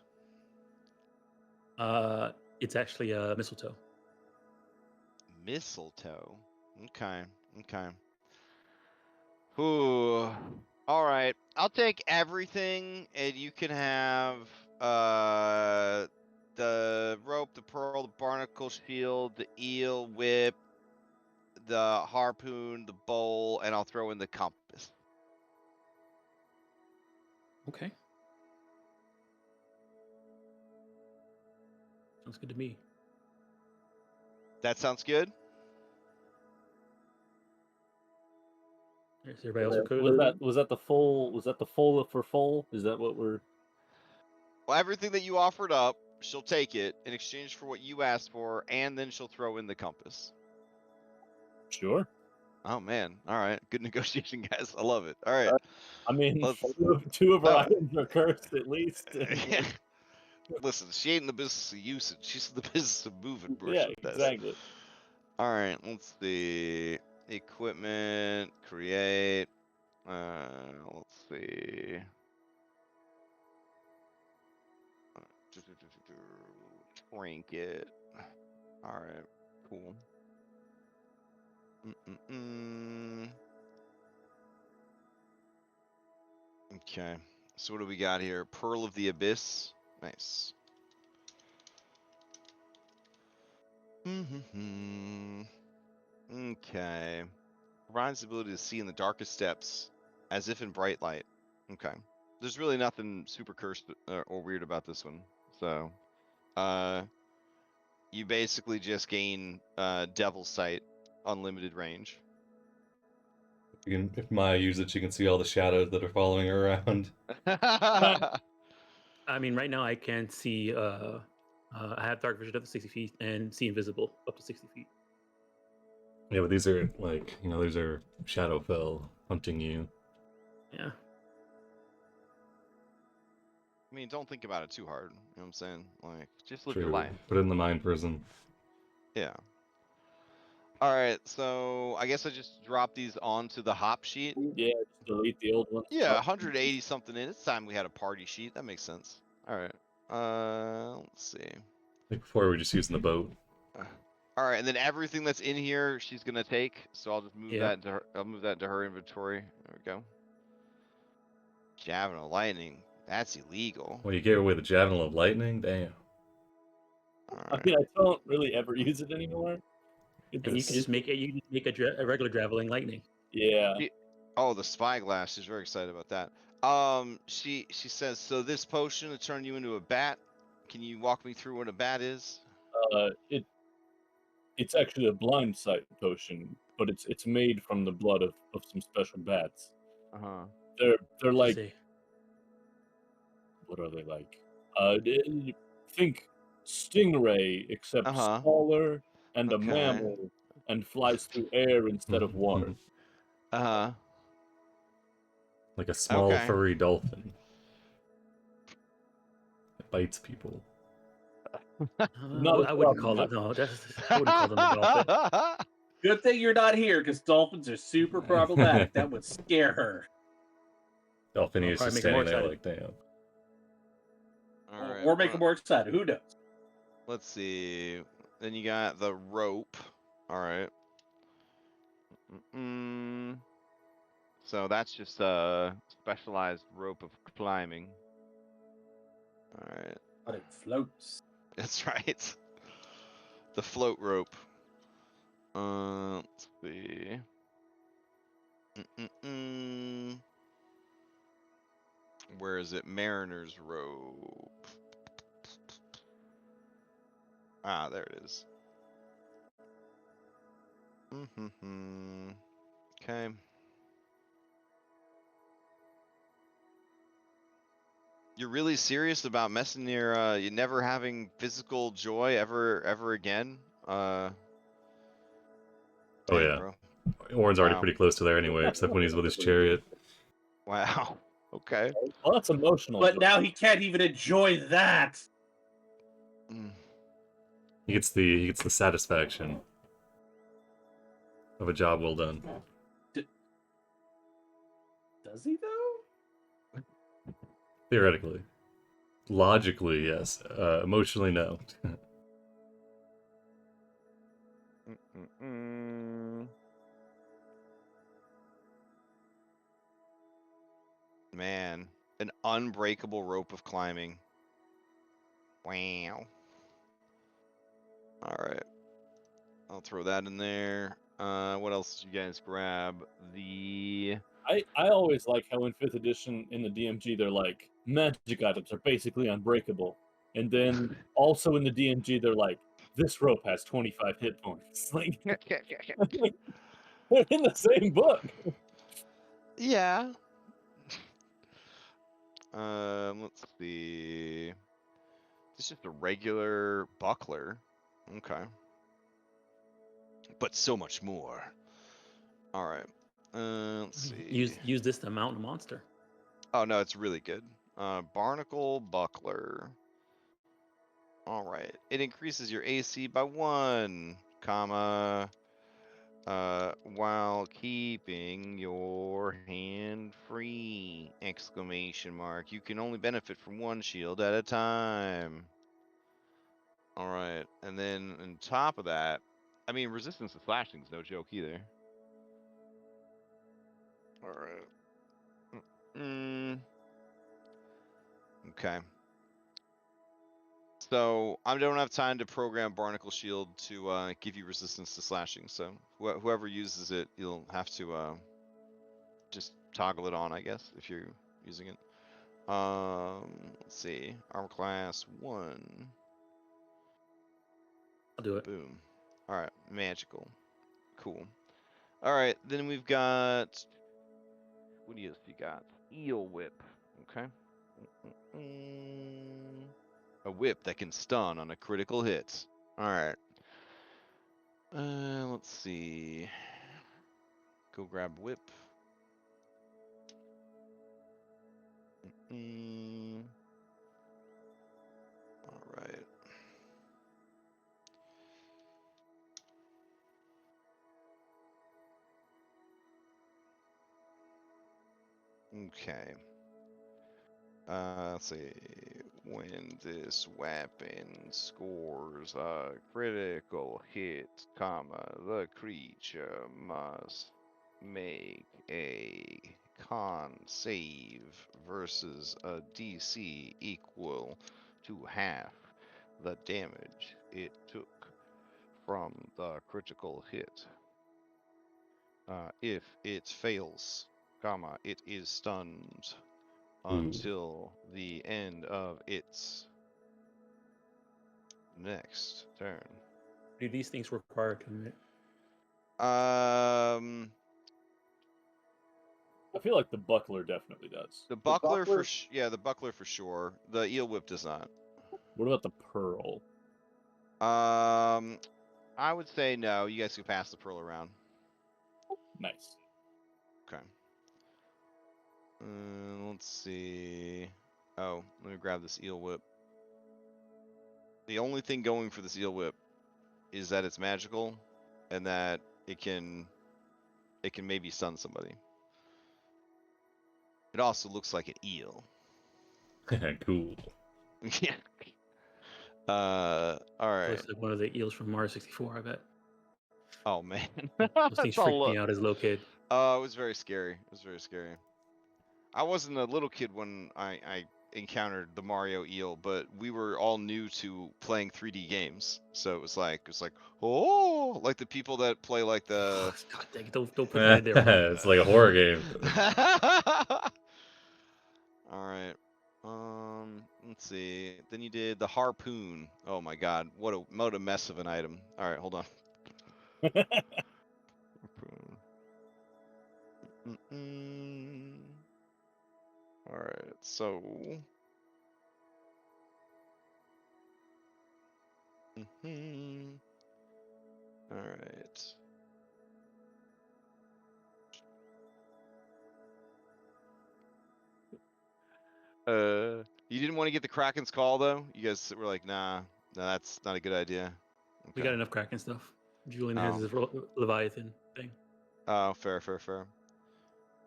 It's actually mistletoe.
Mistletoe. Okay. Ooh. All right. I'll take everything, and you can have the rope, the pearl, the barnacle shield, the eel whip, the harpoon, the bowl, and I'll throw in the compass.
Okay. Sounds good to me.
That sounds good.
Is everybody else okay with
Was
that?
that the full? Was that the full for full? Is that what we're?
Well, everything that you offered up, she'll take it in exchange for what you asked for, and then she'll throw in the compass.
Sure.
Oh man! All right, good negotiation, guys. I love it. All right,
I mean,
let's.
two of our
Oh.
items are cursed at least.
Yeah. Listen, she ain't in the business of usage. She's in the business of moving
Yeah,
merchandise.
exactly.
All right, let's see. Equipment, create. Let's see. Trinket. All right, cool. Okay, so what do we got here? Pearl of the Abyss. Nice. Okay. Provides the ability to see in the darkest depths, as if in bright light. Okay. There's really nothing super cursed or weird about this one. So, you basically just gain Devil Sight, unlimited range.
If Maya uses it, she can see all the shadows that are following her around.
I mean, right now I can see. I have dark vision up to 60 feet and see invisible up to 60 feet.
Yeah, but these are like, these are Shadowfell hunting you.
Yeah.
I mean, don't think about it too hard. You know what I'm saying? Like, just live your
True.
life.
Put it in the mind prison.
Yeah. All right, so I guess I just drop these onto the hop sheet.
Yeah, just delete the old ones.
Yeah, 180 something in. It's time we had a party sheet. That makes sense. All right. Let's see.
Like before, we were just using the boat.
All right, and then everything that's in here, she's gonna take. So I'll just move
Yeah.
that into her. I'll move that into her inventory. There we go. Javelin of lightning. That's illegal.
Well, you gave away the Javelin of Lightning? Damn.
All
I
right.
mean, I don't really ever use it anymore.
And you can just make it. You can just make a regular javelin lightning.
Yeah.
Oh, the spyglass. She's very excited about that. She says, so this potion will turn you into a bat. Can you walk me through what a bat is?
It's actually a blind sight potion, but it's made from the blood of some special bats.
Uh-huh.
They're like,
Say,
what are they like? Think stingray except smaller and a mammal and flies through air instead of water.
Uh-huh.
Like a small furry dolphin. It bites people.
No,
I wouldn't call it. No, I wouldn't call them a dolphin.
Good thing you're not here, because dolphins are super problematic. That would scare her.
Dolphinius
probably
is
make it more
standing there
exciting.
like, damn.
All right,
Or make them more excited. Who knows?
let's see. Then you got the rope. All right. So that's just a specialized rope of climbing. All right.
But it floats.
That's right. The float rope. Let's see. Where is it? Mariner's rope. Ah, there it is. Okay. You're really serious about messing your you never having physical joy ever again?
Oh
dang,
yeah.
bro.
Orin's already pretty close to there anyway, except when he's with his chariot.
Wow. Okay.
Well, that's emotional.
But now he can't even enjoy that.
He gets the satisfaction of a job well done.
Does he though?
Theoretically. Logically, yes. Emotionally, no.
Man, an unbreakable rope of climbing. Wow. All right. I'll throw that in there. What else did you guys grab?
I always like how in 5th edition in the DMG they're like magic items are basically unbreakable. And then also in the DMG, they're like, this rope has 25 hit points. Like, they're in the same book.
Yeah. Let's see. It's just a regular buckler. Okay. But so much more. All right. Let's see.
Use this to mount a monster.
Oh no, it's really good. Barnacle buckler. All right. It increases your AC by 1, comma, while keeping your hand free! Exclamation mark. You can only benefit from 1 shield at a time. All right, and then on top of that, I mean, resistance to slashing is no joke either. All right. Okay. So I don't have time to program Barnacle Shield to give you resistance to slashing. So whoever uses it, you'll have to just toggle it on, I guess, if you're using it. Let's see, armor class 1.
I'll do it.
Boom. All right, magical. Cool. All right, then we've got. What else you got? Eel whip. Okay. A whip that can stun on a critical hit. All right. Let's see. Go grab whip. All right. Okay. Let's see. When this weapon scores a critical hit, comma, the creature must make a con save versus a DC equal to half the damage it took from the critical hit. If it fails, comma, it is stunned until the end of its next turn.
Do these things require commit?
I feel like the buckler definitely does.
The buckler for the buckler for sure. The eel whip does not.
What about the pearl?
I would say no. You guys can pass the pearl around.
Nice.
Okay. Let's see. Oh, let me grab this eel whip. The only thing going for this eel whip is that it's magical, and that it can maybe stun somebody. It also looks like an eel.
Cool.
Yeah. All right.
Looks like one of the eels from Mario 64, I bet.
Oh man.
Those things freaked me out as a little kid.
It was very scary. It was very scary. I wasn't a little kid when I encountered the Mario eel, but we were all new to playing 3D games. So it was like, oh, like the people that play like the.
God dang it, don't put that in there.
It's like a horror game.
All right. Let's see. Then you did the harpoon. Oh my God, what a mess of an item. All right, hold on. All right, so. All right. You didn't want to get the Kraken's call though. You guys were like, nah, that's not a good idea. Okay.
We got enough Kraken stuff. Julian has his Leviathan thing.
Oh, fair.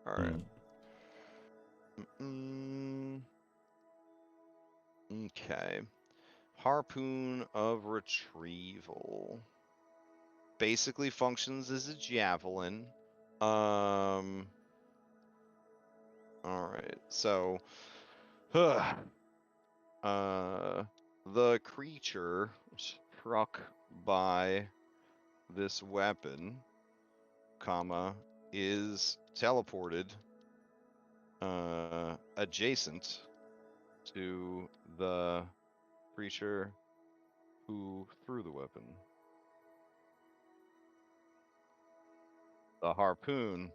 All right. Okay. Harpoon of Retrieval. Basically functions as a javelin. All right. So, the creature struck by this weapon, comma, is teleported adjacent to the creature who threw the weapon. The harpoon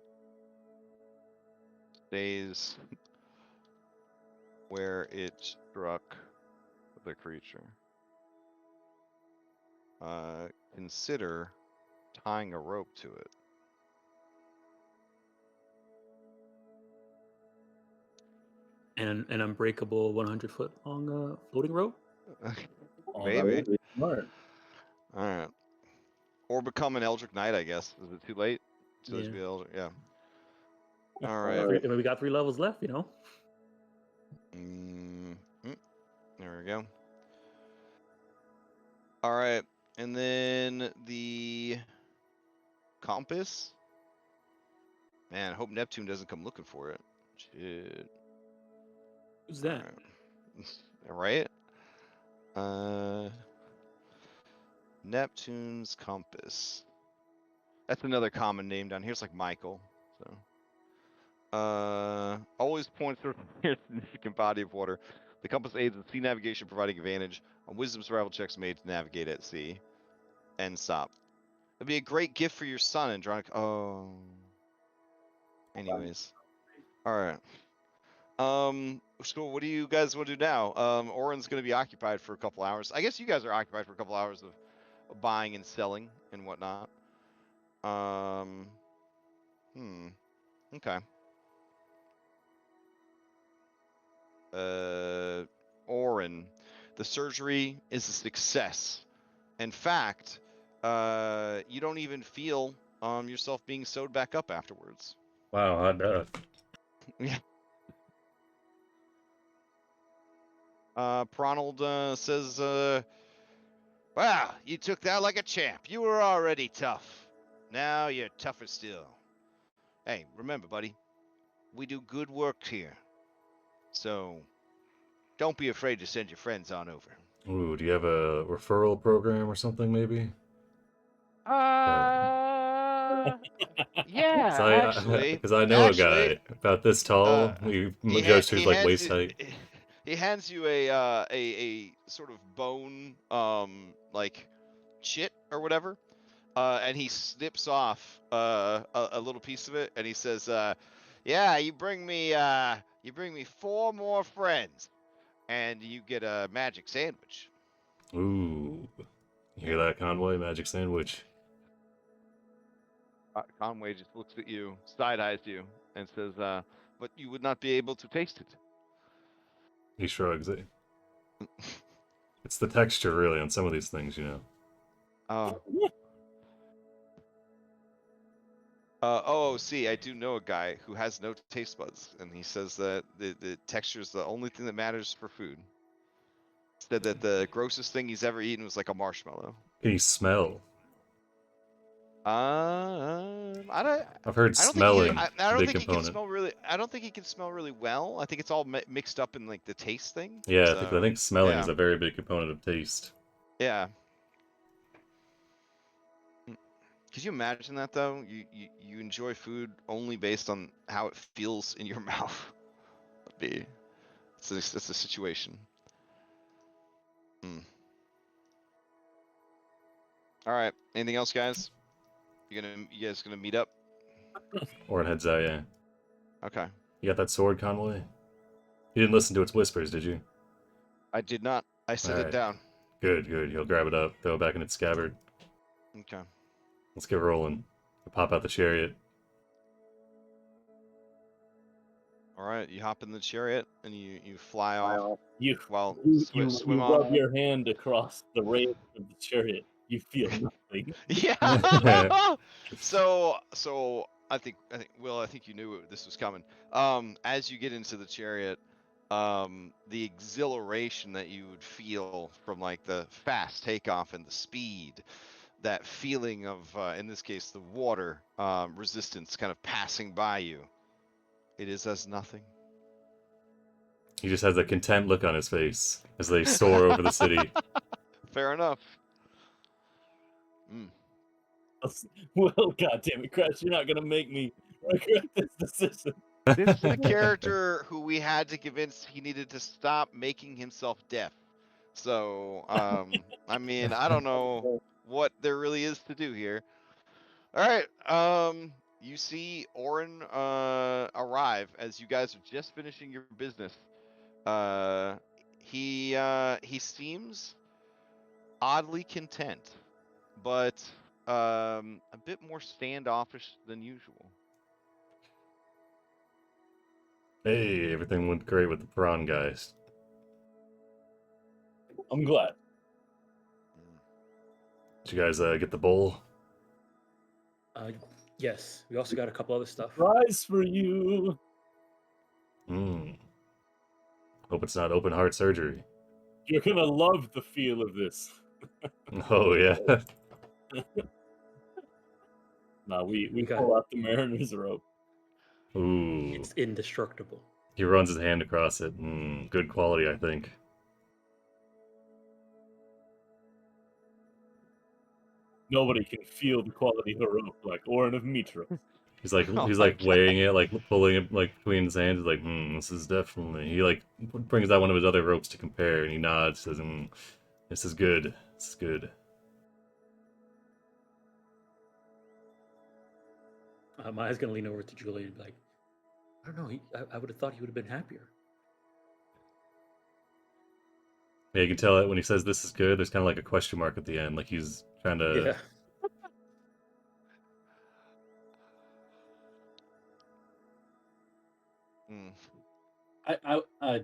stays where it struck the creature. Consider tying a rope to it.
And an unbreakable 100-foot long floating rope.
Oh,
Maybe.
that would be smart.
All right. Or become an Eldritch Knight, I guess. Is it too late? Too late to
Yeah.
be Eldritch? Yeah. All right.
We got 3 levels left, you know.
There we go. All right. And then the compass. Man, I hope Neptune doesn't come looking for it. Shit.
Who's that?
All right. Neptune's compass. That's another common name down here. It's like Michael. So, always points to a significant body of water. The compass aids in sea navigation, providing advantage on wisdom survival checks made to navigate at sea. And stop. It'd be a great gift for your son, Andronic. Oh. Anyways. All right. So what do you guys want to do now? Oren's going to be occupied for a couple hours. I guess you guys are occupied for a couple hours of buying and selling and whatnot. Okay. Oren, the surgery is a success. In fact, you don't even feel yourself being sewed back up afterwards.
Wow, hot duck.
Yeah. Pronald says, wow, you took that like a champ. You were already tough. Now you're tougher still. Hey, remember, buddy, we do good work here. So, don't be afraid to send your friends on over.
Ooh, do you have a referral program or something, maybe?
Yeah, actually.
Because I know a guy about this tall. He goes through like waist height.
He hands you a sort of bone like chit or whatever, and he snips off a little piece of it, and he says, "Yeah, you bring me 4 more friends, and you get a magic sandwich."
Ooh, you hear that, Conway? Magic sandwich.
Conway just looks at you, side-eyes you, and says, "But you would not be able to taste it."
He shrugs it. It's the texture, really, on some of these things, you know.
See, I do know a guy who has no taste buds, and he says that the texture is the only thing that matters for food. Said that the grossest thing he's ever eaten was like a marshmallow.
Can he smell? I've heard smelling.
I don't
big
think
component.
he can smell really. I don't think he can smell really well. I think it's all mixed up in like the taste thing.
Yeah,
So,
I think smelling is a very big component of taste.
Yeah. Could you imagine that though? You enjoy food only based on how it feels in your mouth. It's a situation. All right. Anything else, guys? You guys gonna meet up?
Oren heads out, yeah.
Okay.
You got that sword, Conway? You didn't listen to its whispers, did you?
I did not. I set it down.
Good. He'll grab it up, throw it back in its scabbard.
Okay.
Let's get rolling. I'll pop out the chariot.
All right. You hop in the chariot and you fly off.
You
Swim
rub
on.
your hand across the rail of the chariot. You feel nothing.
Yeah. So I think Will, I think you knew this was coming. As you get into the chariot, the exhilaration that you would feel from like the fast takeoff and the speed, that feeling of in this case the water resistance kind of passing by you, it is as nothing.
He just has a content look on his face as they soar over the city.
Fair enough.
Well, goddamn it, Crash, you're not gonna make me regret this decision.
This is the character who we had to convince he needed to stop making himself deaf. So, I mean, I don't know what there really is to do here. All right. You see Orin arrive as you guys are just finishing your business. He seems oddly content, but a bit more standoffish than usual.
Hey, everything went great with the prawn guys.
I'm glad.
Did you guys get the bowl?
Yes. We also got a couple other stuff.
Prize for you.
Hmm. Hope it's not open heart surgery.
You're gonna love the feel of this.
Oh yeah.
Nah, we
got
pull out the mariner's rope.
Ooh.
It's indestructible.
He runs his hand across it. Good quality, I think.
Nobody can feel the quality of the rope like Orin of Mitra.
He's like
Oh
he's
my
like weighing it, like pulling it like between his hands. He's like, this is definitely. He like brings out one of his other ropes to compare, and he nods, says, this is good. This is good.
Maya's gonna lean over to Julie and be like, I don't know. I would have thought he would have been happier.
Yeah, you can tell it when he says this is good. There's kind of like a question mark at the end, like he's trying to.
Yeah.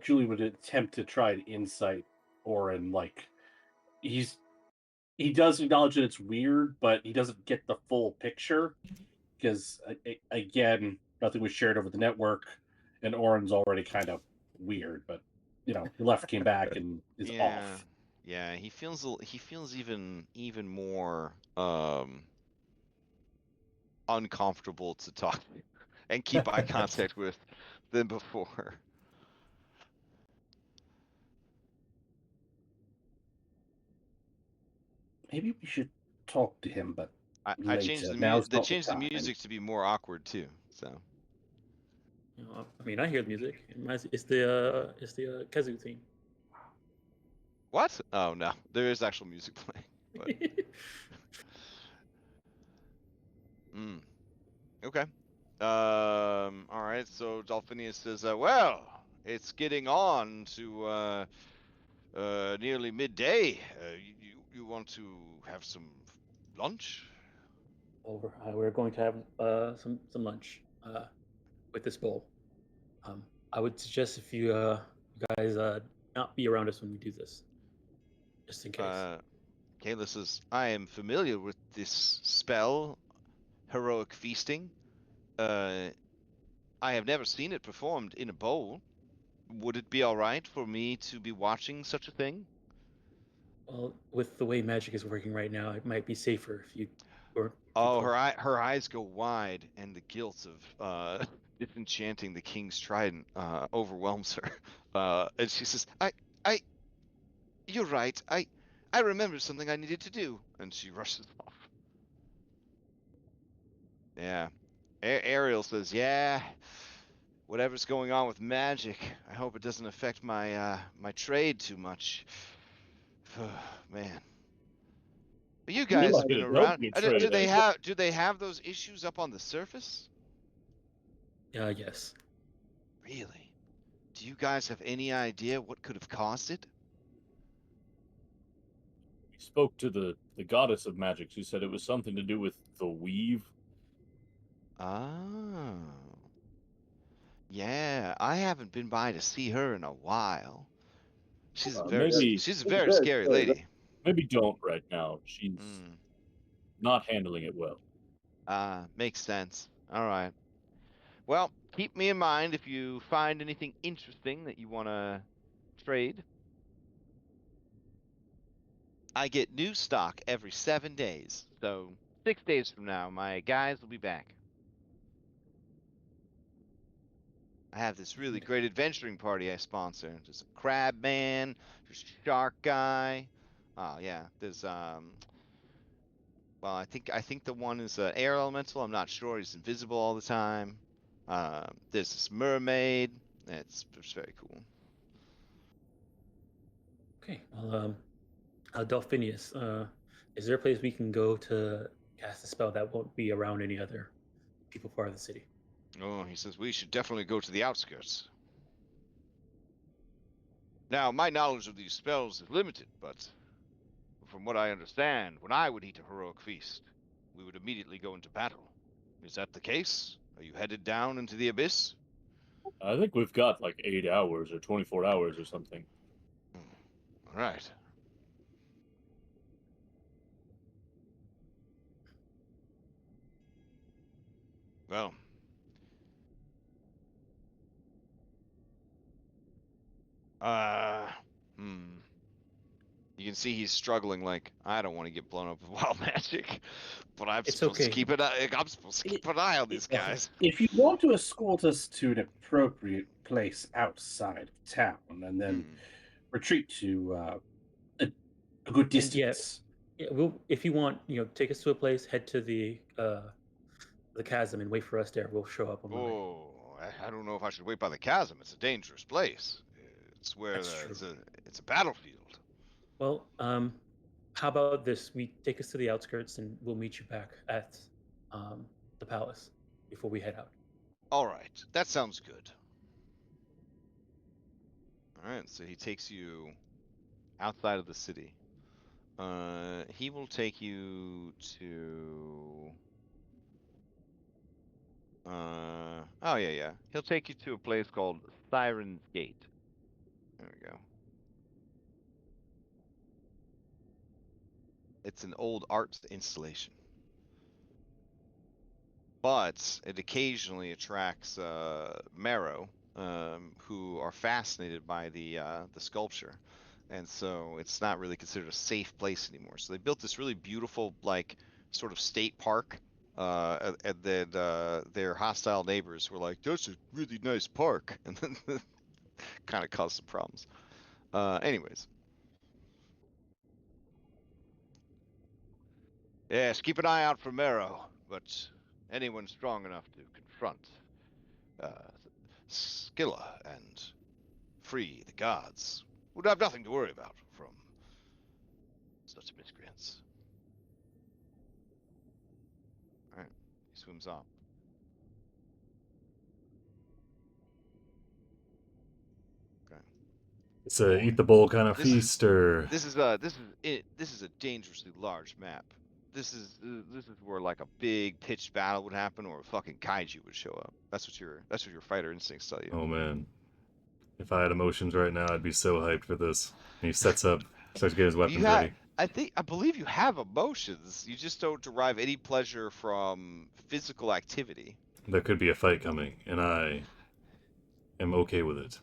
Julie would attempt to try to insight Orin. Like he does acknowledge that it's weird, but he doesn't get the full picture because again, nothing was shared over the network, and Orin's already kind of weird. But he left, came back, and is off.
Yeah, he feels even more uncomfortable to talk and keep eye contact with than before.
Maybe we should talk to him, but
I
later.
changed the
Now's
they
not the
changed the
time.
music to be more awkward too. So
I mean, I hear the music. It's the kazoo theme.
what? Oh no, there is actual music playing. But... Okay. All right. So Dolphinius says, "Well, it's getting on to nearly midday. You want to have some lunch?"
We're going to have some lunch with this bowl. I would suggest if you guys not be around us when we do this, just in case.
Kayla says, "I am familiar with this spell, heroic feasting. I have never seen it performed in a bowl. Would it be all right for me to be watching such a thing?"
Well, with the way magic is working right now, it might be safer if you were.
Oh, her eyes go wide, and the guilt of disenchanting the king's trident overwhelms her. And she says, I, you're right. I remember something I needed to do," and she rushes off. Yeah. Ariel says, "Yeah, whatever's going on with magic, I hope it doesn't affect my my trade too much." Man. But you guys
like
have been
it helped
around.
your
Do
trade,
they
eh?
have those issues up on the surface?
Yes.
Really? Do you guys have any idea what could have caused it?
We spoke to the goddess of magic. She said it was something to do with the weave.
Oh. Yeah, I haven't been by to see her in a while. She's a very scary lady.
Maybe don't right now. She's not handling it well.
Makes sense. All right. Well, keep me in mind if you find anything interesting that you want to trade. I get new stock every 7 days, so 6 days from now, my guys will be back. I have this really great adventuring party I sponsor. There's a crab man, there's a shark guy. Oh yeah, there's well, I think the one is an air elemental. I'm not sure. He's invisible all the time. There's this mermaid. It's very cool.
Okay. Well, Delphinius, is there a place we can go to cast a spell that won't be around any other people part of the city?
Oh, he says we should definitely go to the outskirts. Now, my knowledge of these spells is limited, but from what I understand, when I would eat a heroic feast, we would immediately go into battle. Is that the case? Are you headed down into the abyss?
I think we've got like 8 hours or 24 hours or something.
All right. Well, hmm. You can see he's struggling. Like, I don't want to get blown up with wild magic, but I'm
It's
supposed to
okay.
keep an eye. I'm supposed to keep an eye on these guys.
If you want to escort us to an appropriate place outside of town and then retreat to a good
And
distance.
yeah, we'll if you want, take us to a place, head to the chasm and wait for us there. We'll show up on the way.
Oh, I don't know if I should wait by the chasm. It's a dangerous place. It's where
That's true.
it's a battlefield.
Well, how about this? We take us to the outskirts and we'll meet you back at the palace before we head out.
All right, that sounds good. All right, so he takes you outside of the city. He will take you to. Oh yeah. He'll take you to a place called Siren's Gate. There we go. It's an old art installation, but it occasionally attracts Marrow, who are fascinated by the sculpture, and so it's not really considered a safe place anymore. So they built this really beautiful, like, sort of state park, and then their hostile neighbors were like, "That's a really nice park," and then kind of caused some problems. Anyways. Yes, keep an eye out for Marrow, but anyone strong enough to confront uh, Scylla and free the gods would have nothing to worry about from such miscreants. Alright, he swims off. Okay.
It's a eat the bowl kind of
This is-
feast, or
This is a dangerously large map. This is where like a big pitched battle would happen, or a fucking kaiju would show up. That's what your fighter instincts tell you.
oh man, if I had emotions right now, I'd be so hyped for this. And he starts to get his weapons ready.
I believe you have emotions. You just don't derive any pleasure from physical activity.
There could be a fight coming, and I am okay with it.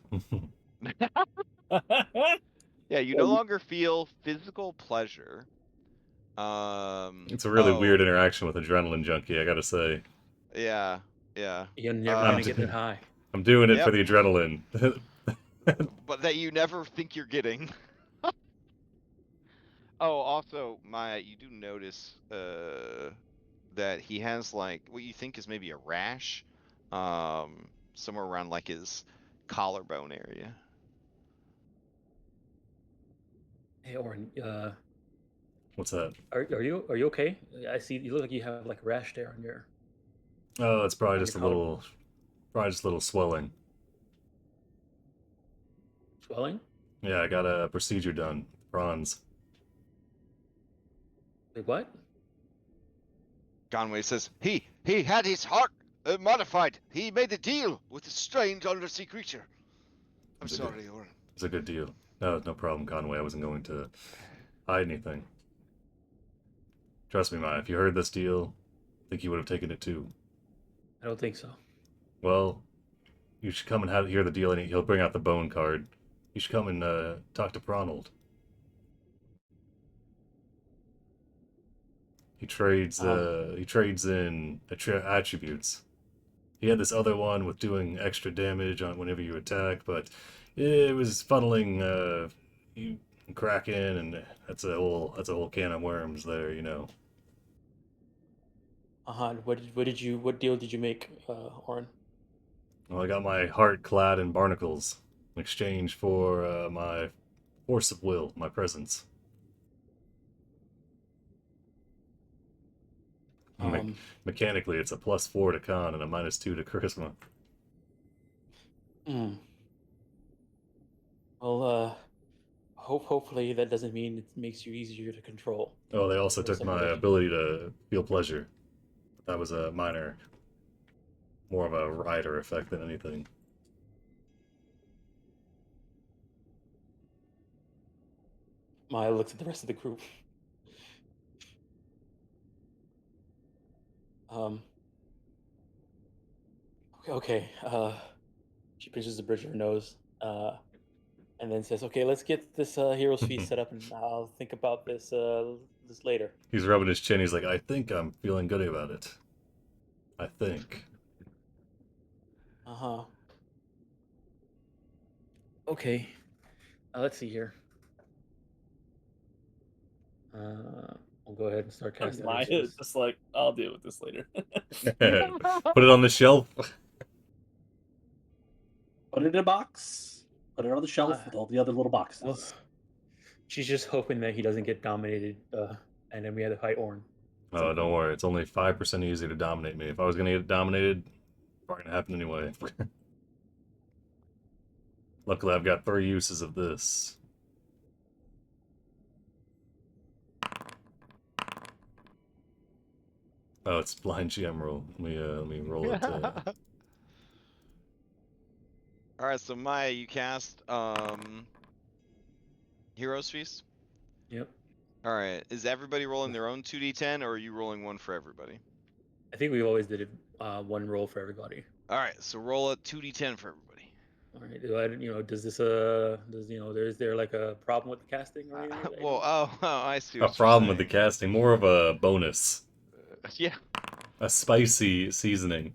Yeah, you no longer feel physical pleasure.
It's a really weird interaction with Adrenaline Junkie, I gotta say.
Yeah.
You're never gonna get that high.
I'm doing it
Yep.
for the adrenaline.
But that you never think you're getting. Oh, also, Maya, you do notice that he has like what you think is maybe a rash, somewhere around like his collarbone area.
Hey, Oren,
What's that?
are you okay? I see you look like you have like a rash there on your.
Oh, it's probably
On
just a
your
little swelling.
Swelling?
Yeah, I got a procedure done. Bronze.
Wait, what?
Conway says he had his heart modified. He made a deal with a strange undersea creature. I'm sorry, Oren.
It's a good deal. No problem, Conway. I wasn't going to hide anything. Trust me, Maya, if you heard this deal, I think you would have taken it too.
I don't think so.
Well, you should come and hear the deal, and he'll bring out the bone card. You should come and talk to Ronald. He trades in attributes. He had this other one with doing extra damage on whenever you attack, but it was funneling you Kraken, and that's a whole can of worms there, you know.
What deal did you make, Oren?
Well, I got my heart clad in barnacles in exchange for my force of will, my presence. Mechanically, it's a +4 to con and a -2 to charisma.
Well, hopefully that doesn't mean it makes you easier to control.
Oh, they also
Or
took
something
my
like-
ability to feel pleasure. That was a minor, more of a rider effect than anything.
Maya looks at the rest of the group. Okay. She pinches the bridge of her nose, and then says, "Okay, let's get this hero's feast set up, and I'll think about this later."
He's rubbing his chin. He's like, I think I'm feeling good about it. I think.
Okay. Let's see here. I'll go ahead and start casting.
Maya is just like, I'll deal with this later.
Put it on the shelf.
Put it in a box. Put it on the shelf with all the other little boxes.
Well, she's just hoping that he doesn't get dominated, and then we have to fight Orn.
Oh, don't worry. It's only 5% easier to dominate me. If I was going to get dominated, it's probably going to happen anyway. Luckily, I've got 3 uses of this. Oh, it's blind GM roll. Let me roll it.
Alright, so Maya, you cast Hero's Feast?
Yep.
Alright, is everybody rolling their own 2d10, or are you rolling one for everybody?
I think we always did it one roll for everybody.
Alright, so roll a 2d10 for everybody.
All right. Does this is there like a problem with the casting or anything?
Well, I see.
A problem with the casting. More of a bonus.
Yeah.
A spicy seasoning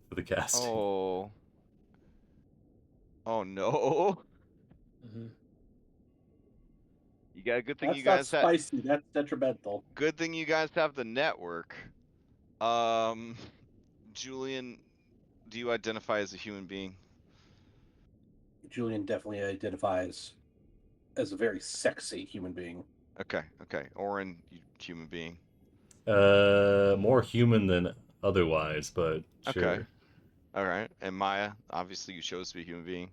for the casting.
Oh. Oh no. You got a good thing
That's
you guys
not spicy. That's detrimental.
Good thing you guys have the network. Julian, do you identify as a human being?
Julian definitely identifies as a very sexy human being.
Okay. Oren, you human being.
More human than otherwise, but sure.
Okay. All right. And Maya, obviously you chose to be a human being.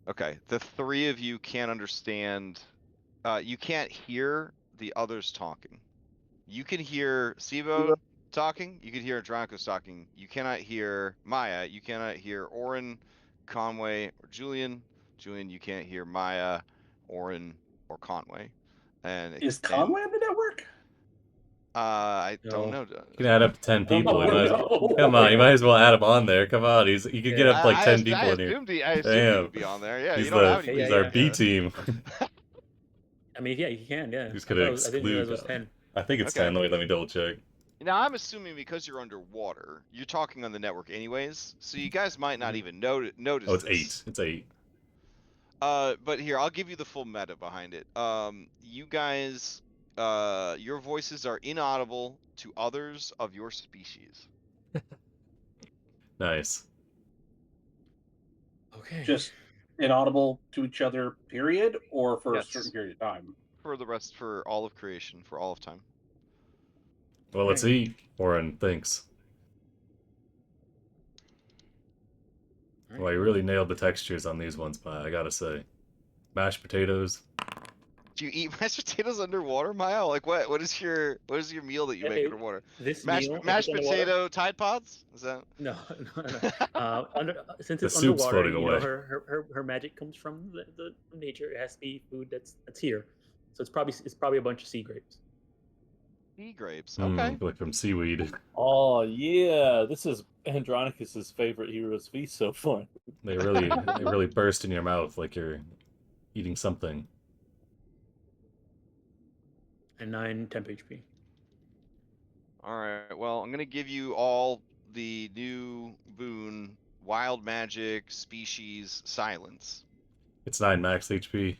Okay. The 3 of you can't understand. You can't hear the others talking. You can hear Sibo talking. You can hear Andronicus talking. You cannot hear Maya. You cannot hear Oren, Conway, or Julian. Julian, you can't hear Maya, Oren, or Conway. And
is Conway on the network?
I don't know.
You can add up to 10 people.
no.
Come on, you might as well add him on there. Come on, you could get up like 10 people in here.
I assumed he would be on there. Yeah,
he's
you don't have any.
He's our B team.
I mean, yeah, you can. Yeah.
He's gonna exclude.
It was 10.
I think it's 10. Let me double check.
Now I'm assuming because you're underwater, you're talking on the network anyways, so you guys might not even notice.
Oh, it's
this.
8. It's 8.
But here, I'll give you the full meta behind it. You guys, your voices are inaudible to others of your species.
Nice.
Okay.
Just inaudible to each other, period, or for
Yes.
a certain period of time?
For all of creation, for all of time.
Well, let's eat. Oren thinks. Well, you really nailed the textures on these ones, I gotta say. Mashed potatoes.
Do you eat mashed potatoes underwater, Maya? Like what is your meal that you make underwater?
This
mashed potato Tide Pods? Is that?
No. Since
The
it's
soup's
underwater,
floating away.
her magic comes from the nature. It has to be food that's here. So it's probably a bunch of sea grapes.
Sea grapes. Okay.
Like from seaweed.
Oh yeah, this is Andronicus's favorite hero's feast so far.
They really burst in your mouth like you're eating something.
And 9 temp HP.
All right. Well, I'm gonna give you all the new boon, wild magic, species, silence.
It's 9 max HP.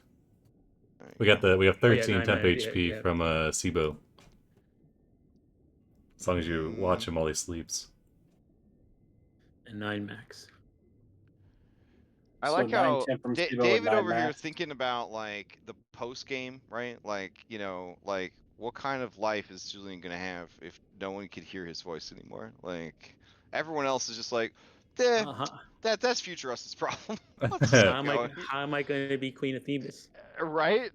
Right.
We have 13
9
temp
max,
HP
yeah.
from Sibo. As long as you watch him while he sleeps.
And 9 max.
I
So
like
9,
how
10 from Sibo and
David
9
over here
Matt.
thinking about like the post game, right? Like, you know, like what kind of life is Julian gonna have if no one could hear his voice anymore? Like everyone else is just like, eh, that's future us's problem. Let's just
How
keep
am I?
going.
How am I going to be Queen of Thebes?
Right?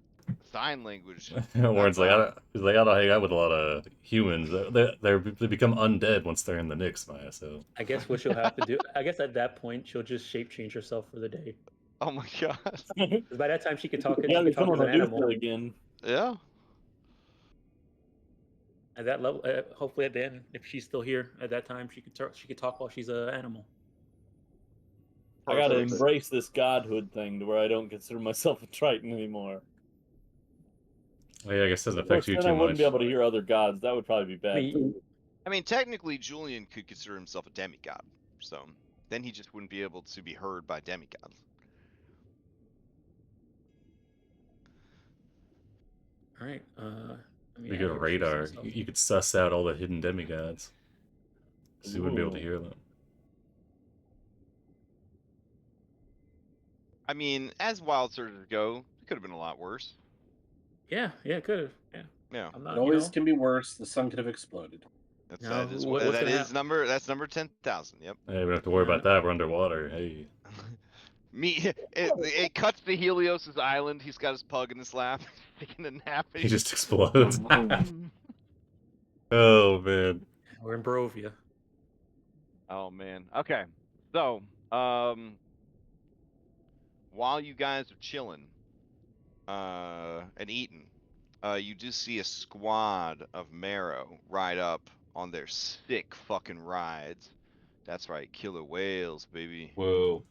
Sign language.
Warren's like,
That's,
he's like, I don't hang out with a lot of humans. They become undead once they're in the Nyx, Maya. So
I guess what she'll have to do. I guess at that point she'll just shape change herself for the day.
oh my god.
'Cause by that time she could talk. She
Yeah,
could talk
become
as
a
an animal.
Medusa again.
Yeah.
At that level, hopefully at the end, if she's still here at that time, she could talk. She could talk while she's an animal.
I gotta
Perfect.
embrace this godhood thing to where I don't consider myself a Triton anymore.
yeah, I guess it doesn't
Of course,
affect you
then
too
I wouldn't
much.
be able to hear other gods. That would probably be bad.
mean,
I mean, technically, Julian could consider himself a demigod, so then he just wouldn't be able to be heard by demigods.
All right.
You get a radar. You could suss out all the hidden demigods. So you wouldn't be able to hear them.
I mean, as wild searches go, it could have been a lot worse.
Yeah, it could have. Yeah.
Yeah.
I'm
It
not,
always can be worse. The sun could have exploded.
That's
No,
that is
what's
that
gonna
is
happen?
number that's number 10,000. Yep.
Hey, we don't have to worry about that. We're underwater. Hey.
It cuts to Helios's island. He's got his pug in his lap, taking a nap.
He just explodes. Oh man.
We're in Barovia.
Oh man. Okay. So, while you guys are chilling, and eating, you do see a squad of Marrow ride up on their sick fucking rides. That's right, killer whales, baby.
Whoa.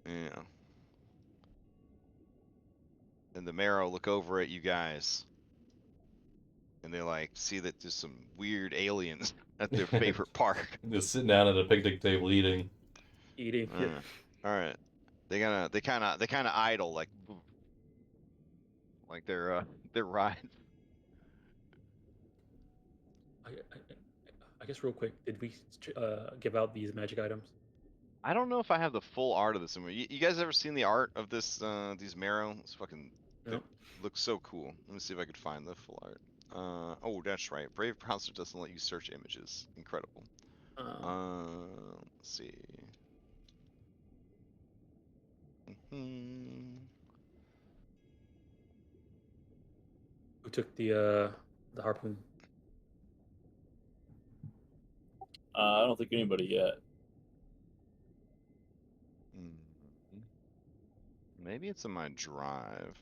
Yeah. And the Marrow look over at you guys, and they like see that there's some weird aliens at their favorite park.
Just sitting down at a picnic table eating.
Eating.
All right. They kind of idle like their rides.
I guess real quick, did we give out these magic items?
I don't know if I have the full art of this anymore. You guys ever seen the art of this these Marrow? It's fucking looks so cool. Let me see if I could find the full art. Oh, that's right. Brave Browser doesn't let you search images. Incredible. Let's see.
Who took the harpoon?
I don't think anybody yet.
Maybe it's in my drive.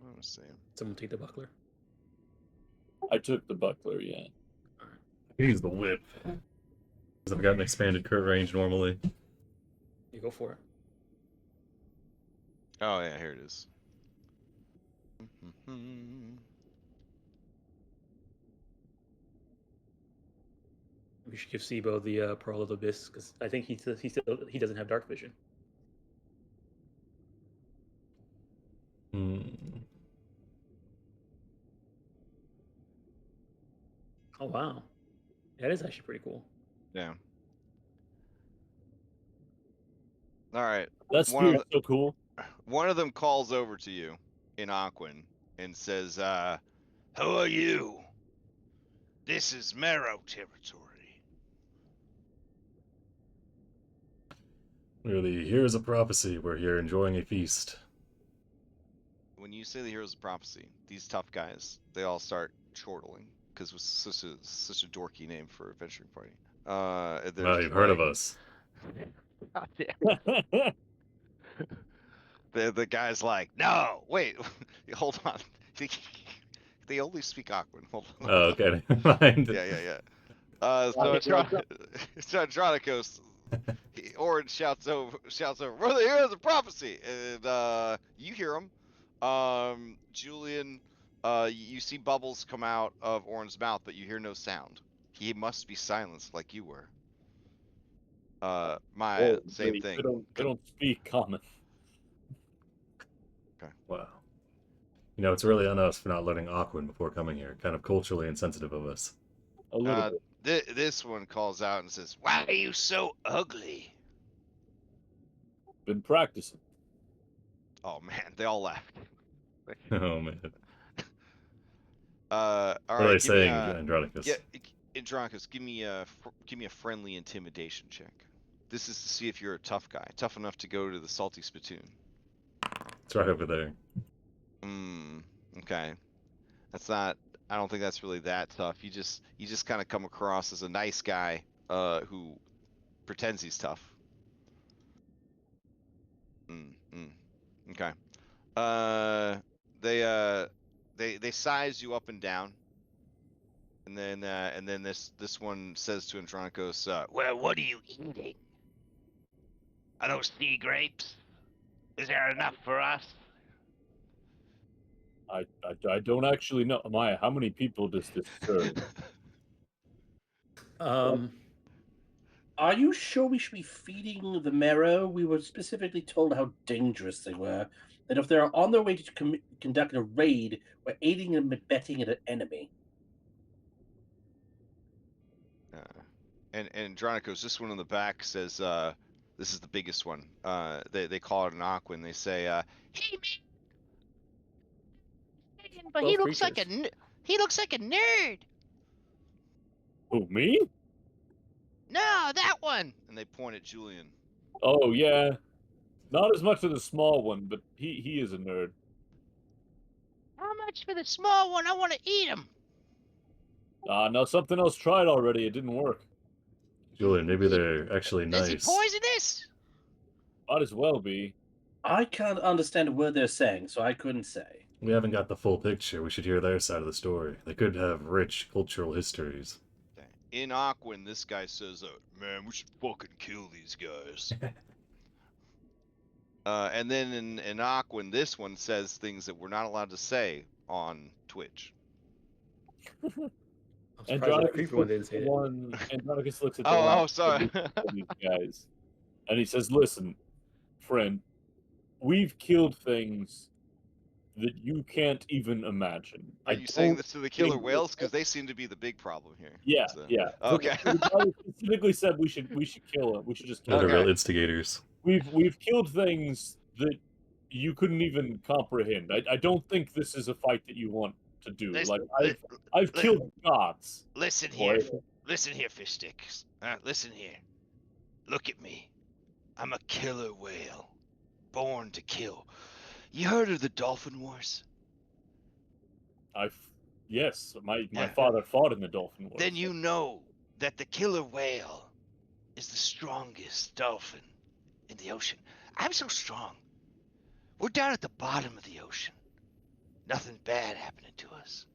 Let me see.
Someone take the buckler.
I took the buckler, yeah.
All right.
I use the whip. Because I've got an expanded crit range normally.
You go for it.
Oh yeah, here it is.
We should give Sibo the Pearl of the Abyss because I think he doesn't have dark vision. Oh wow, that is actually pretty cool.
Yeah. All right.
That's so cool.
One of them calls over to you in Aquan and says, "Who are you? This is Marrow territory."
Really, here's a prophecy. We're here enjoying a feast.
When you say the Heroes of Prophecy, these tough guys, they all start chortling because it's such a dorky name for a adventuring party.
Well, you've heard of us.
God damn. The guy's like, no, wait, hold on. They only speak Aquan. Hold on.
Oh, okay, never mind.
Yeah. So Andronicos, Orange shouts over, we're the Heroes of Prophecy, and you hear him. Julian, you see bubbles come out of Orange's mouth, but you hear no sound. He must be silenced like you were. Same thing.
They don't speak common.
Okay.
Wow. You know, it's really on us for not learning Aquan before coming here. Kind of culturally insensitive of us.
A little bit.
This one calls out and says, "Why are you so ugly?"
been practicing.
Oh man, they all laughed.
Oh man.
All
What are
right,
they
give me
saying,
a
Andronicus?
Andronicus, give me a friendly intimidation check. This is to see if you're a tough guy, tough enough to go to the salty spittoon.
It's right over there.
Okay. That's not. I don't think that's really that tough. You just kind of come across as a nice guy, who pretends he's tough. Okay. They size you up and down, and then this one says to Andronicus, "Well, what are you eating? Are those sea grapes? Is there enough for us?"
I don't actually know. Maya, how many people does this serve?
Are you sure we should be feeding the marrow? We were specifically told how dangerous they were. That if they're on their way to conduct a raid, we're aiding and abetting an enemy.
And Andronicus, this one in the back says, this is the biggest one. They call it an Aquan. They say, "Hey man, but he looks like a nerd."
Who, me?
No, that one. And they point at Julian.
Oh yeah, not as much for the small one, but he is a nerd.
How much for the small one? I want to eat him.
No, something else tried already. It didn't work.
Julian, maybe they're actually nice.
Is he poisonous?
Might as well be.
I can't understand a word they're saying, so I couldn't say.
We haven't got the full picture. We should hear their side of the story. They could have rich cultural histories.
In Aquan, this guy says, "Man, we should fucking kill these guys." And then in Aquan, this one says things that we're not allowed to say on Twitch.
I'm surprised the creepy one didn't say it.
Andronicus looks at the
Oh, sorry.
these guys, and he says, "Listen, friend, we've killed things that you can't even imagine."
Are you saying this to the killer whales? Because they seem to be the big problem here.
Yeah,
So.
yeah.
Okay.
The guy specifically said we should kill him. We should just kill
They're
him.
the real instigators.
We've killed things that you couldn't even comprehend. I don't think this is a fight that you want to do. I've killed gods.
Listen here, fish sticks. Listen here. Look at me. I'm a killer whale, born to kill. You heard of the Dolphin Wars?
Yes, my father fought in the Dolphin Wars.
Then you know that the killer whale is the strongest dolphin in the ocean. I'm so strong. We're down at the bottom of the ocean. Nothing bad happening to us.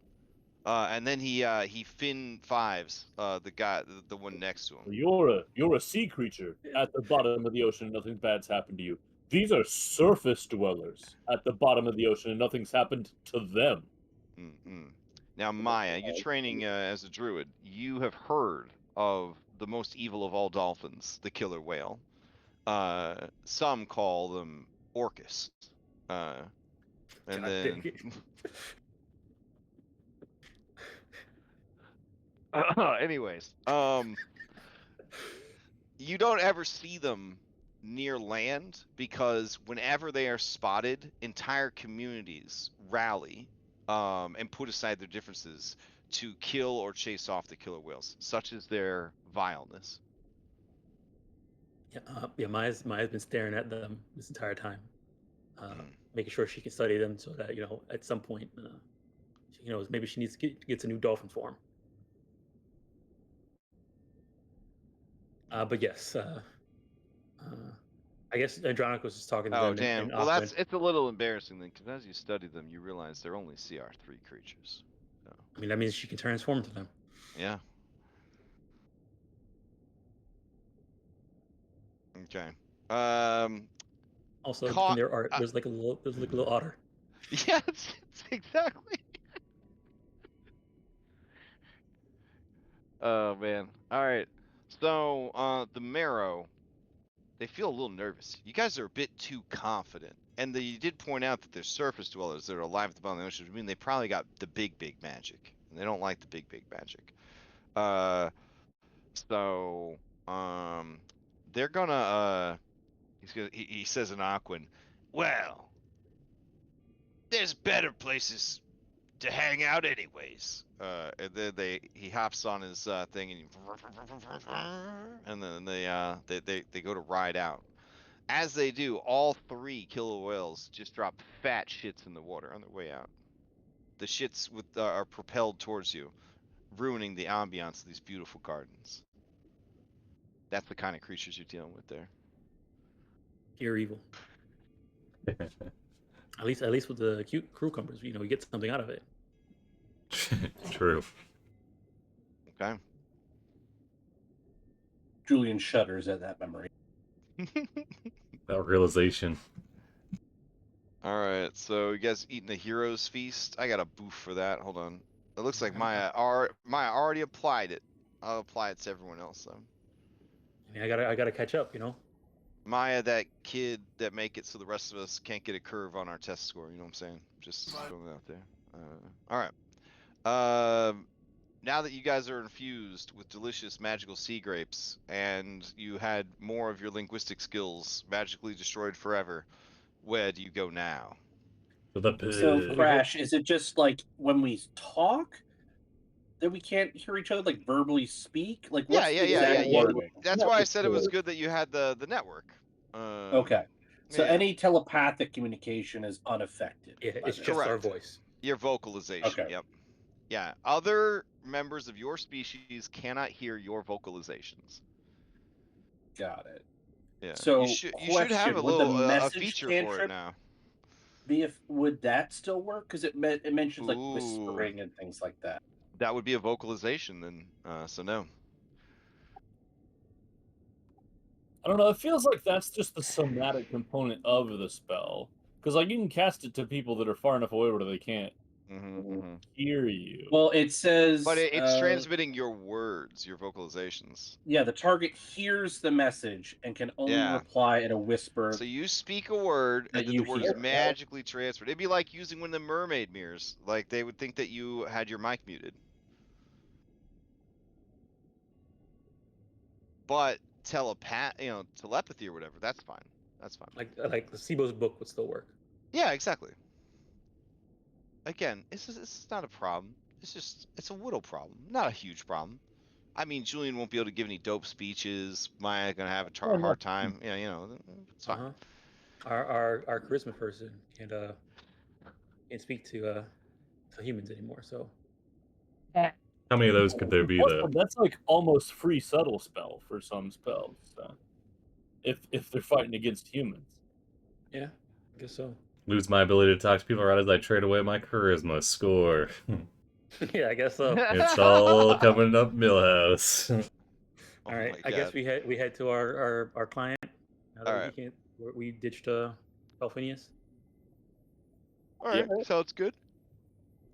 And then he fin fives the guy, the one next to him.
You're a sea creature at the bottom of the ocean and nothing bad's happened to you. These are surface dwellers at the bottom of the ocean and nothing's happened to them.
Now, Maya, you're training as a druid. You have heard of the most evil of all dolphins, the killer whale. Some call them Orcus. Anyways, you don't ever see them near land because whenever they are spotted, entire communities rally and put aside their differences to kill or chase off the killer whales. Such is their vileness.
Yeah, Maya's been staring at them this entire time, making sure she can study them so that at some point, maybe she needs to get a new dolphin form. But yes, I guess Andronicus was talking to them.
Oh damn! Well, it's a little embarrassing then, because as you study them, you realize they're only CR3 creatures. So.
I mean, that means she can transform into them.
Yeah. Okay.
Also, in their art, there's like a little otter.
Yeah, exactly. Oh man. All right. So the marrow, they feel a little nervous. You guys are a bit too confident, and you did point out that they're surface dwellers that are alive at the bottom of the ocean. I mean, they probably got the big magic, and they don't like the big magic. So they're gonna He says in Aquan, well, there's better places to hang out anyways. And then he hops on his thing and then they go to ride out. As they do, all 3 killer whales just drop fat shits in the water on their way out. The shits are propelled towards you, ruining the ambiance of these beautiful gardens. That's the kind of creatures you're dealing with there.
Pure evil. At least with the cute crew cumbers, you get something out of it.
True.
Okay.
Julian shudders at that memory.
That realization.
All right, so you guys eating the hero's feast? I got a booth for that. Hold on. It looks like Maya already applied it. I'll apply it to everyone else though.
I gotta catch up.
Maya, that kid that make it so the rest of us can't get a curve on our test score. You know what I'm saying? Just throwing it out there. All right. Now that you guys are infused with delicious magical sea grapes, and you had more of your linguistic skills magically destroyed forever, where do you go now?
So, Crash, is it just like when we talk that we can't hear each other, like verbally speak? Like, what's the exact wording?
That's why I said it was good that you had the network.
Okay. So any telepathic communication is unaffected.
Yeah, it's just our voice.
Your vocalization.
Okay.
Yep. Yeah. Other members of your species cannot hear your vocalizations.
Got it.
Yeah.
So
you should have a feature for it now.
Would that still work? Because it mentions like whispering and things like that.
That would be a vocalization then. So no.
I don't know. It feels like that's just the somatic component of the spell, because like you can cast it to people that are far enough away where they can't hear you.
Well, it says,
but it's transmitting your words, your vocalizations.
Yeah, the target hears the message and can only reply in a whisper.
So you speak a word, and then the word is magically transferred. It'd be like using one of the mermaid mirrors. Like they would think that you had your mic muted. But telepathy or whatever, that's fine. That's fine.
Like the Sibo's book would still work.
Yeah, exactly. Again, it's not a problem. It's a little problem, not a huge problem. I mean, Julian won't be able to give any dope speeches. Maya's gonna have a hard time. Yeah, it's fine.
Our charisma person can't speak to humans anymore. So.
How many of those could there be though?
That's like almost free subtle spell for some spells. So. If they're fighting against humans.
Yeah, I guess so.
Lose my ability to talk to people right as I trade away my charisma score.
Yeah, I guess so.
It's all coming up Millhouse.
All right, I guess we head to our client. Now that we ditched Phineas.
All right, sounds good.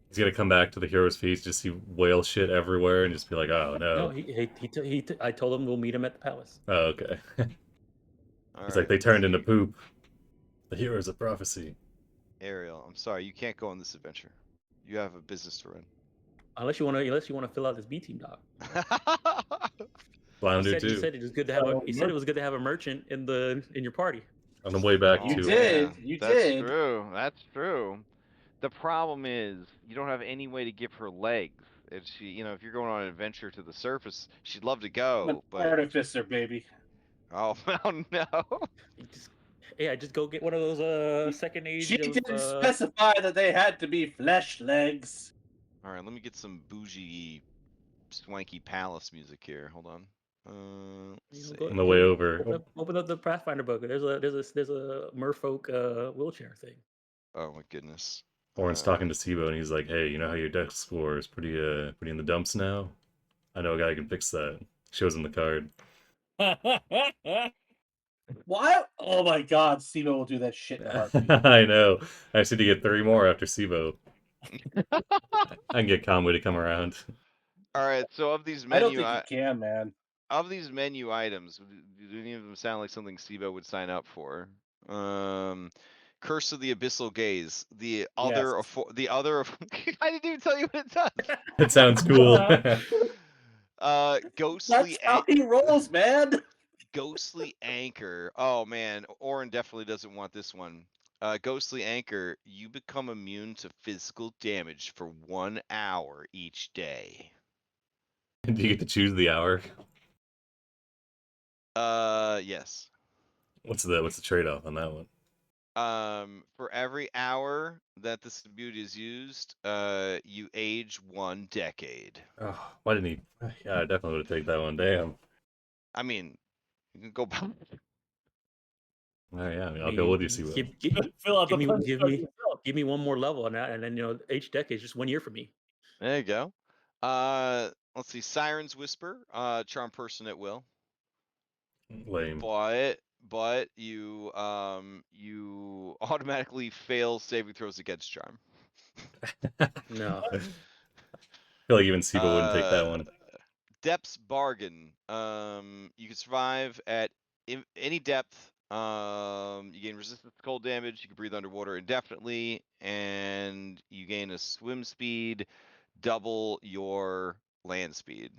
He's gonna come back to the hero's feast, just see whale shit everywhere, and just be like, "Oh no!"
No, I told him we'll meet him at the palace.
Oh, okay. He's like, they turned into poop. The heroes of prophecy.
Ariel, I'm sorry, you can't go on this adventure. You have a business to run.
Unless you want to fill out this B team doc.
Flounder too.
He said it was good to have. He said it was good to have a merchant in your party.
On the way back
you
to
did. You did.
That's true. That's true. The problem is you don't have any way to give her legs. If she, if you're going on an adventure to the surface, she'd love to go, but
artificer, baby.
Oh no.
Just go get one of those second age.
She didn't specify that they had to be flesh legs.
All right, let me get some bougie, swanky palace music here. Hold on.
On the way over.
Open up the Pathfinder book. There's a merfolk wheelchair thing.
Oh my goodness.
Orin's talking to Sibo, and he's like, "Hey, you know how your dex score is pretty in the dumps now? I know a guy who can fix that." Shows him the card.
What? Oh my God, Sibo will do that shit.
I know. I just need to get 3 more after Sibo. I can get Conway to come around.
All right, so of these
I don't think you can, man.
Of these menu items, do any of them sound like something Sibo would sign up for? Curse of the Abyssal Gaze. The other, I didn't even tell you what it does.
It sounds cool.
Ghostly.
That's how he rolls, man.
Ghostly Anchor. Oh man, Oren definitely doesn't want this one. Ghostly Anchor, you become immune to physical damage for 1 hour each day.
Do you get to choose the hour?
Yes.
What's the trade-off on that one?
For every hour that this ability is used, you age 1 decade.
Oh, why didn't he? Yeah, I definitely would take that one. Damn.
I mean, you can go back.
Oh yeah, I mean,
I
I'll go with you,
mean,
Sibo.
Fill out the punch
give
card
me
yourself.
give me one more level on that, and then each decade is just 1 year for me.
There you go. Let's see. Siren's Whisper, charm person at will.
Lame.
But you automatically fail saving throws against charm.
No.
I feel like even Sibo wouldn't take that one.
Depth's Bargain. You can survive at any depth. You gain resistance to cold damage. You can breathe underwater indefinitely, and you gain a swim speed, double your land speed.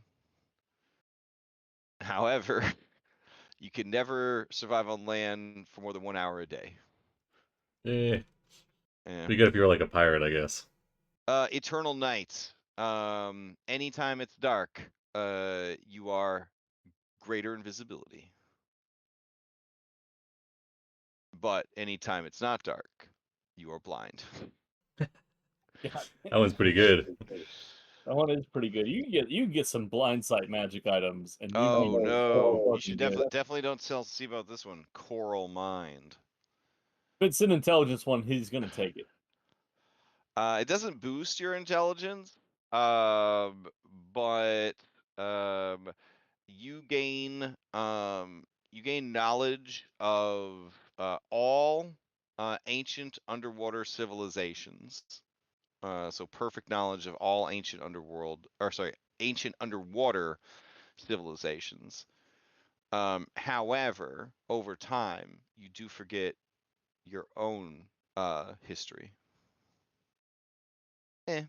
However, you can never survive on land for more than 1 hour a day.
Yeah.
Yeah.
Be good if you were like a pirate, I guess.
Eternal Night. Anytime it's dark, you are greater invisibility. But anytime it's not dark, you are blind.
That one's pretty good.
That one is pretty good. You can get some blind sight magic items, and you
Oh
know it's
no!
so
You should
fucking good.
definitely don't see about this one. Coral Mind.
If it's an intelligence one, he's gonna take it.
It doesn't boost your intelligence, but you gain knowledge of all ancient underwater civilizations. So perfect knowledge of all ancient ancient underwater civilizations. However, over time, you do forget your own history. Eh.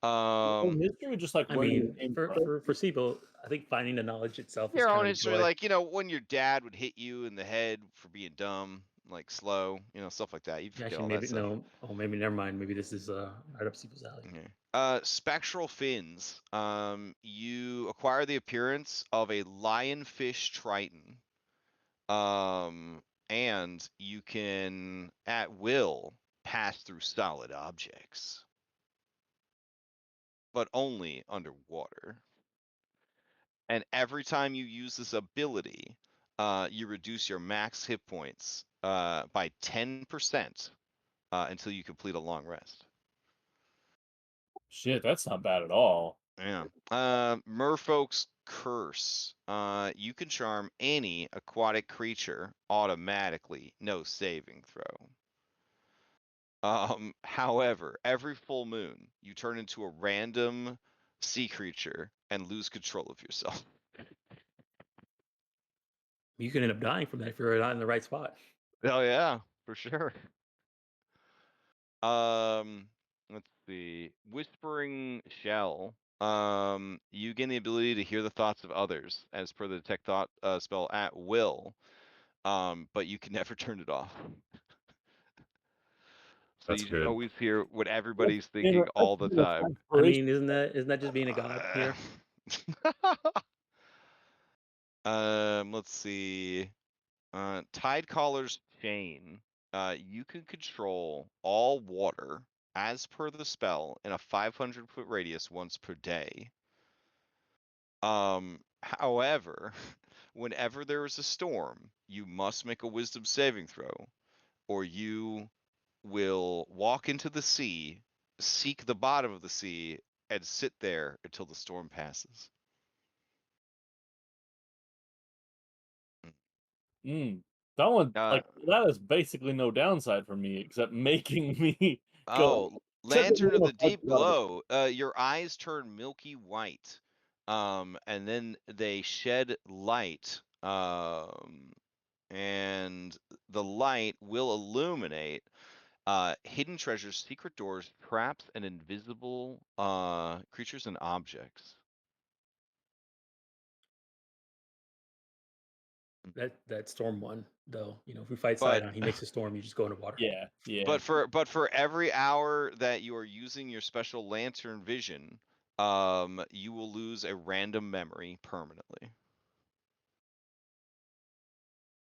In history, just like
I
where you
mean,
came
for
from.
for Sibo, I think finding the knowledge itself is
Your
kind
own
of
history,
joy.
like when your dad would hit you in the head for being dumb, like slow, stuff like that. You'd forget
Actually,
all that
maybe
stuff.
no. Oh, maybe never mind. Maybe this is right up Sibo's alley.
Okay. Spectral fins. You acquire the appearance of a lionfish triton. And you can at will pass through solid objects, but only underwater. And every time you use this ability, you reduce your max hit points by 10% until you complete a long rest.
Shit, that's not bad at all.
Yeah. Merfolk's Curse. You can charm any aquatic creature automatically, no saving throw. However, every full moon, you turn into a random sea creature and lose control of yourself.
You can end up dying from that if you're not in the right spot.
Oh yeah, for sure. Let's see. Whispering Shell. You gain the ability to hear the thoughts of others as per the detect thought spell at will. But you can never turn it off. So
That's
you just
good.
always hear what
That's
everybody's
being
thinking
that's
all the
being a
time.
I
inspiration.
mean, isn't that just being a god here?
Let's see. Tidecaller's Chain. You can control all water as per the spell in a 500-foot radius once per day. However, whenever there is a storm, you must make a wisdom saving throw, or you will walk into the sea, seek the bottom of the sea, and sit there until the storm passes.
That one,
Uh,
like, that is basically no downside for me except making me go. Except
Lantern
I'm
of
gonna
the
punch
Deep
you out of it.
Glow. Your eyes turn milky white, and then they shed light, and the light will illuminate hidden treasures, secret doors, traps, and invisible creatures and objects.
That storm one though. If we fight
But
Sydon, he makes a storm. You just go into water.
Yeah, yeah.
but for every hour that you are using your special lantern vision, you will lose a random memory permanently.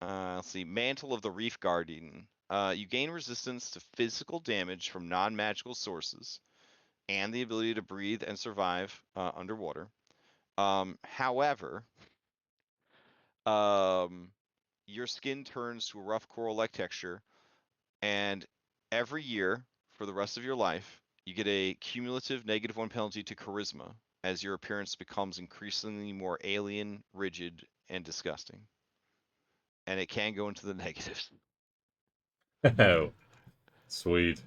Let's see. Mantle of the Reef Guardian. You gain resistance to physical damage from non-magical sources, and the ability to breathe and survive underwater. However, your skin turns to a rough coral-like texture, and every year for the rest of your life, you get a cumulative -1 penalty to charisma as your appearance becomes increasingly more alien, rigid, and disgusting. And it can go into the negatives.
Oh, sweet.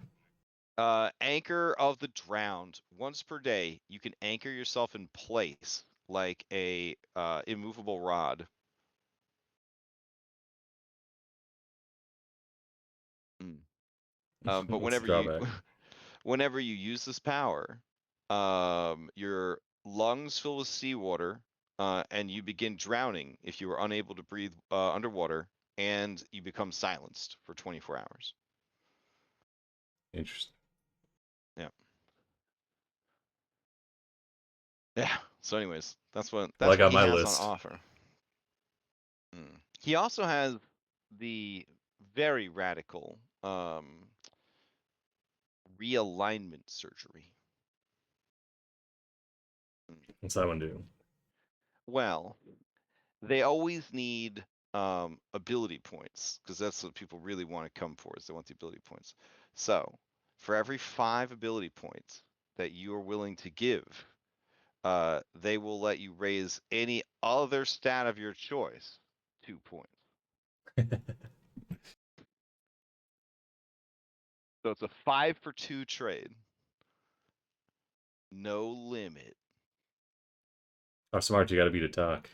Anchor of the Drowned. Once per day, you can anchor yourself in place like a immovable rod. But
What's the drawback?
whenever you use this power, your lungs fill with seawater, and you begin drowning if you are unable to breathe underwater, and you become silenced for 24 hours.
Interesting.
Yeah. Yeah. So, anyways, that's
Well, I
what
got
he
my
has
list.
on offer. He also has the very radical realignment surgery.
What's that one do?
Well, they always need ability points because that's what people really want to come for, is they want the ability points. So for every 5 ability points that you are willing to give, they will let you raise any other stat of your choice 2 points. So it's a 5 for 2 trade. No limit.
How smart you gotta be to talk?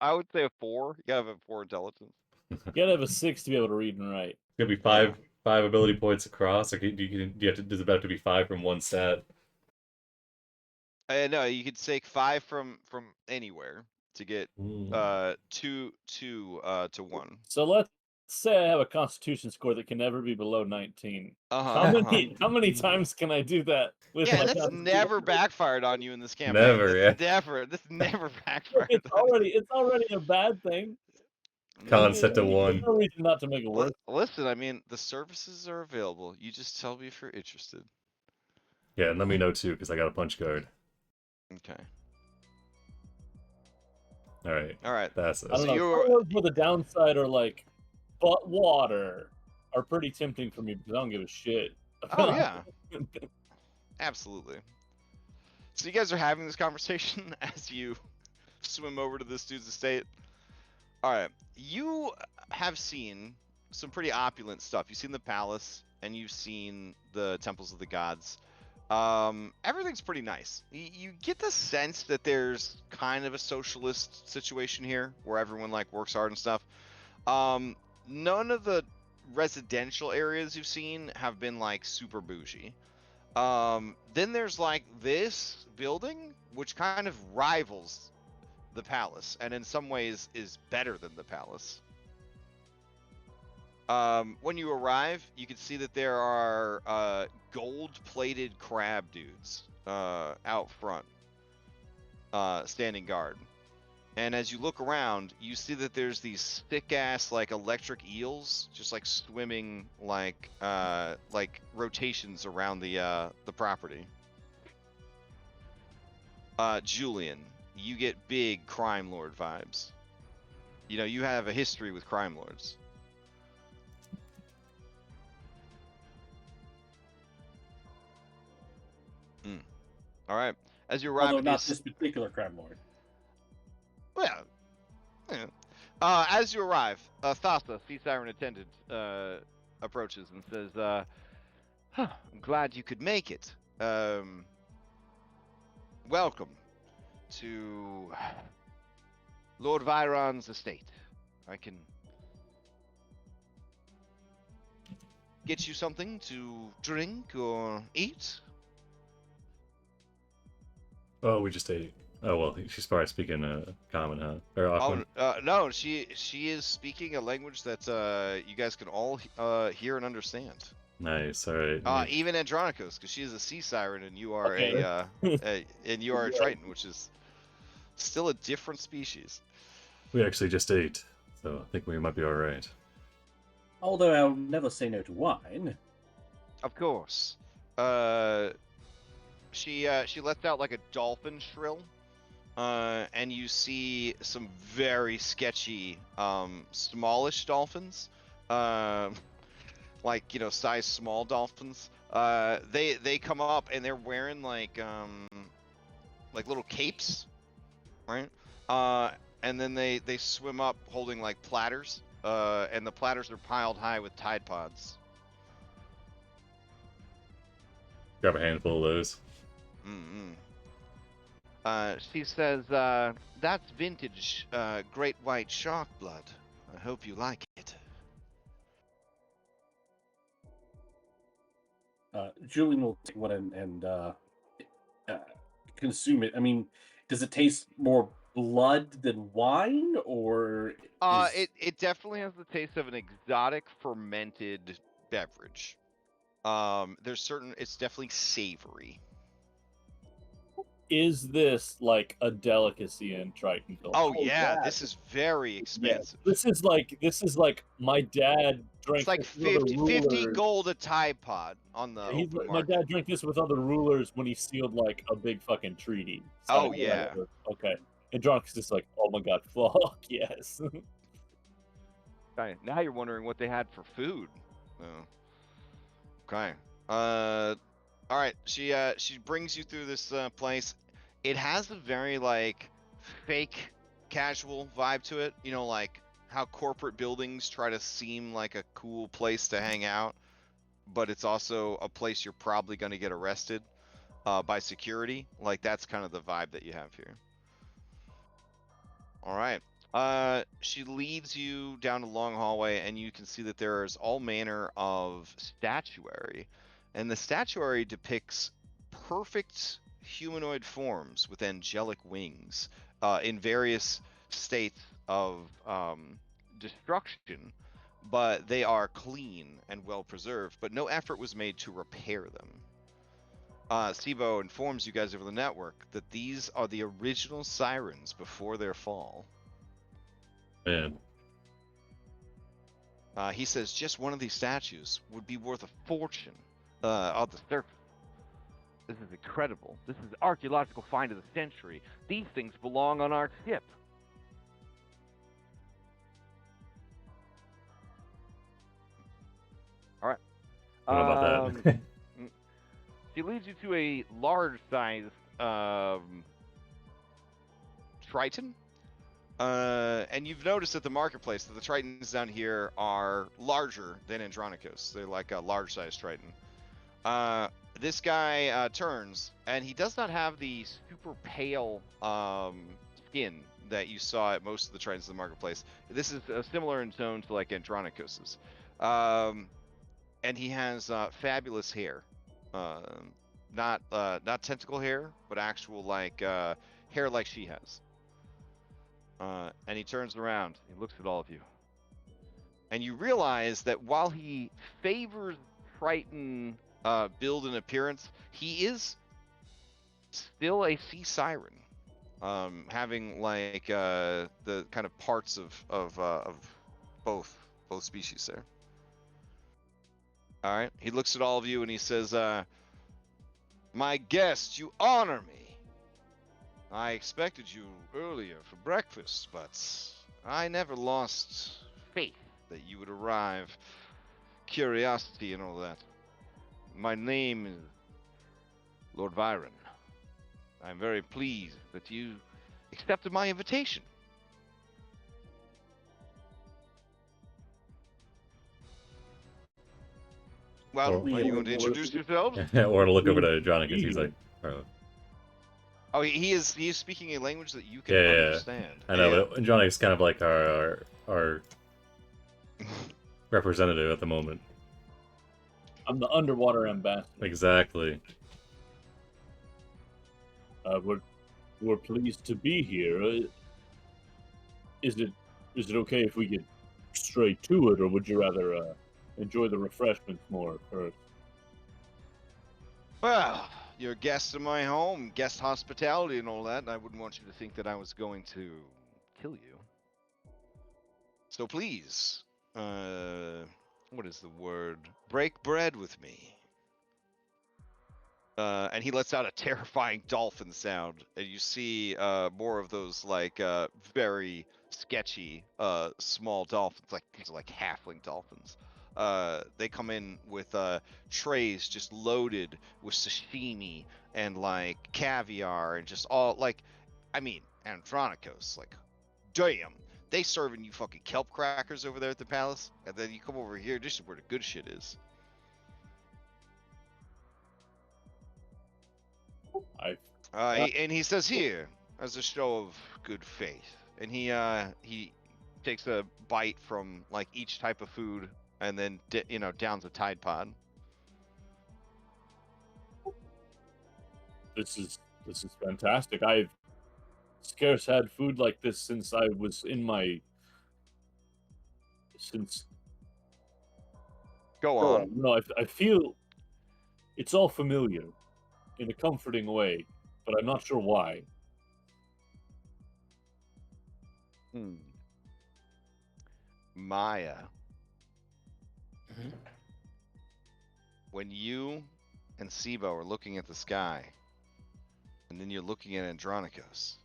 I would say a 4. You gotta have a 4 intelligence.
You gotta have a 6 to be able to read and write.
It's gonna be five ability points across. Like, do you have to? Does it have to be 5 from one stat?
No, you could take 5 from anywhere to get
Mm.
2 to 1.
So let's say I have a Constitution score that can never be below 19.
Uh-huh.
How many times can I do that with
Yeah,
my
that's
Constitution?
never backfired on you in this campaign.
Never, yeah.
This never backfired.
It's already a bad thing.
Con set to
There's
1.
no reason not to make it worse.
Listen, I mean, the services are available. You just tell me if you're interested.
Yeah, and let me know too, because I got a punch card.
Okay.
All right.
All right.
That's
I don't
it.
know.
you're-
Some words with the downside are like, but water are pretty tempting for me because I don't give a shit.
Oh yeah. Absolutely. So you guys are having this conversation as you swim over to this dude's estate. All right. You have seen some pretty opulent stuff. You've seen the palace and you've seen the temples of the gods. Everything's pretty nice. You get the sense that there's kind of a socialist situation here where everyone like works hard and stuff. None of the residential areas you've seen have been like super bougie. Then there's like this building which kind of rivals the palace and in some ways is better than the palace. When you arrive, you can see that there are gold-plated crab dudes out front, standing guard. And as you look around, you see that there's these thick-ass like electric eels just like swimming like rotations around the property. Julian, you get big crime lord vibes. You know, you have a history with crime lords. All right. As you arrive
Although
at
not this particular crab lord.
Well, yeah. As you arrive, Thassa, Sea Siren attendant, approaches and says, I'm glad you could make it. Welcome to Lord Viron's estate. I can get you something to drink or eat.
Oh, we just ate. Oh well, she's probably speaking common, huh? Or
Oh,
Aquan.
no, she is speaking a language that you guys can all hear and understand.
Nice. All right.
Even Andronicos, because she is a sea siren, and you are
Okay.
and you are a Triton, which is still a different species.
We actually just ate, so I think we might be all right.
Although I'll never say no to wine.
Of course. She lets out like a dolphin shrill, and you see some very sketchy, smallish dolphins, like size small dolphins. They come up and they're wearing like little capes, right? And then they swim up holding like platters, and the platters are piled high with Tide Pods.
Grab a handful of those.
She says, that's vintage great white shark blood. I hope you like it.
Julian will take one and consume it. I mean, does it taste more blood than wine, or
It definitely has the taste of an exotic fermented beverage. It's definitely savory.
Is this like a delicacy in Tritonville?
Oh yeah, this is very expensive.
Yeah. This is like my dad drank.
It's like 50 gold a Tide Pod on the open
My
market.
dad drank this with other rulers when he sealed like a big fucking treaty.
Oh yeah.
Okay. And Dronk's just like, oh my god, fuck yes.
Okay, now you're wondering what they had for food. Oh. Okay. All right. She brings you through this place. It has a very like fake casual vibe to it. Like how corporate buildings try to seem like a cool place to hang out, but it's also a place you're probably going to get arrested by security. Like that's kind of the vibe that you have here. All right. She leads you down a long hallway, and you can see that there's all manner of statuary, and the statuary depicts perfect humanoid forms with angelic wings in various states of destruction, but they are clean and well preserved, but no effort was made to repair them. Sibo informs you guys over the network that these are the original sirens before their fall.
Man.
He says just one of these statues would be worth a fortune on the surface. This is incredible. This is the archaeological find of the century. These things belong on our ship. All right.
I don't know about that.
She leads you to a large-sized Triton. And you've noticed at the marketplace that the Tritons down here are larger than Andronicos. They're like a large-sized Triton. This guy turns, and he does not have the super pale skin that you saw at most of the Tritons in the marketplace. This is similar in tone to like Andronicos's. And he has fabulous hair. Not tentacle hair, but actual like hair like she has. And he turns around, he looks at all of you. And you realize that while he favors Triton build and appearance, he is still a sea siren. Having like the kind of parts of both species there. All right. He looks at all of you and he says, my guest, you honor me. I expected you earlier for breakfast, but I never lost faith that you would arrive. Curiosity and all that. My name is Lord Byron. I'm very pleased that you accepted my invitation. Well, are you going to introduce yourselves?
Or to look over to Andronicus, he's like, oh.
Oh, he is speaking a language that you can
Yeah.
understand.
I know, but Andronicus is kind of like our representative at the moment.
I'm the underwater ambassador.
Exactly.
we're pleased to be here. Is it okay if we get straight to it, or would you rather enjoy the refreshments more first?
Well, you're a guest in my home, guest hospitality and all that, and I wouldn't want you to think that I was going to kill you. So please, what is the word? Break bread with me. And he lets out a terrifying dolphin sound, and you see more of those like very sketchy small dolphins, like these are like halfling dolphins. They come in with trays just loaded with sashimi and like caviar and just all like, I mean, Andronikos, like, damn, they serving you fucking kelp crackers over there at the palace, and then you come over here. This is where the good shit is. And he says here, as a show of good faith, and he takes a bite from like each type of food, and then downs a Tide Pod.
This is fantastic. I've scarce had food like this since I was in my
Go on.
No, I feel it's all familiar in a comforting way, but I'm not sure why.
Maya.
Mm-hmm.
When you and Sibo are looking at the sky, and then you're looking at Andronikos,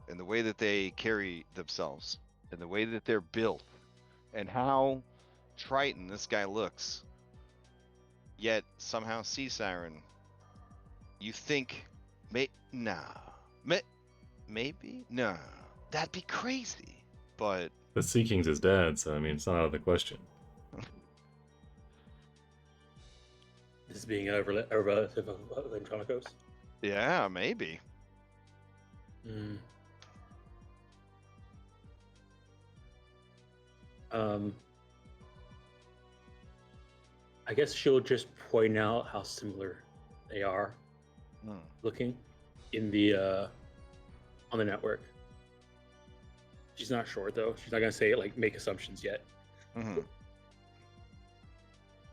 and the way that they carry themselves, and the way that they're built, and how Triton this guy looks, yet somehow Sea Siren, you think, maybe? No, that'd be crazy, but...
The Sea King's his dad, so I mean, it's not out of the question.
This being a relative of Andronikos?
Yeah, maybe.
Mm. I guess she'll just point out how similar they are looking in the on the network. She's not sure though. She's not gonna say like make assumptions yet.
Mm-hmm.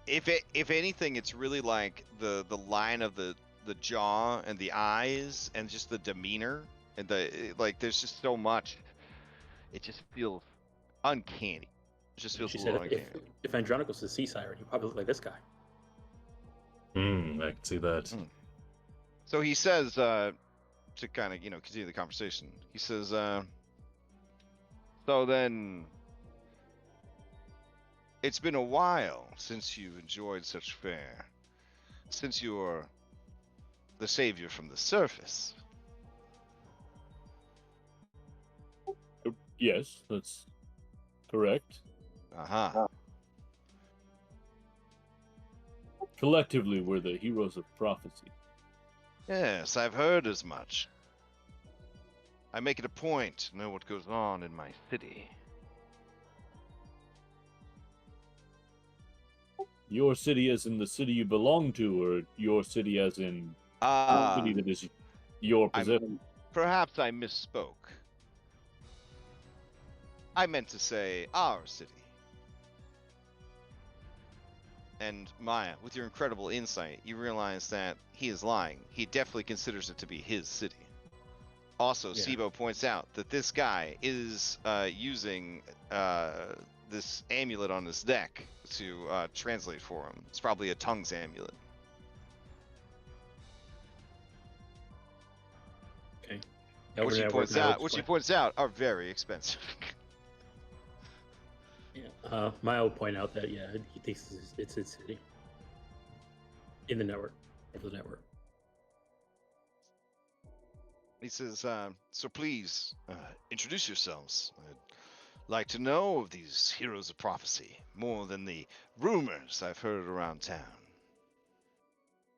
If anything, it's really like the line of the jaw and the eyes and just the demeanor and there's just so much. It just feels uncanny. It just feels
She
a
said
little uncanny.
if Andronikos is a sea siren, he probably look like this guy.
I can see that.
So he says, to kind of, continue the conversation, he says, so then, it's been a while since you've enjoyed such fare, since you're the savior from the surface.
Yes, that's correct.
Uh-huh.
Collectively, we're the heroes of prophecy.
Yes, I've heard as much. I make it a point to know what goes on in my city.
Your city as in the city you belong to, or your city as in the city that is your possession?
Perhaps I misspoke. I meant to say our city. And Maya, with your incredible insight, you realize that he is lying. He definitely considers it to be his city. Also,
Yeah.
Sibo points out that this guy is using this amulet on his neck to translate for him. It's probably a tongues amulet.
Okay.
Which he points out are very expensive.
Yeah. Maya will point out that he thinks it's his city in the network, of the network.
He says, so please, introduce yourselves. I'd like to know of these heroes of prophecy, more than the rumors I've heard around town.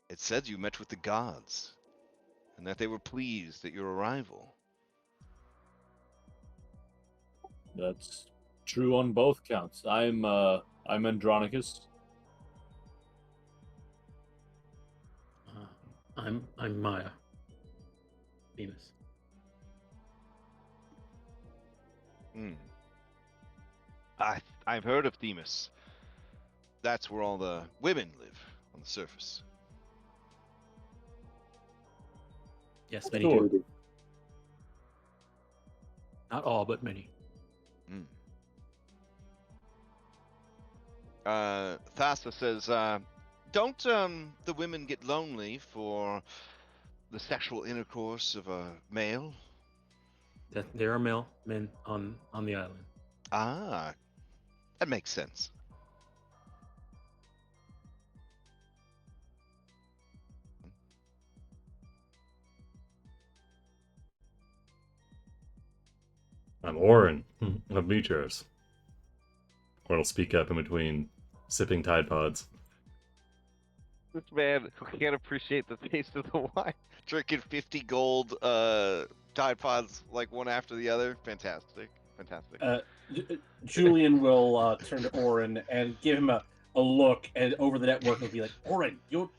It said you met with the gods, and that they were pleased at your arrival.
That's true on both counts. I'm Andronicus.
I'm Maya. Venus.
Hmm. I've heard of Themis. That's where all the women live on the surface.
Yes, many
Sure.
do. Not all, but many.
Hmm. Thassa says, don't the women get lonely for the sexual intercourse of a male?
That there are male men on the island.
Ah, that makes sense.
I'm Oren of Mitros. Or I'll speak up in between sipping Tide Pods.
This man who can't appreciate the taste of the wine.
Drinking 50 gold Tide Pods like one after the other. Fantastic. Fantastic.
Julian will turn to Oren and give him a look, and over the network will be like, Oren, you're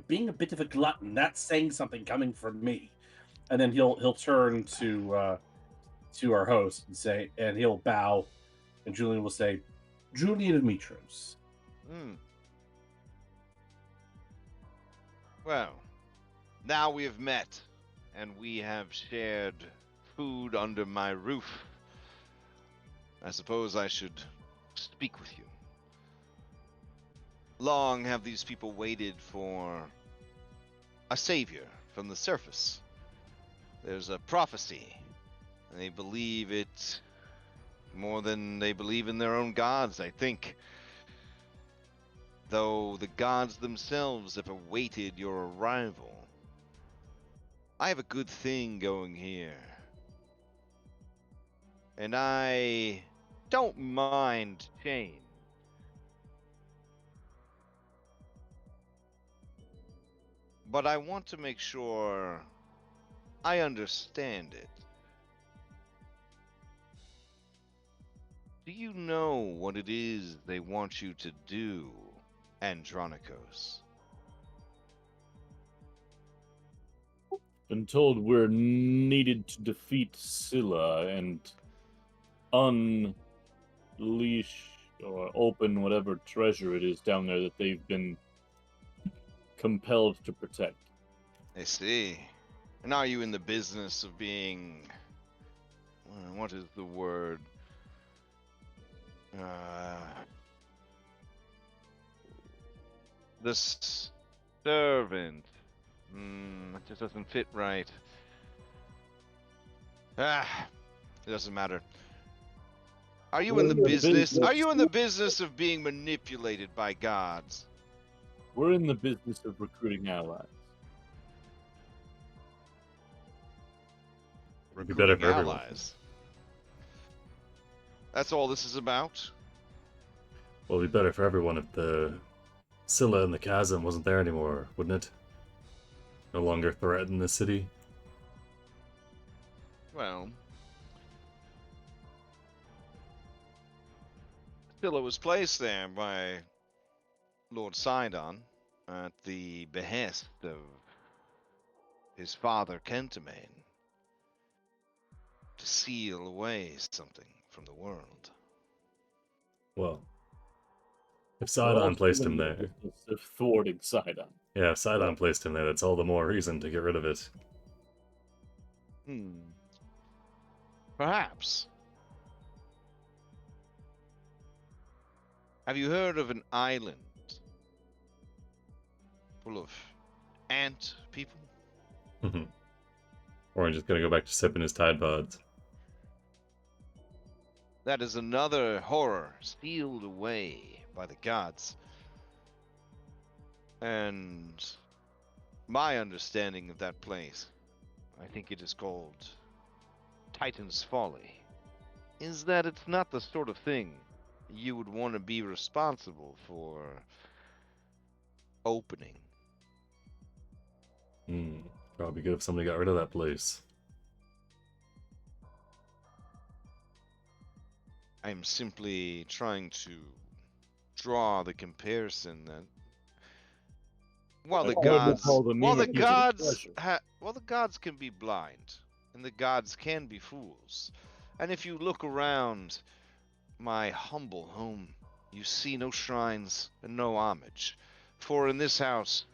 being a bit of a glutton. That's saying something coming from me. And then he'll turn to our host and say, and he'll bow, and Julian will say, Julian of Mitros.
Hmm. Well, now we have met, and we have shared food under my roof. I suppose I should speak with you. Long have these people waited for a savior from the surface. There's a prophecy, and they believe it more than they believe in their own gods, I think. Though the gods themselves have awaited your arrival. I have a good thing going here. And I don't mind change. But I want to make sure I understand it. Do you know what it is they want you to do, Andronikos?
Been told we're needed to defeat Scylla and unleash or open whatever treasure it is down there that they've been compelled to protect.
I see. And are you in the business of being... what is the word? The servant. It just doesn't fit right. It doesn't matter. Are you in the business? Are you in the business of being manipulated by gods?
We're in the business of recruiting allies.
It'd be better
Recruiting
for everyone.
allies. That's all this is about?
Well, it'd be better for everyone if the Scylla and the chasm wasn't there anymore, wouldn't it? No longer threaten the city.
Well, Scylla was placed there by Lord Sydon at the behest of his father Kentamane to seal away something from the world.
Well, if
We're
Sydon
also
placed
in
him
the
there,
business of thwarting Sydon.
yeah, if Sydon placed him there, that's all the more reason to get rid of it.
Perhaps. Have you heard of an island full of ant people?
Orange is gonna go back to sipping his Tide Pods.
That is another horror sealed away by the gods. And my understanding of that place, I think it is called Titan's Folly, is that it's not the sort of thing you would want to be responsible for opening.
Probably good if somebody got rid of that place.
I'm simply trying to draw the comparison that while the gods can be blind and the gods can be fools, And if you look around my humble home, you see no shrines and no homage. For in this house,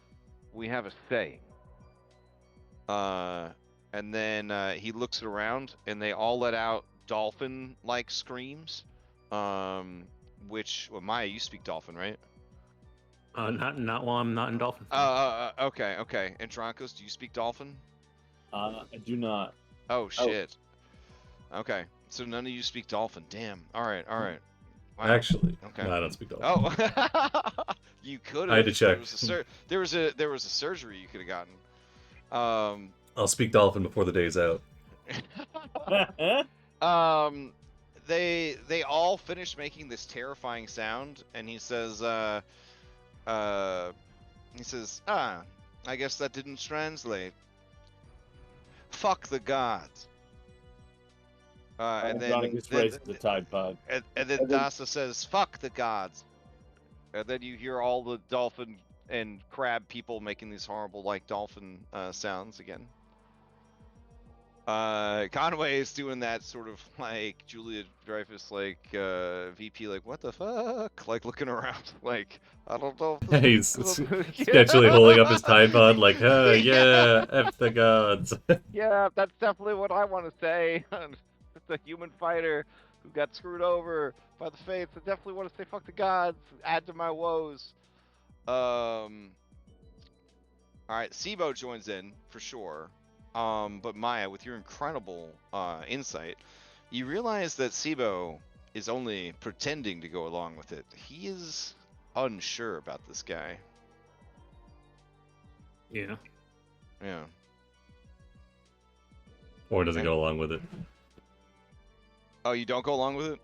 we have a saying. And then he looks around, and they all let out dolphin-like screams. Which, well, Maya, you speak dolphin, right?
Not while I'm not in dolphin.
Okay. And Dronkos, do you speak dolphin?
I do not.
Oh shit. Okay, so none of you speak dolphin. Damn. All right. Wow.
Actually,
Okay.
no, I don't speak dolphin.
Oh, you could have.
I had to check.
There was a surgery you could have gotten.
I'll speak dolphin before the day's out.
They all finish making this terrifying sound, and he says, I guess that didn't translate. Fuck the gods. And then
the Tide Pod.
And then Dasa says, "Fuck the gods." And then you hear all the dolphin and crab people making these horrible, like, dolphin sounds again. Conway is doing that sort of like Julia Dreyfus, like VP, like, what the fuck, like looking around, like, I don't know.
He's sketchily holding up his Tide Pod, like, yeah, F the gods.
Yeah, that's definitely what I want to say. It's a human fighter who got screwed over by the fates. I definitely want to say fuck the gods. Add to my woes.
All right, Sibo joins in for sure. But Maya, with your incredible insight, you realize that Sibo is only pretending to go along with it. He is unsure about this guy.
Yeah.
Yeah.
Or does it go along with it?
Oh, you don't go along with it?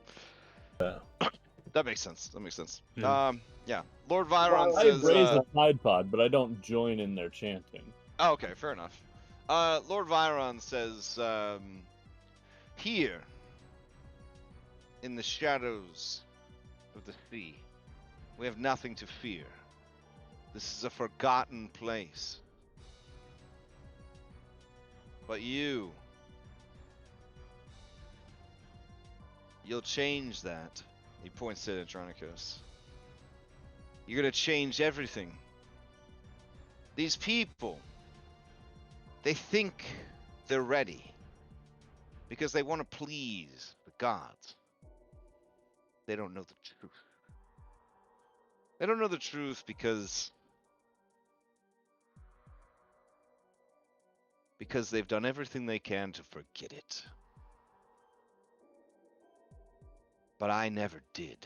Yeah.
That makes sense.
Yeah.
Yeah. Lord Viron
I
says...
raise a Tide Pod, but I don't join in their chanting.
Oh, okay, fair enough. Lord Viron says, here, in the shadows of the sea, we have nothing to fear. This is a forgotten place. But you'll change that. He points to Andronicus. You're gonna change everything. These people, they think they're ready because they want to please the gods. They don't know the truth. They don't know the truth because they've done everything they can to forget it. But I never did.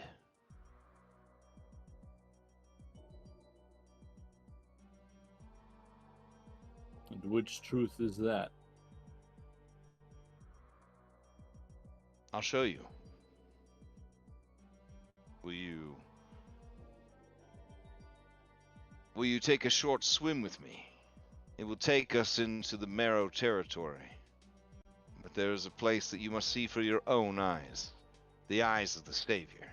And which truth is that?
I'll show you. Will you take a short swim with me? It will take us into the Marrow territory. But there is a place that you must see for your own eyes. The eyes of the Savior.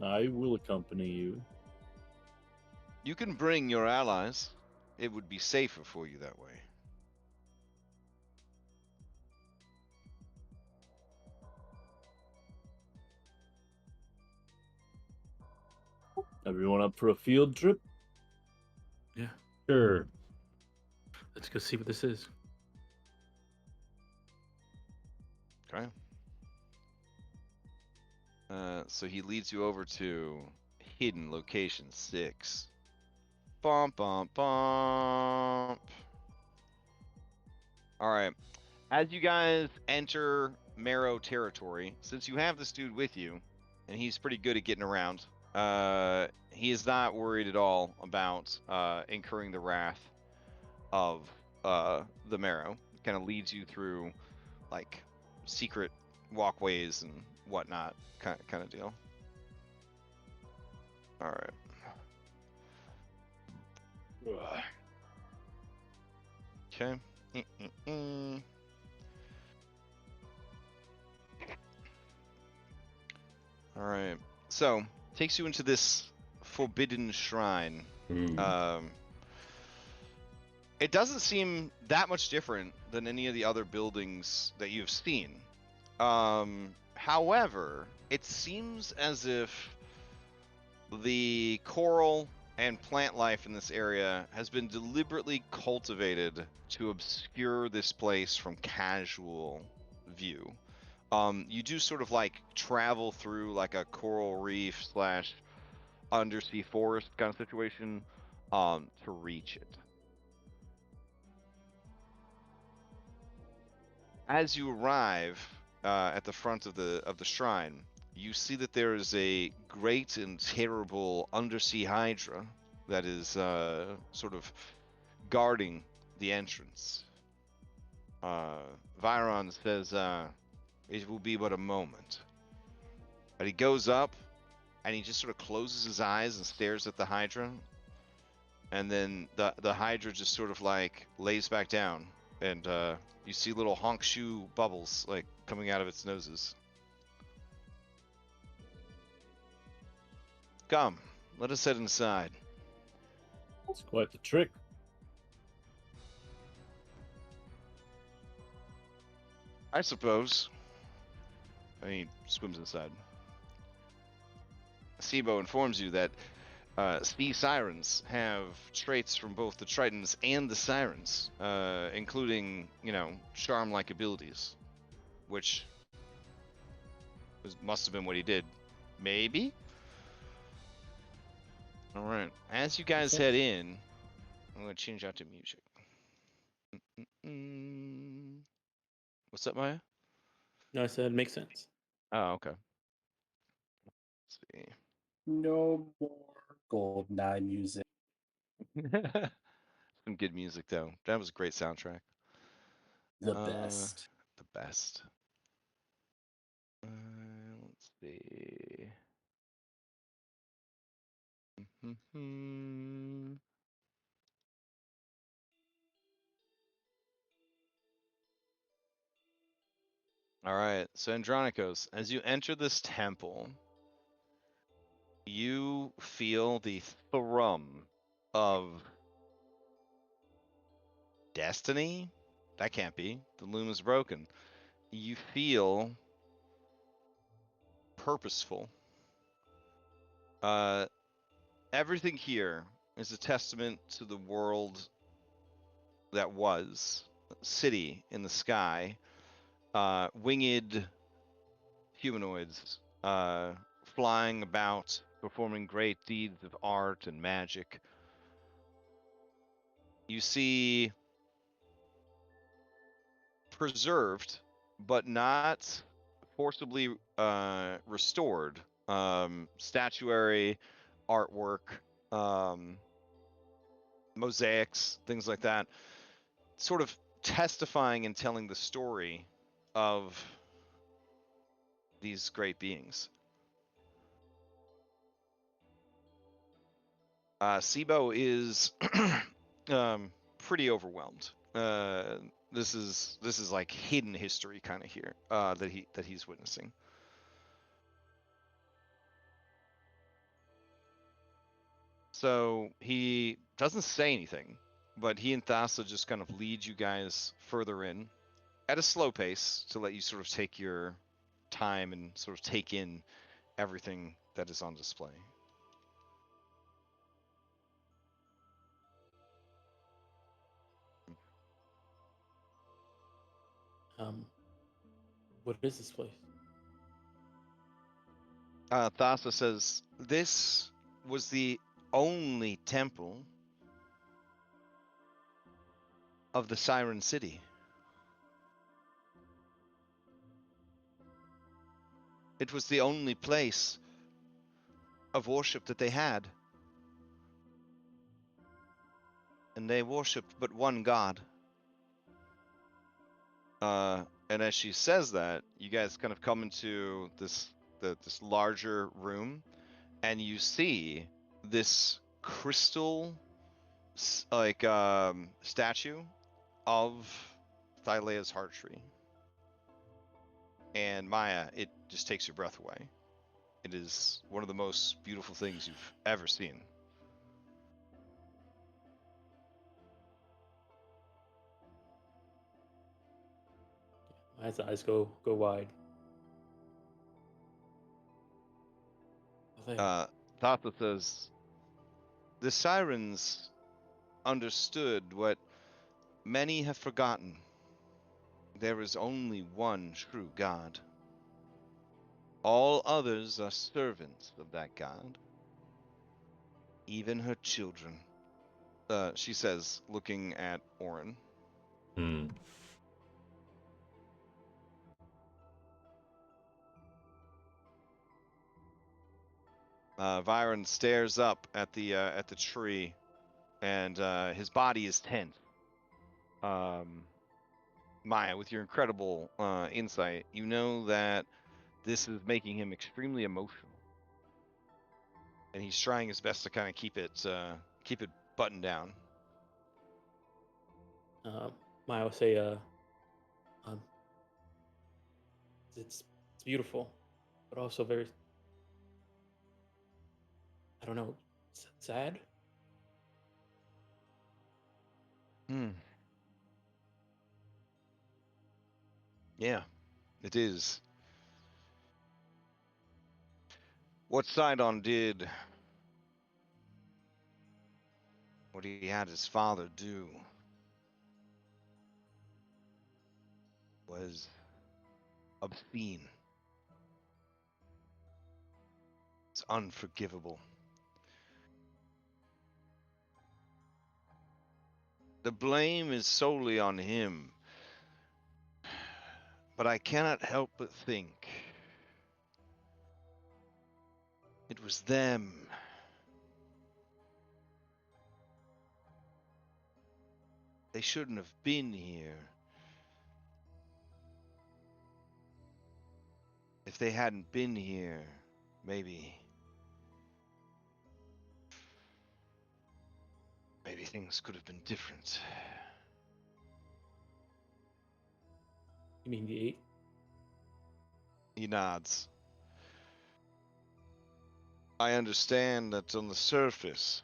I will accompany you.
You can bring your allies. It would be safer for you that way.
Everyone up for a field trip?
Yeah.
Sure.
Let's go see what this is.
Okay. So he leads you over to hidden location 6. Bump, bump, bump. Alright. As you guys enter Marrow territory, since you have this dude with you, and he's pretty good at getting around, he is not worried at all about incurring the wrath of the Marrow. Kind of leads you through, like, secret walkways and whatnot, kind of deal. All right. Okay. All right. So takes you into this forbidden shrine. It doesn't seem that much different than any of the other buildings that you've seen. However, it seems as if the coral and plant life in this area has been deliberately cultivated to obscure this place from casual view. You do sort of like travel through like a coral reef slash undersea forest kind of situation to reach it. As you arrive at the front of the shrine, you see that there is a great and terrible undersea hydra that is sort of guarding the entrance. Viron says, "It will be but a moment." But he goes up, and he just sort of closes his eyes and stares at the hydra, and then the hydra just sort of like lays back down, and you see little honk shoe bubbles like coming out of its noses. Come, let us head inside.
That's quite the trick.
I suppose. And he swims inside. Sibo informs you that sea sirens have traits from both the Tritons and the sirens, including, charm-like abilities, which must have been what he did. Maybe? All right. As you guys head in, I'm going to change out to music. What's up, Maya?
No, I said makes sense.
Oh, okay. Let's see.
No more GoldenEye music.
Some good music, though. That was a great soundtrack.
The best.
The best. Let's see. All right, so Andronikos, as you enter this temple, you feel the thrum of destiny? That can't be. The loom is broken. You feel purposeful. Everything here is a testament to the world that was. City in the sky. Winged humanoids flying about, performing great deeds of art and magic. You see preserved, but not forcibly restored statuary, artwork, mosaics, things like that, sort of testifying and telling the story of these great beings. Sibo is pretty overwhelmed. This is like hidden history kind of here that he's witnessing. So he doesn't say anything, but he and Thassa just kind of lead you guys further in at a slow pace to let you sort of take your time and sort of take in everything that is on display.
What is this place?
Thassa says, this was the only temple of the Siren City. It was the only place of worship that they had. And they worshipped but one god. And as she says that, you guys kind of come into this larger room, and you see this crystal statue of Thylea's heart tree. And Maya, it just takes your breath away. It is one of the most beautiful things you've ever seen.
His eyes go wide.
Thassa says, the sirens understood what many have forgotten. There is only one true God. All others are servants of that God. Even her children. She says, looking at Orin.
Hmm.
Viren stares up at the tree, and his body is tense. Maya, with your incredible insight, you know that this is making him extremely emotional, and he's trying his best to kind of keep it buttoned down.
Maya will say, um, it's beautiful, but also very, I don't know, sad.
Yeah, it is. What Sydon did, what he had his father do, was obscene. It's unforgivable. The blame is solely on him, but I cannot help but think it was them. They shouldn't have been here. If they hadn't been here, maybe things could have been different.
You mean the 8?
He nods. I understand that on the surface,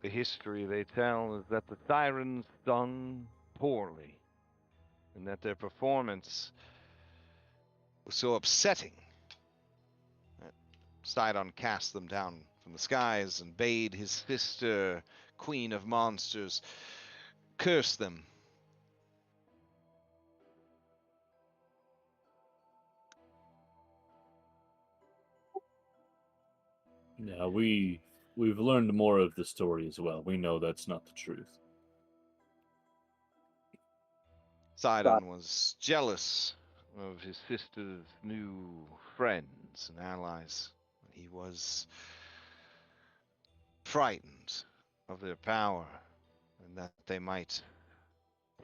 the history they tell is that the sirens sung poorly, and that their performance was so upsetting that Sidon cast them down from the skies and bade his sister, Queen of Monsters, curse them.
Yeah, we've learned more of the story as well. We know that's not the truth.
Sidon was jealous of his sister's new friends and allies. He was frightened of their power and that they might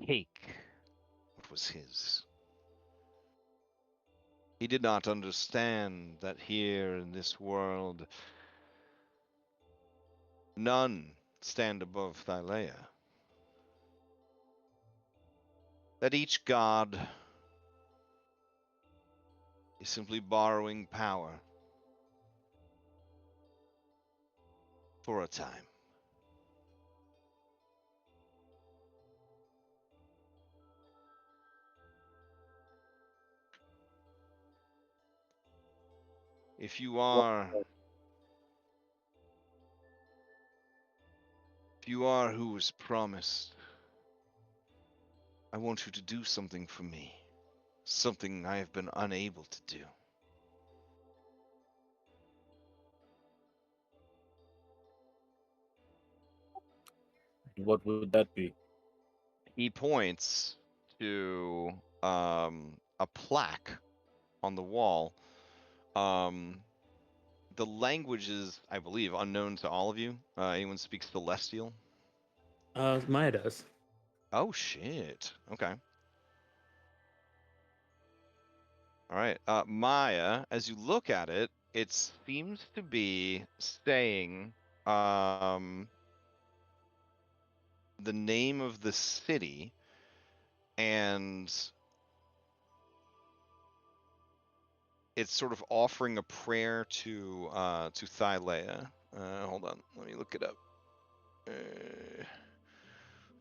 take what was his. He did not understand that here in this world, none stand above Thylea. That each god is simply borrowing power for a time. If you are who was promised, I want you to do something for me. Something I have been unable to do.
What would that be?
He points to a plaque on the wall. The language is, I believe, unknown to all of you. Anyone speaks Celestial?
Maya does.
Oh shit. Okay. All right. Maya, as you look at it, it seems to be saying the name of the city, and it's sort of offering a prayer to Thylea. Hold on, let me look it up.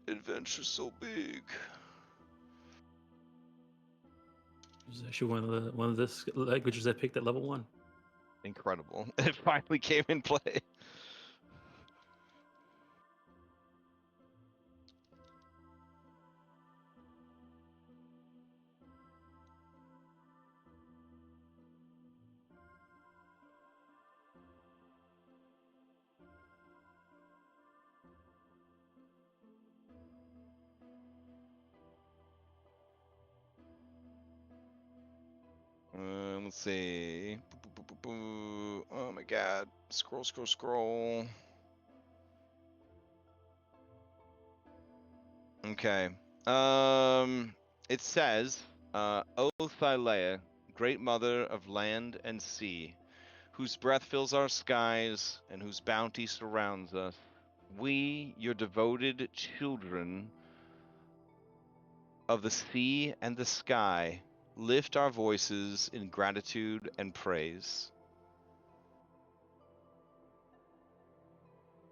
Adventure so big.
It's actually one of the languages I picked at level 1.
Incredible. It finally came in play. Let's see. Oh my god. Scroll, scroll, scroll. Okay. It says, O Thylea, great mother of land and sea, whose breath fills our skies and whose bounty surrounds us, we, your devoted children of the sea and the sky, lift our voices in gratitude and praise.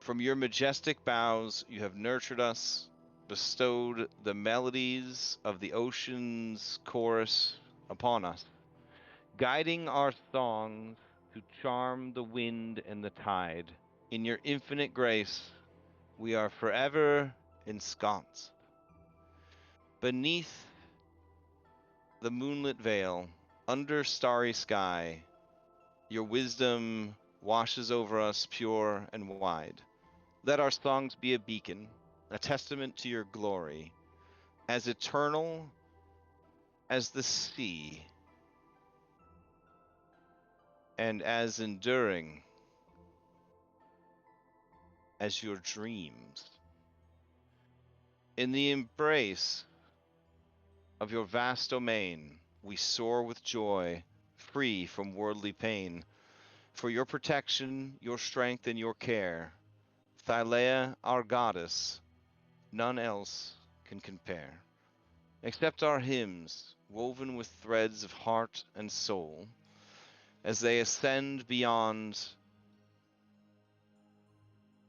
From your majestic boughs, you have nurtured us, bestowed the melodies of the ocean's chorus upon us, guiding our songs to charm the wind and the tide. In your infinite grace, we are forever ensconced. Beneath the moonlit veil, under starry sky, your wisdom washes over us pure and wide. Let our songs be a beacon, a testament to your glory, as eternal as the sea, and as enduring as your dreams. In the embrace of your vast domain, we soar with joy, free from worldly pain. For your protection, your strength, and your care, Thylea, our goddess, none else can compare. Accept our hymns, woven with threads of heart and soul, as they ascend beyond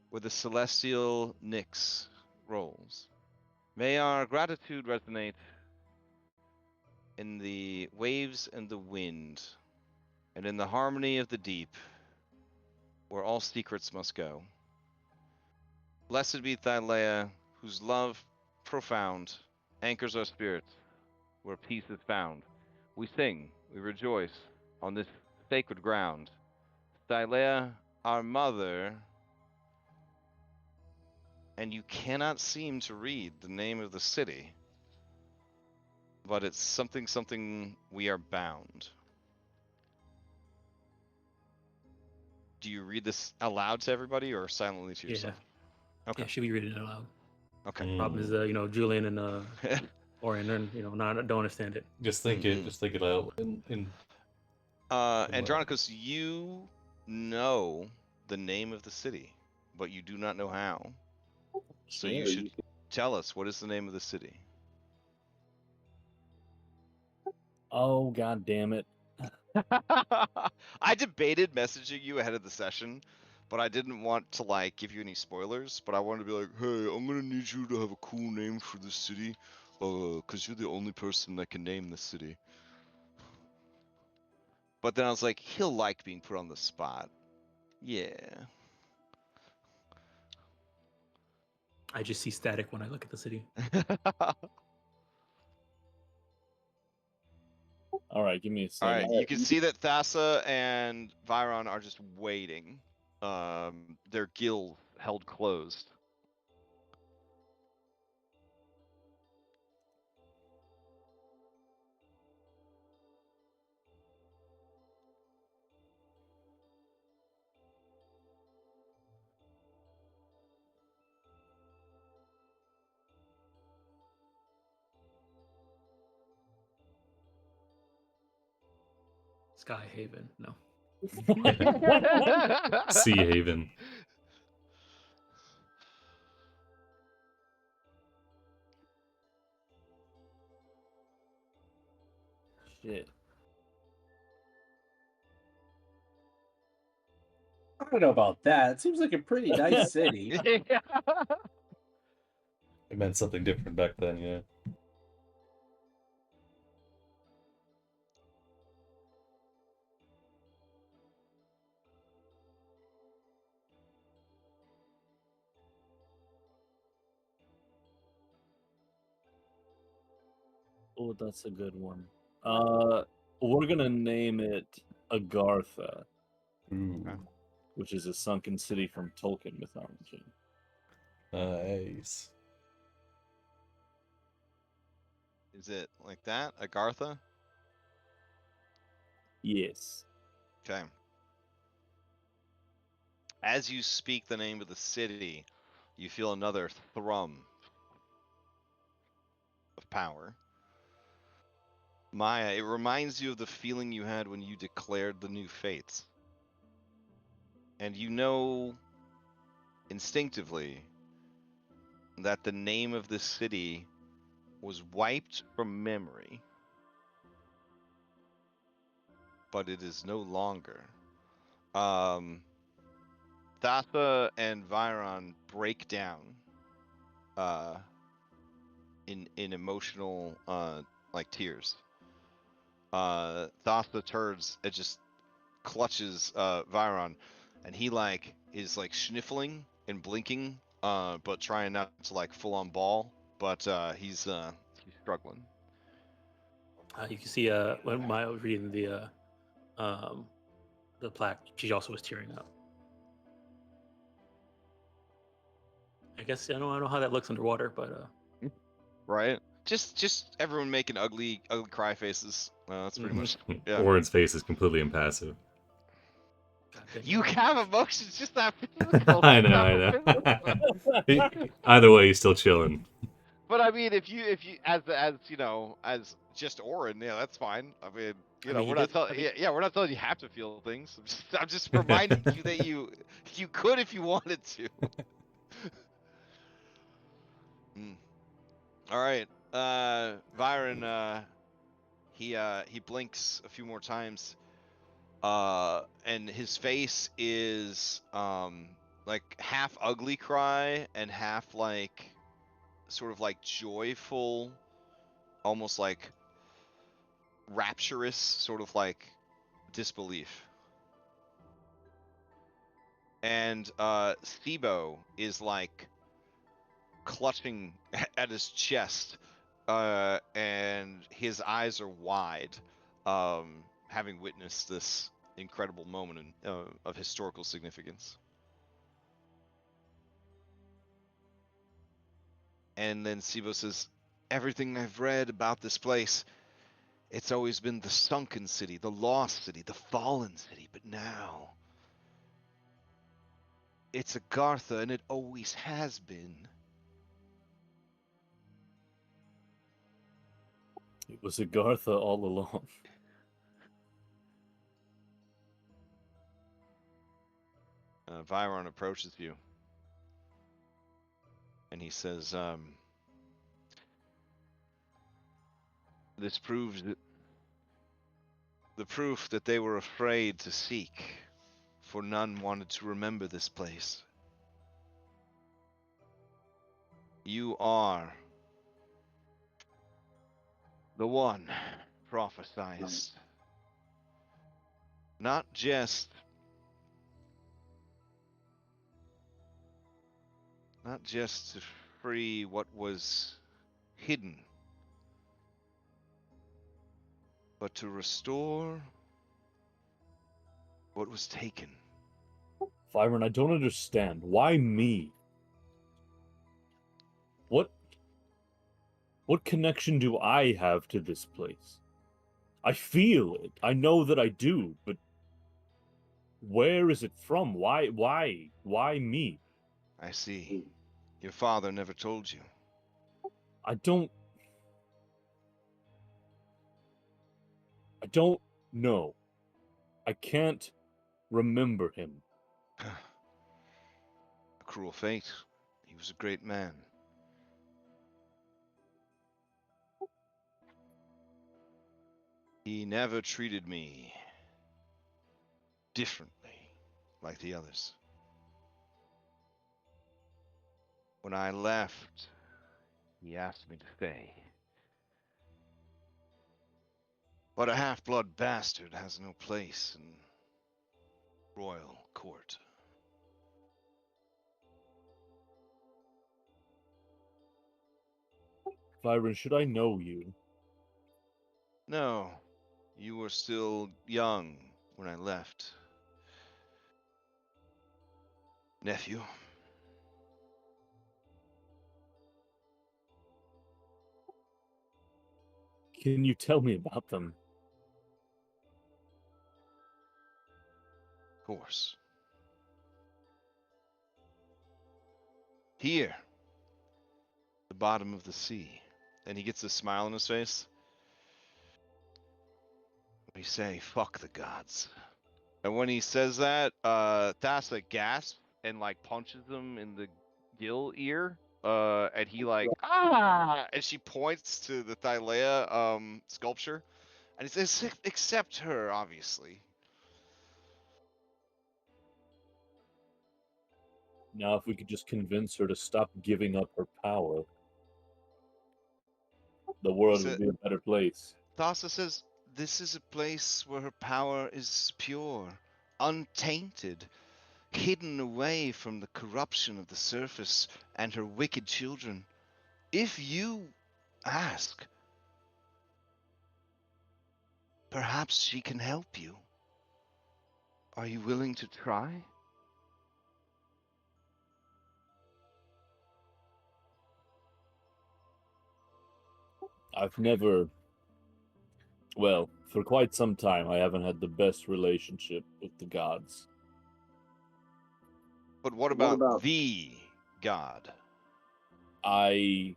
where the celestial Nyx rolls. May our gratitude resonate in the waves and the wind, and in the harmony of the deep, where all secrets must go. Blessed be Thylea, whose love profound anchors our spirits where peace is found. We sing, we rejoice on this sacred ground. Thylea, our mother, and you cannot seem to read the name of the city, but it's something we are bound. Do you read this aloud to everybody or silently to yourself? Okay.
Yeah, should be reading it aloud.
Okay.
Problem is, Julian and Orion, don't understand it.
Just think it. Just think it out.
Andronicus, you know the name of the city, but you do not know how. So you should tell us, what is the name of the city?
Oh, god damn it.
I debated messaging you ahead of the session, but I didn't want to give you any spoilers, but I wanted to be like, hey, I'm gonna need you to have a cool name for the city, cause you're the only person that can name the city. But then I was like, he'll like being put on the spot. Yeah.
I just see static when I look at the city.
All right, give me a second.
All right, you can see that Thassa and Viron are just waiting. Their guild held closed.
Sky Haven, no.
Sea Haven.
Shit.
I don't know about that. It seems like a pretty nice city.
It meant something different back then, yeah.
Oh, that's a good one. We're gonna name it Agartha,
Ooh.
which is a sunken city from Tolkien mythology.
Nice.
Is it like that? Agartha?
Yes.
Okay. As you speak the name of the city, you feel another thrum of power. Maya, it reminds you of the feeling you had when you declared the new fates. And you know instinctively that the name of this city was wiped from memory, but it is no longer. Thatha and Viron break down in emotional like tears. Thatha turns and just clutches Viron, and he like is like sniffling and blinking, but trying not to like full on ball. But he's struggling.
You can see when Maya was reading the plaque, she also was tearing up. I guess I don't know how that looks underwater, but
Right? Just everyone making ugly cry faces. That's pretty much yeah.
Orin's face is completely impassive.
You have emotions, just not physical.
I
It's not
know.
physical.
Either way, he's still chilling.
But I mean, if you as you know as just Orin, yeah, that's fine. I mean,
I mean,
we're not telling we're not telling you have to feel things. I'm just reminding you that you could if you wanted to. All right, Viren, he blinks a few more times, and his face is like half ugly cry and half like sort of like joyful, almost like rapturous, sort of like disbelief. And Sibo is like clutching at his chest, and his eyes are wide, having witnessed this incredible moment of historical significance. And then Sibo says, everything I've read about this place, it's always been the sunken city, the lost city, the fallen city, but now it's Agartha, and it always has been.
It was Agartha all along.
Viron approaches you, and he says, this proves that the proof that they were afraid to seek, for none wanted to remember this place. You are the one prophesized, not just to free what was hidden, but to restore what was taken.
Byron, I don't understand. Why me? What connection do I have to this place? I feel it. I know that I do, but where is it from? Why me?
I see. Your father never told you.
I don't know. I can't remember him.
A cruel fate. He was a great man. He never treated me differently like the others. When I left, he asked me to stay. But a half-blood bastard has no place in royal court.
Byron, should I know you?
No, you were still young when I left. Nephew.
Can you tell me about them?
Of course. Here. The bottom of the sea. And he gets a smile on his face. We say, fuck the gods. And when he says that, Thassa gasps and like punches him in the gill ear. And he like and she points to the Thylea sculpture. And he says, accept her, obviously.
Now, if we could just convince her to stop giving up her power, the world would be a better place.
Thassa says, this is a place where her power is pure, untainted, hidden away from the corruption of the surface and her wicked children. If you ask, perhaps she can help you. Are you willing to try?
I've never, well, for quite some time, I haven't had the best relationship with the gods.
But what about the god?
I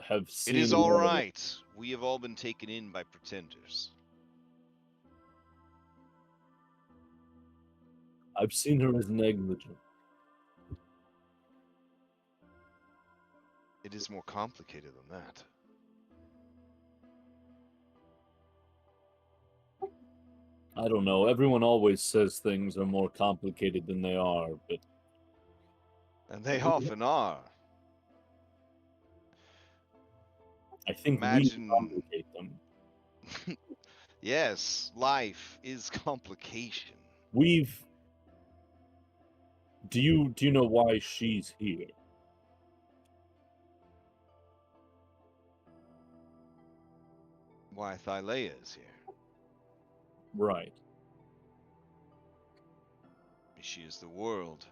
have seen.
It is all right. We have all been taken in by pretenders.
I've seen her as negligent.
It is more complicated than that.
I don't know. Everyone always says things are more complicated than they are, but...
And they often are.
I think
Imagine...
we complicate them.
Yes, life is complication.
Do you know why she's here?
Why Thylea is here.
Right.
She is the world.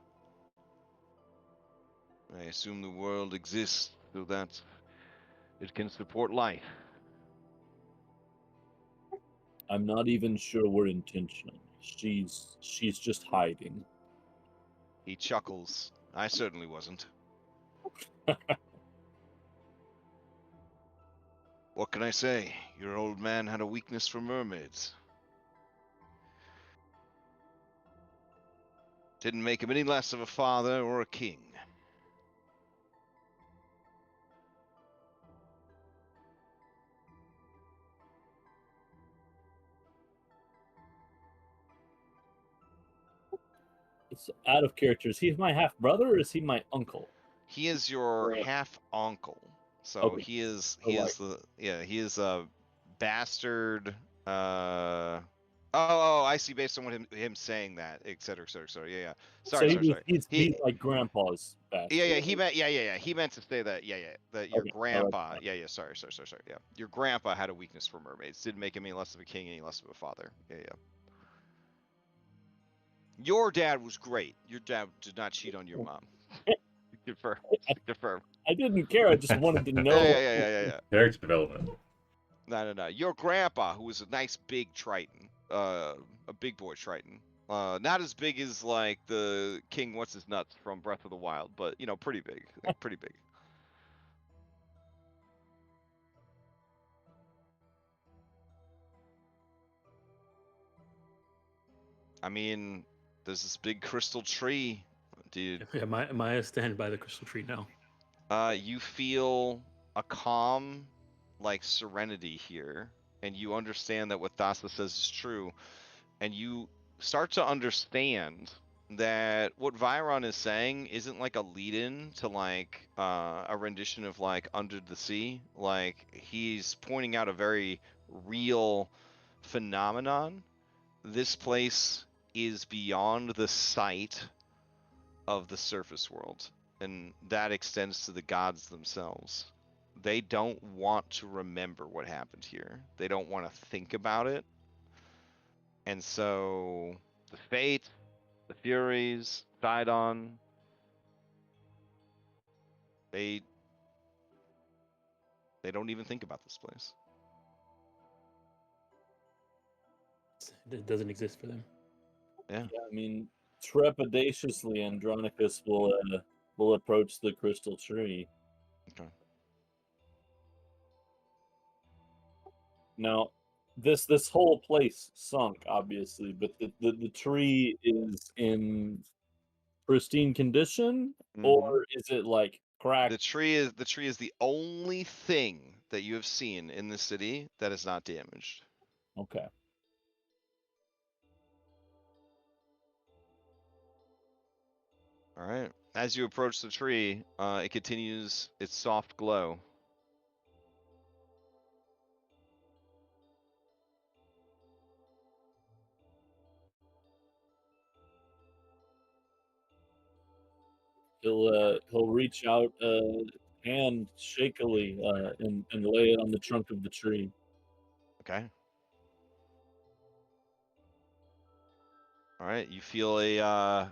I assume the world exists so that it can support life.
I'm not even sure we're intentional. She's just hiding.
He chuckles. I certainly wasn't. What can I say? Your old man had a weakness for mermaids. Didn't make him any less of a father or a king.
It's out of character. Is he my half brother or is he my uncle?
He is your half uncle. So
Okay.
he is a bastard. I see. Based on what him saying that, et cetera, et cetera, et cetera. Yeah. Sorry.
He's like grandpa's bastard.
Yeah. He meant to say that. That your
Okay.
grandpa. Sorry. Yeah. Your grandpa had a weakness for mermaids. Didn't make him any less of a king, any less of a father. Yeah. Your dad was great. Your dad did not cheat on your mom. Confirm.
I didn't care. I just wanted to know.
Yeah.
Character development.
No. Your grandpa, who was a nice big Triton, a big boy Triton. Not as big as like the King What's His Nuts from Breath of the Wild, but you know, pretty big. Pretty big. I mean, there's this big crystal tree, dude.
Yeah, Maya stand by the crystal tree now.
You feel a calm, like serenity here, and you understand that what Thassa says is true, and you start to understand that what Viron is saying isn't like a lead-in to like a rendition of like Under the Sea. Like he's pointing out a very real phenomenon. This place is beyond the sight of the surface world, and that extends to the gods themselves. they don't want to remember what happened here. They don't want to think about it. And so the Fate, the Furies, Sydon, they don't even think about this place.
It doesn't exist for them.
Yeah.
Yeah, I mean, trepidatiously, Andronicus will approach the crystal tree.
Okay.
Now, this whole place sunk, obviously, but the tree is in pristine condition, or is it like cracked?
The tree is the only thing that you have seen in the city that is not damaged.
Okay.
All right. As you approach the tree, it continues its soft glow.
He'll reach out a hand shakily and lay it on the trunk of the tree.
Okay. All right. You feel a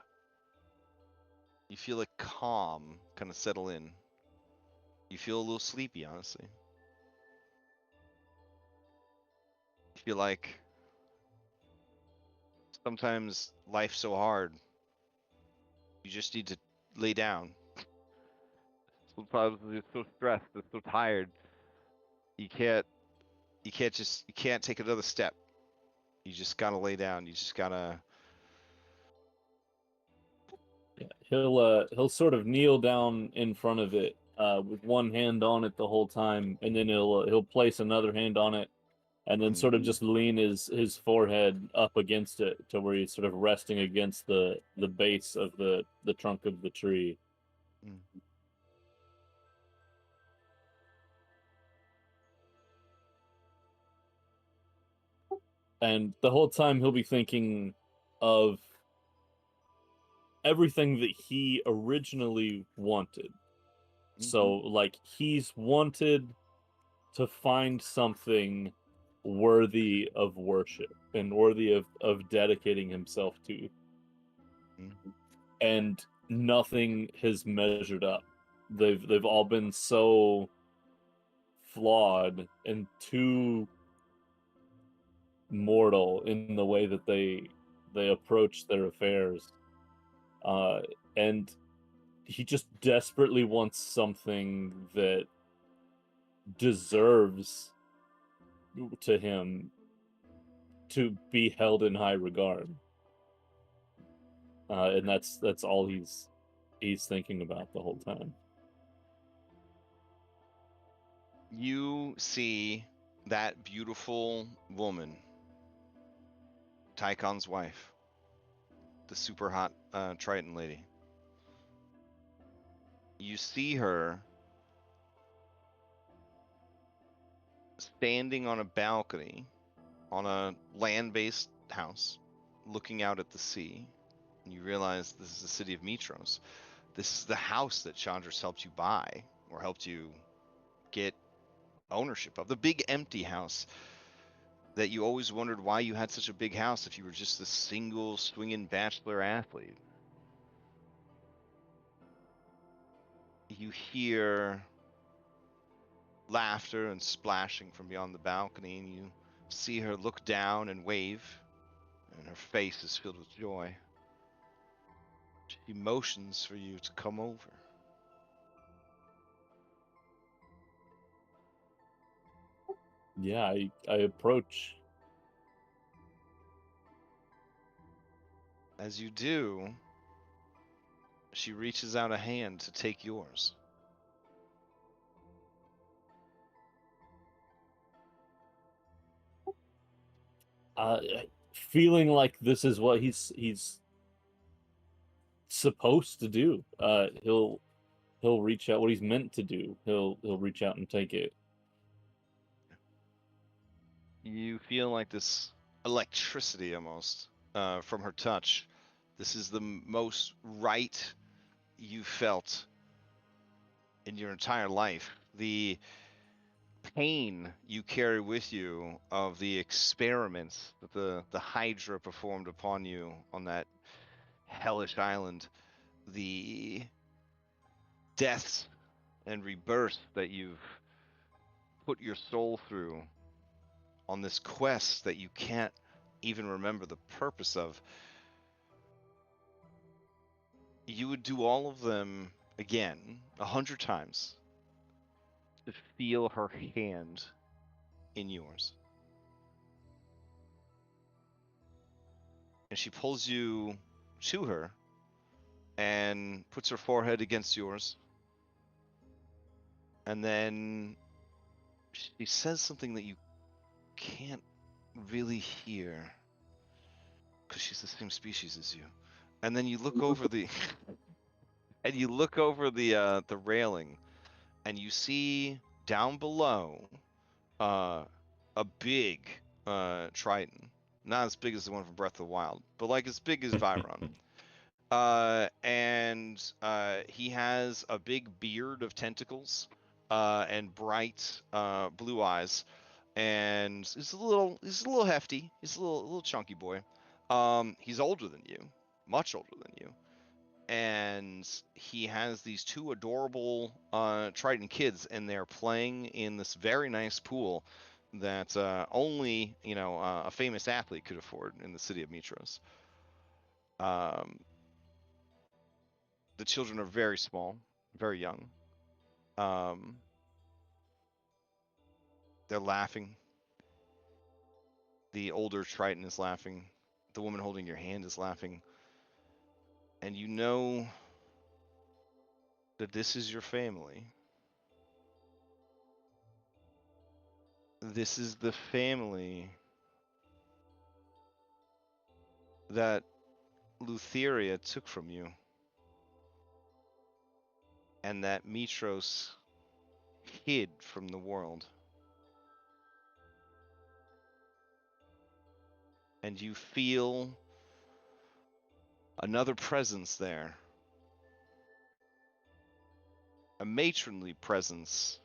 calm kind of settle in. You feel a little sleepy, honestly. You feel like sometimes life's so hard. You just need to lay down. Sometimes you're so stressed, you're so tired. You can't take another step. You just gotta lay down. You just gotta.
Yeah, he'll sort of kneel down in front of it with one hand on it the whole time, and then he'll place another hand on it, and then sort of just lean his forehead up against it to where he's sort of resting against the base of the trunk of the tree.
Mm.
And the whole time he'll be thinking of everything that he originally wanted. So, like, he's wanted to find something worthy of worship and worthy of dedicating himself to. And nothing has measured up. They've all been so flawed and too mortal in the way that they approach their affairs. And he just desperately wants something that deserves to him to be held in high regard. And that's all he's thinking about the whole time.
You see that beautiful woman, Tycon's wife, the super hot Triton lady. You see her standing on a balcony on a land-based house, looking out at the sea. And you realize this is the city of Mitros. This is the house that Chandra's helped you buy, or helped you get ownership of. The big empty house that you always wondered why you had such a big house if you were just a single swinging bachelor athlete. You hear laughter and splashing from beyond the balcony, and you see her look down and wave, and her face is filled with joy. She motions for you to come over.
Yeah, I approach.
As you do, she reaches out a hand to take yours.
Feeling like this is what he's supposed to do. He'll reach out what he's meant to do. He'll reach out and take it.
You feel like this electricity almost from her touch. This is the most right you felt in your entire life. The pain you carry with you of the experiments that the Hydra performed upon you on that hellish island, the deaths and rebirths that you've put your soul through on this quest that you can't even remember the purpose of. You would do all of them again 100 times to feel her hand in yours. And she pulls you to her and puts her forehead against yours. And then she says something that you can't really hear because she's the same species as you. And then you look over the and you look over the railing, and you see down below a big Triton. Not as big as the one from Breath of the Wild, but like as big as Viron. And he has a big beard of tentacles and bright blue eyes, and he's a little hefty. He's a little chunky boy. He's older than you, much older than you, and he has these two adorable Triton kids, and they're playing in this very nice pool that only a famous athlete could afford in the city of Mitros. The children are very small, very young. They're laughing. The older Triton is laughing. The woman holding your hand is laughing. And you know that this is your family. This is the family that Lutheria took from you. And that Mitros hid from the world. And you feel another presence there. A matronly presence.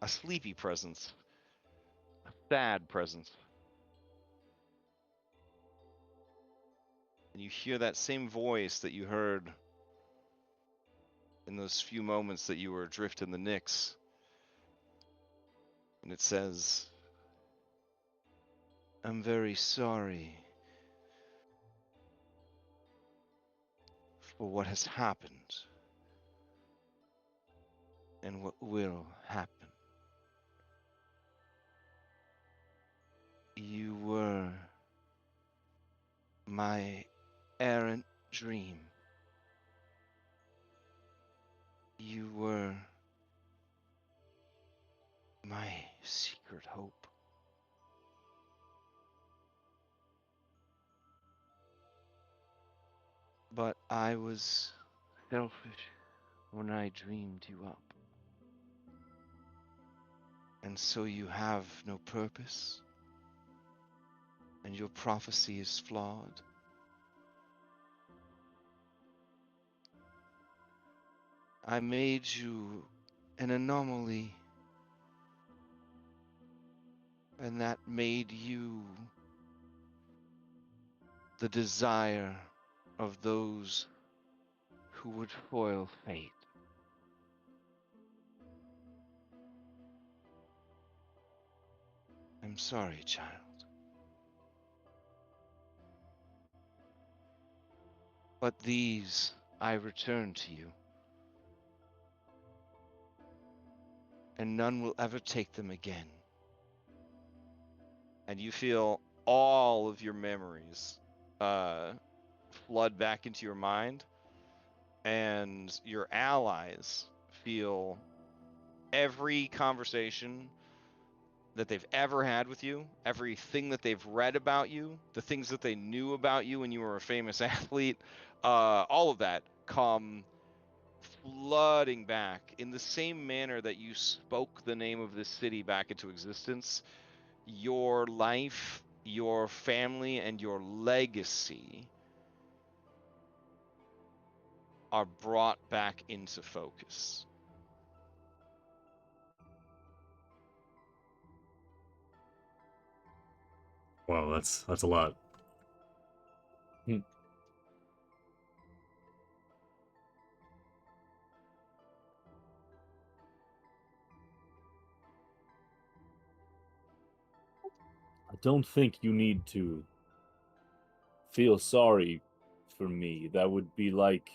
A sleepy presence. A sad presence. And you hear that same voice that you heard in those few moments that you were adrift in the Nyx. And it says, I'm very sorry for what has happened and what will happen. You were my errant dream. You were my secret hope. But I was selfish when I dreamed you up. And so you have no purpose, and your prophecy is flawed. I made you an anomaly, and that made you the desire of those who would foil fate. I'm sorry, child. But these I return to you, and none will ever take them again. And you feel all of your memories flood back into your mind, and your allies feel every conversation that they've ever had with you, everything that they've read about you, the things that they knew about you when you were a famous athlete, all of that come flooding back in the same manner that you spoke the name of this city back into existence. Your life, your family, and your legacy are brought back into focus.
Wow, that's a lot.
I don't think you need to feel sorry for me. That'd be like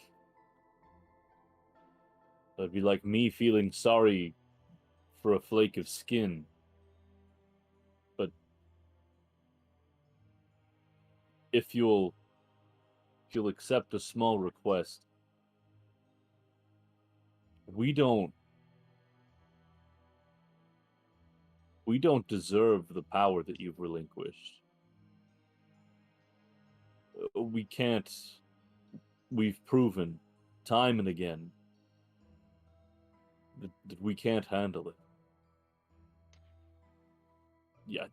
me feeling sorry for a flake of skin. But if you'll accept a small request, we don't deserve the power that you've relinquished. We can't. We've proven time and again that we can't handle it. Yeah.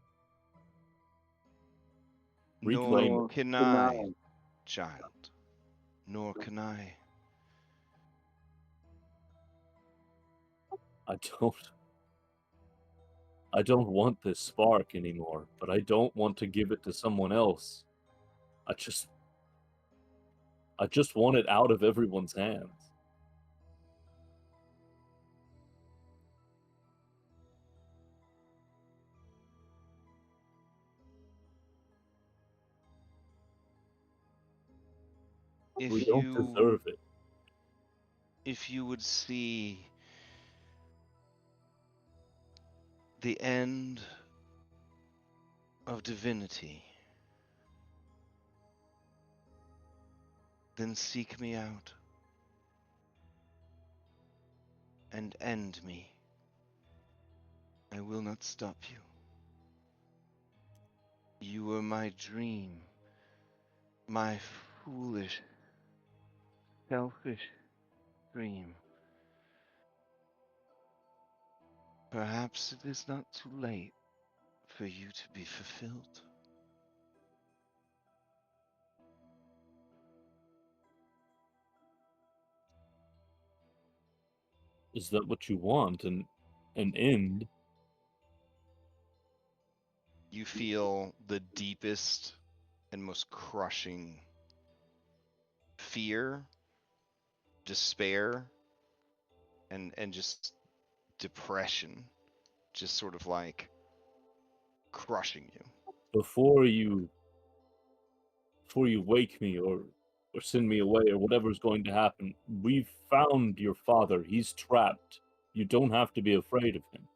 Reclaim
Nor
it.
can I, child. Nor can I.
I don't want this spark anymore, but I don't want to give it to someone else. I just want it out of everyone's hands. We don't deserve it.
If you would see the end of divinity, then seek me out and end me. I will not stop you. You were my dream, my foolish, selfish dream. Perhaps it is not too late for you to be fulfilled.
Is that what you want? An end?
You feel the deepest and most crushing fear, despair, and just depression, just sort of like crushing you.
Before you wake me or send me away or whatever's going to happen, we've found your father. He's trapped. You don't have to be afraid of him.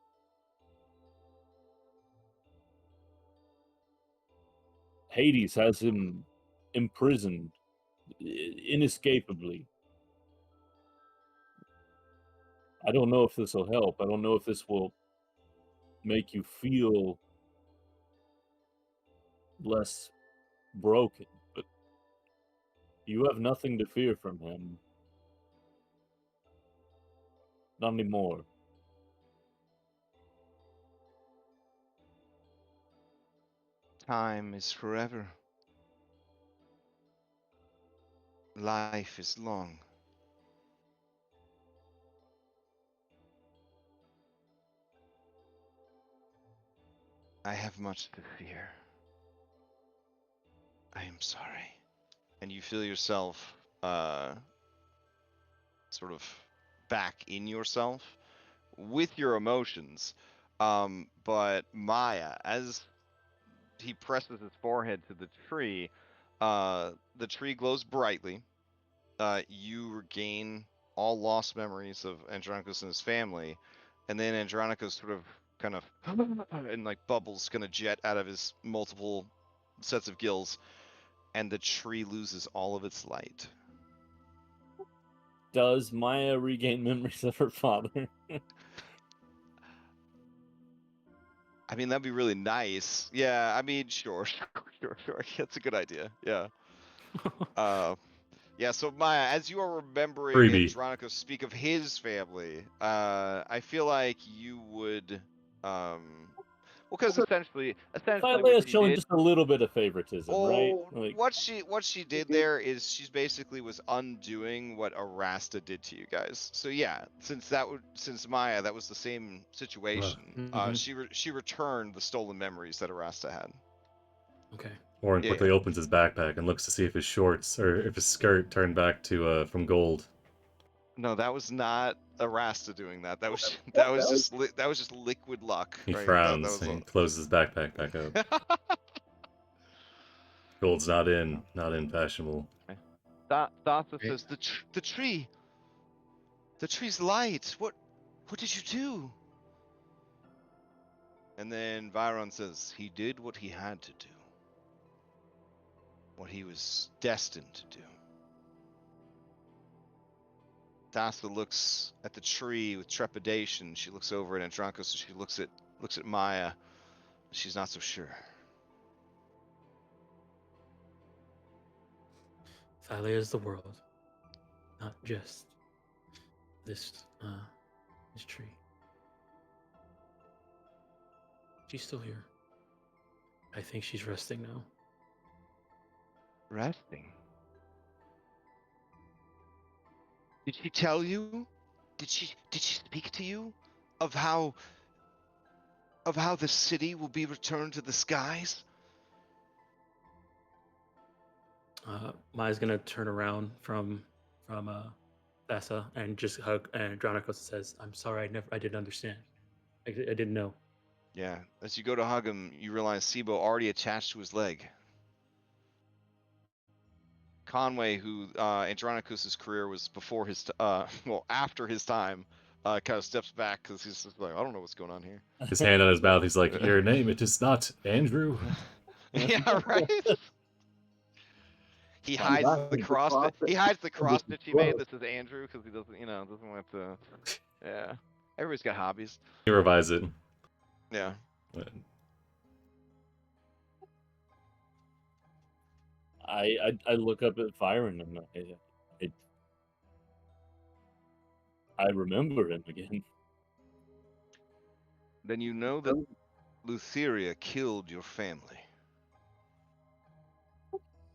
Hades has him imprisoned inescapably. I don't know if this will help. I don't know if this will make you feel less broken, but you have nothing to fear from him. Not anymore.
Time is forever. Life is long. I have much to fear. I am sorry. And you feel yourself sort of back in yourself with your emotions. But Maya, as he presses his forehead to the tree glows brightly. You regain all lost memories of Andronicus and his family, and then Andronicus sort of kind of and like bubbles kind of jet out of his multiple sets of gills, and the tree loses all of its light.
Does Maya regain memories of her father?
I mean, that'd be really nice. Yeah, I mean, sure. That's a good idea. Yeah. Yeah, so Maya, as you are remembering
Freebie.
Andronicus speak of his family, I feel like you would, well, because essentially
Thylea
what
is
she
showing
did.
just a little bit of favoritism, right?
Oh,
Like,
what she did there is she's basically was undoing what Arasta did to you guys. So yeah, since Maya, that was the same situation.
Mhm.
She returned the stolen memories that Arasta had.
Okay.
Orin
Yeah.
quickly opens his backpack and looks to see if his shorts or if his skirt turned back to from gold.
No, that was not Arasta doing that. That was just liquid luck,
He
right?
frowns and closes his backpack back up. Gold's not in fashionable.
Thassa says the tree's light. What did you do? And then Viron says he did what he had to do, what he was destined to do. Thassa looks at the tree with trepidation. She looks over at Andronicus, and she looks at Maya. She's not so sure.
Thylea is the world, not just this tree. She's still here. I think she's resting now.
Resting? Did she tell you? Did she speak to you of how the city will be returned to the skies?
Maya's gonna turn around from Thassa and just hug, and Andronicus says, "I'm sorry, I didn't understand. I didn't know."
Yeah. As you go to hug him, you realize Sibo already attached to his leg. Conway, who Andronicus's career was before his, after his time, kind of steps back because he's just like, I don't know what's going on here.
His hand on his mouth, he's like, "Your name, it is not Andrew."
Yeah, right. He hides the cross. He hides the cross stitch he made. This is Andrew because he doesn't want to. Yeah, everybody's got hobbies.
He revises it.
Yeah.
I look up at Byron and I remember him again.
Then you know that Lutheria killed your family.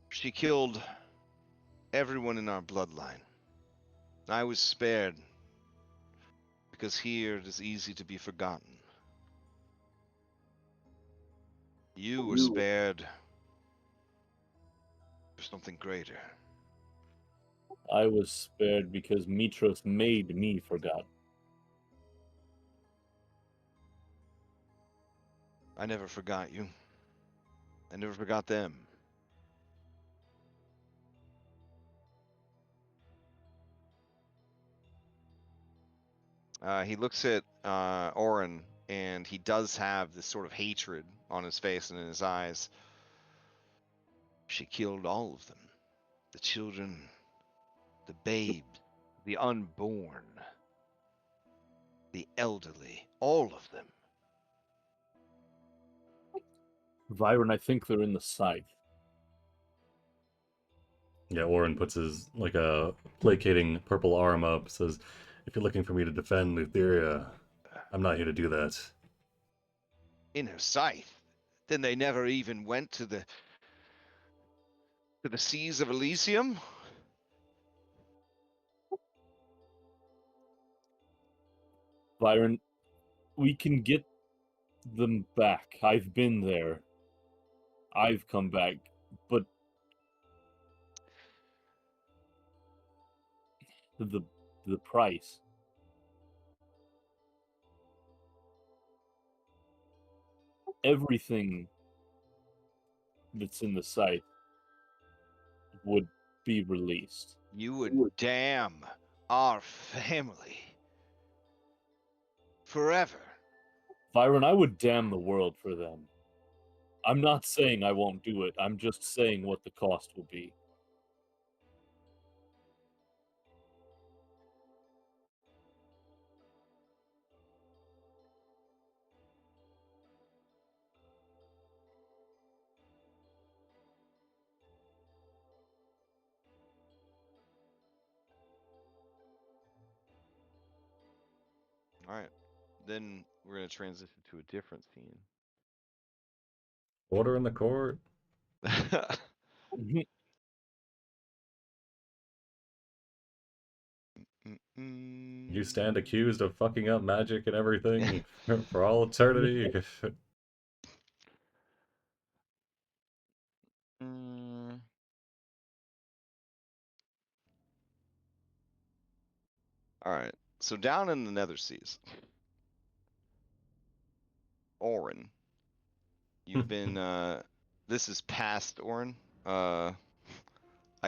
She killed everyone in our bloodline. I was spared because here it is easy to be forgotten. You were spared for something greater.
I was spared because Mitros made me forgotten.
I never forgot you. I never forgot them. He looks at Orin, and he does have this sort of hatred on his face and in his eyes. She killed all of them. The children, the babes, the unborn, the elderly, all of them.
Byron, I think they're in the scythe.
Yeah, Orin puts his a placating purple arm up, says, "If you're looking for me to defend Lutheria, I'm not here to do that."
In her sight. Then they never even went to the seas of Elysium?
Byron, we can get them back. I've been there. I've come back, but the price. Everything that's in the site would be released.
You would damn our family forever.
Byron, I would damn the world for them. I'm not saying I won't do it. I'm just saying what the cost will be.
All right. Then we're going to transition to a different scene.
Order in the court. You stand accused of fucking up magic and everything for all eternity.
All right. So down in the Nether Seas, Orin, you've been. This is past Orin. I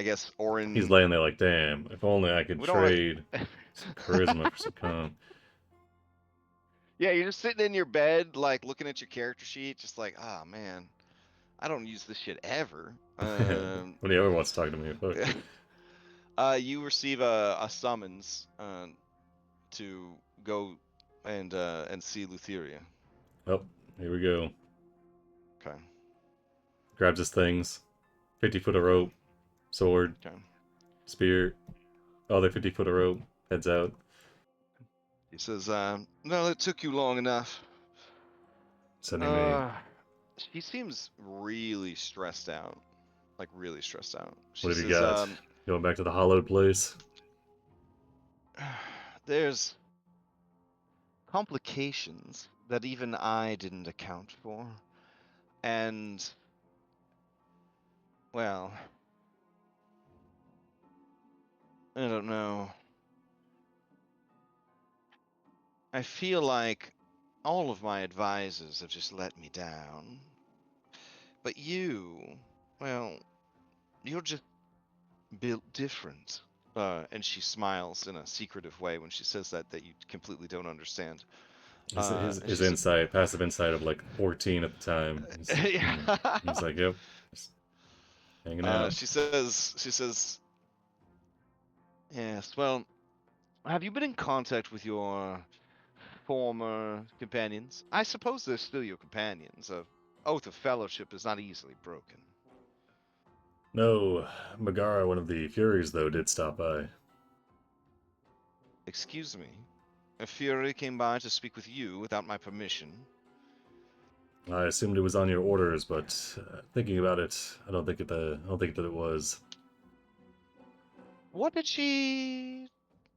guess Orin.
He's laying there like, damn. If only I could
We don't really-
trade some charisma for some con.
Yeah, you're just sitting in your bed, like looking at your character sheet, just like, ah, man, I don't use this shit ever.
When he ever wants to talk to me, fuck.
You receive a summons to go and see Lutheria.
Oh, here we go.
Okay.
Grabs his things. 50 foot of rope. Sword.
Okay.
Spear. Other 50 foot of rope. Heads out.
He says, "No, it took you long enough."
Sending me.
She seems really stressed out. Like really stressed out. She
What have you
says,
got? Going back to the hollowed place?
There's complications that even I didn't account for. And, well, I don't know. I feel like all of my advisors have just let me down. But you, well, you're just built different. And she smiles in a secretive way when she says that you completely don't understand.
His insight, passive insight of like 14 at the time. He's like, yep. Just hanging out.
She says, yes, well, have you been in contact with your former companions? I suppose they're still your companions. A oath of fellowship is not easily broken.
No, Megara, one of the Furies, though, did stop by.
Excuse me. A Fury came by to speak with you without my permission.
I assumed it was on your orders, but thinking about it, I don't think that it was.
What did she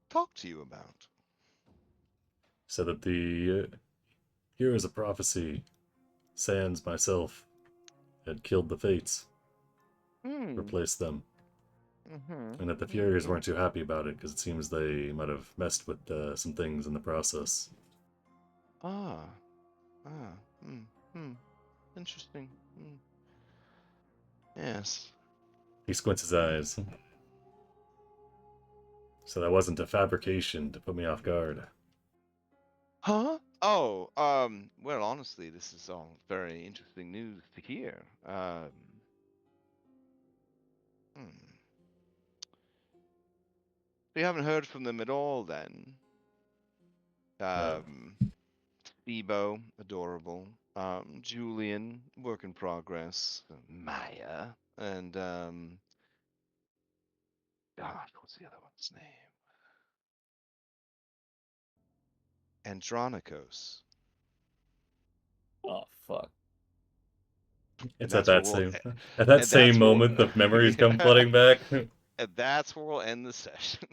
talk to you about?
Said that the heroes of prophecy, Sans, myself, had killed the Fates, replaced them, and that the Furies weren't too happy about it because it seems they might have messed with some things in the process.
Interesting. Yes.
He squints his eyes. So that wasn't a fabrication to put me off guard.
Huh? Oh, well, honestly, this is all very interesting news to hear. We haven't heard from them at all, then.
No.
Bebo, adorable. Julian, work in progress. Maya, and gosh, what's the other one's name? Andronikos.
Oh fuck.
It's
And
at that same moment the memories come flooding back.
And that's where we'll end the session.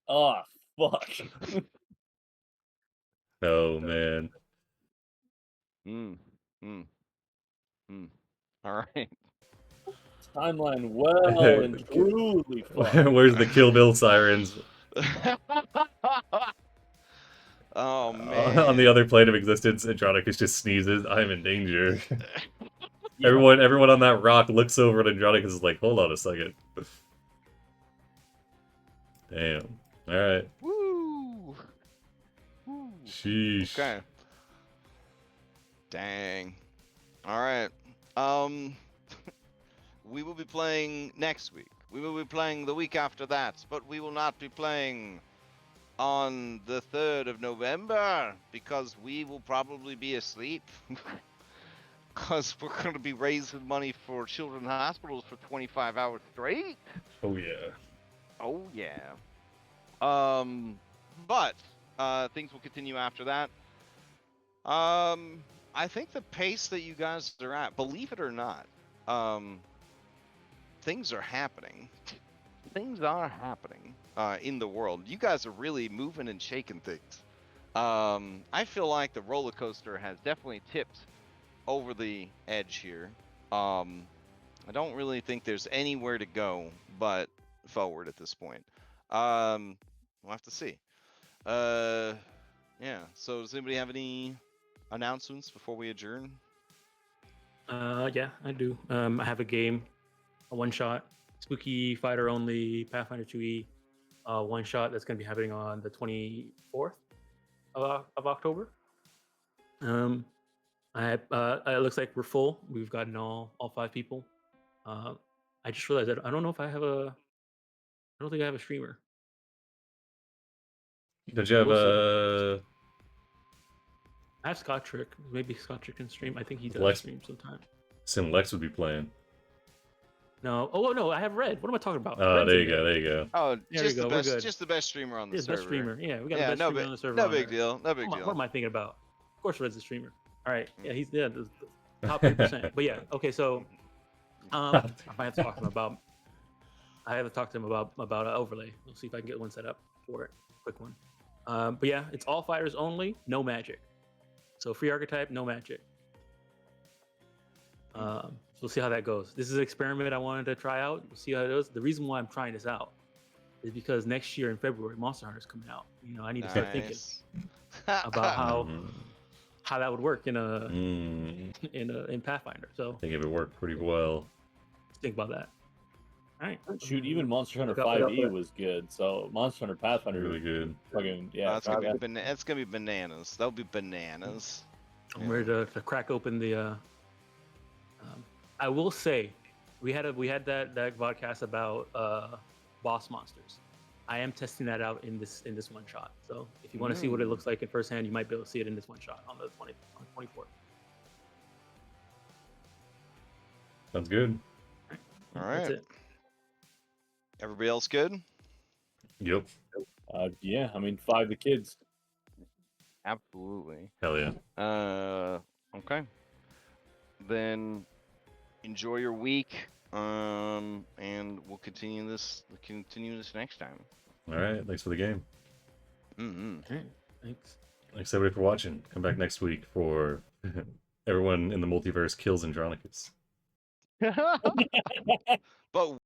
Oh fuck.
Oh man.
All right.
Timeline well and truly fucked.
Where's the Kill Bill sirens?
Oh man.
On the other plane of existence, Andronicus just sneezes. I'm in danger. Everyone on that rock looks over at Andronicus and is like, hold on a second. Damn. Alright.
Woo.
Sheesh.
Okay. Dang. All right. We will be playing next week. We will be playing the week after that, but we will not be playing on the 3rd of November because we will probably be asleep. Because we're going to be raising money for children's hospitals for 25 hours straight.
Oh yeah.
Oh yeah. But things will continue after that. I think the pace that you guys are at, believe it or not, things are happening. Things are happening in the world. You guys are really moving and shaking things. I feel like the roller coaster has definitely tipped over the edge here. I don't really think there's anywhere to go but forward at this point. We'll have to see. Yeah. So does anybody have any announcements before we adjourn?
Yeah, I do. I have a game, a one shot, spooky fighter only Pathfinder 2e, one shot that's going to be happening on the 24th of October. It looks like we're full. We've gotten all 5 people. I just realized that I don't know if I have a. I don't think I have a streamer.
Don't you have
We'll I have Scott Trick. Maybe Scott Trick can stream. I think he does
Lex-
stream sometimes.
Sim Lex would be playing.
No. Oh no, I have Red. What am I talking about?
Oh,
Red's
there
in
you go. There you go.
Oh,
There
just
we
the
go, we're
best,
good.
just the best streamer on the
Yeah,
server.
best streamer. Yeah, we got
Yeah,
the best streamer on the server.
no
on
big
there.
deal. No big
What
deal.
am I thinking about? Of course, Red's a streamer. All right. Yeah, he's the top 3%. But yeah, okay. So, I might have to talk to him about. I have to talk to him about an overlay. We'll see if I can get one set up for it. Quick one. But yeah, it's all fighters only, no magic. So free archetype, no magic. So we'll see how that goes. This is an experiment I wanted to try out. We'll see how it goes. The reason why I'm trying this out is because next year in February, Monster Hunter's coming out. You know, I need to start thinking about how that would work in Pathfinder. So
I think it would work pretty well.
think about that. All right.
Shoot, even Monster Hunter
Look out for
5e
that.
was good. So Monster Hunter Pathfinder
Really good.
fucking yeah.
That's gonna be that's gonna be bananas. That'll be bananas.
I'm ready to crack open the. I will say, we had that podcast about boss monsters. I am testing that out in this one shot. So if you want to see what it looks like in firsthand, you might be able to see it in this one shot on the 24th.
Sounds good.
All
That's
right.
it.
Everybody else good?
Yep.
Yeah, I mean 5 the kids.
Absolutely.
Hell yeah.
Okay. Then enjoy your week. And we'll continue this next time.
All right. Thanks for the game.
Mm-hmm.
Okay. Thanks.
Thanks everybody for watching. Come back next week for everyone in the multiverse kills Andronicus.
But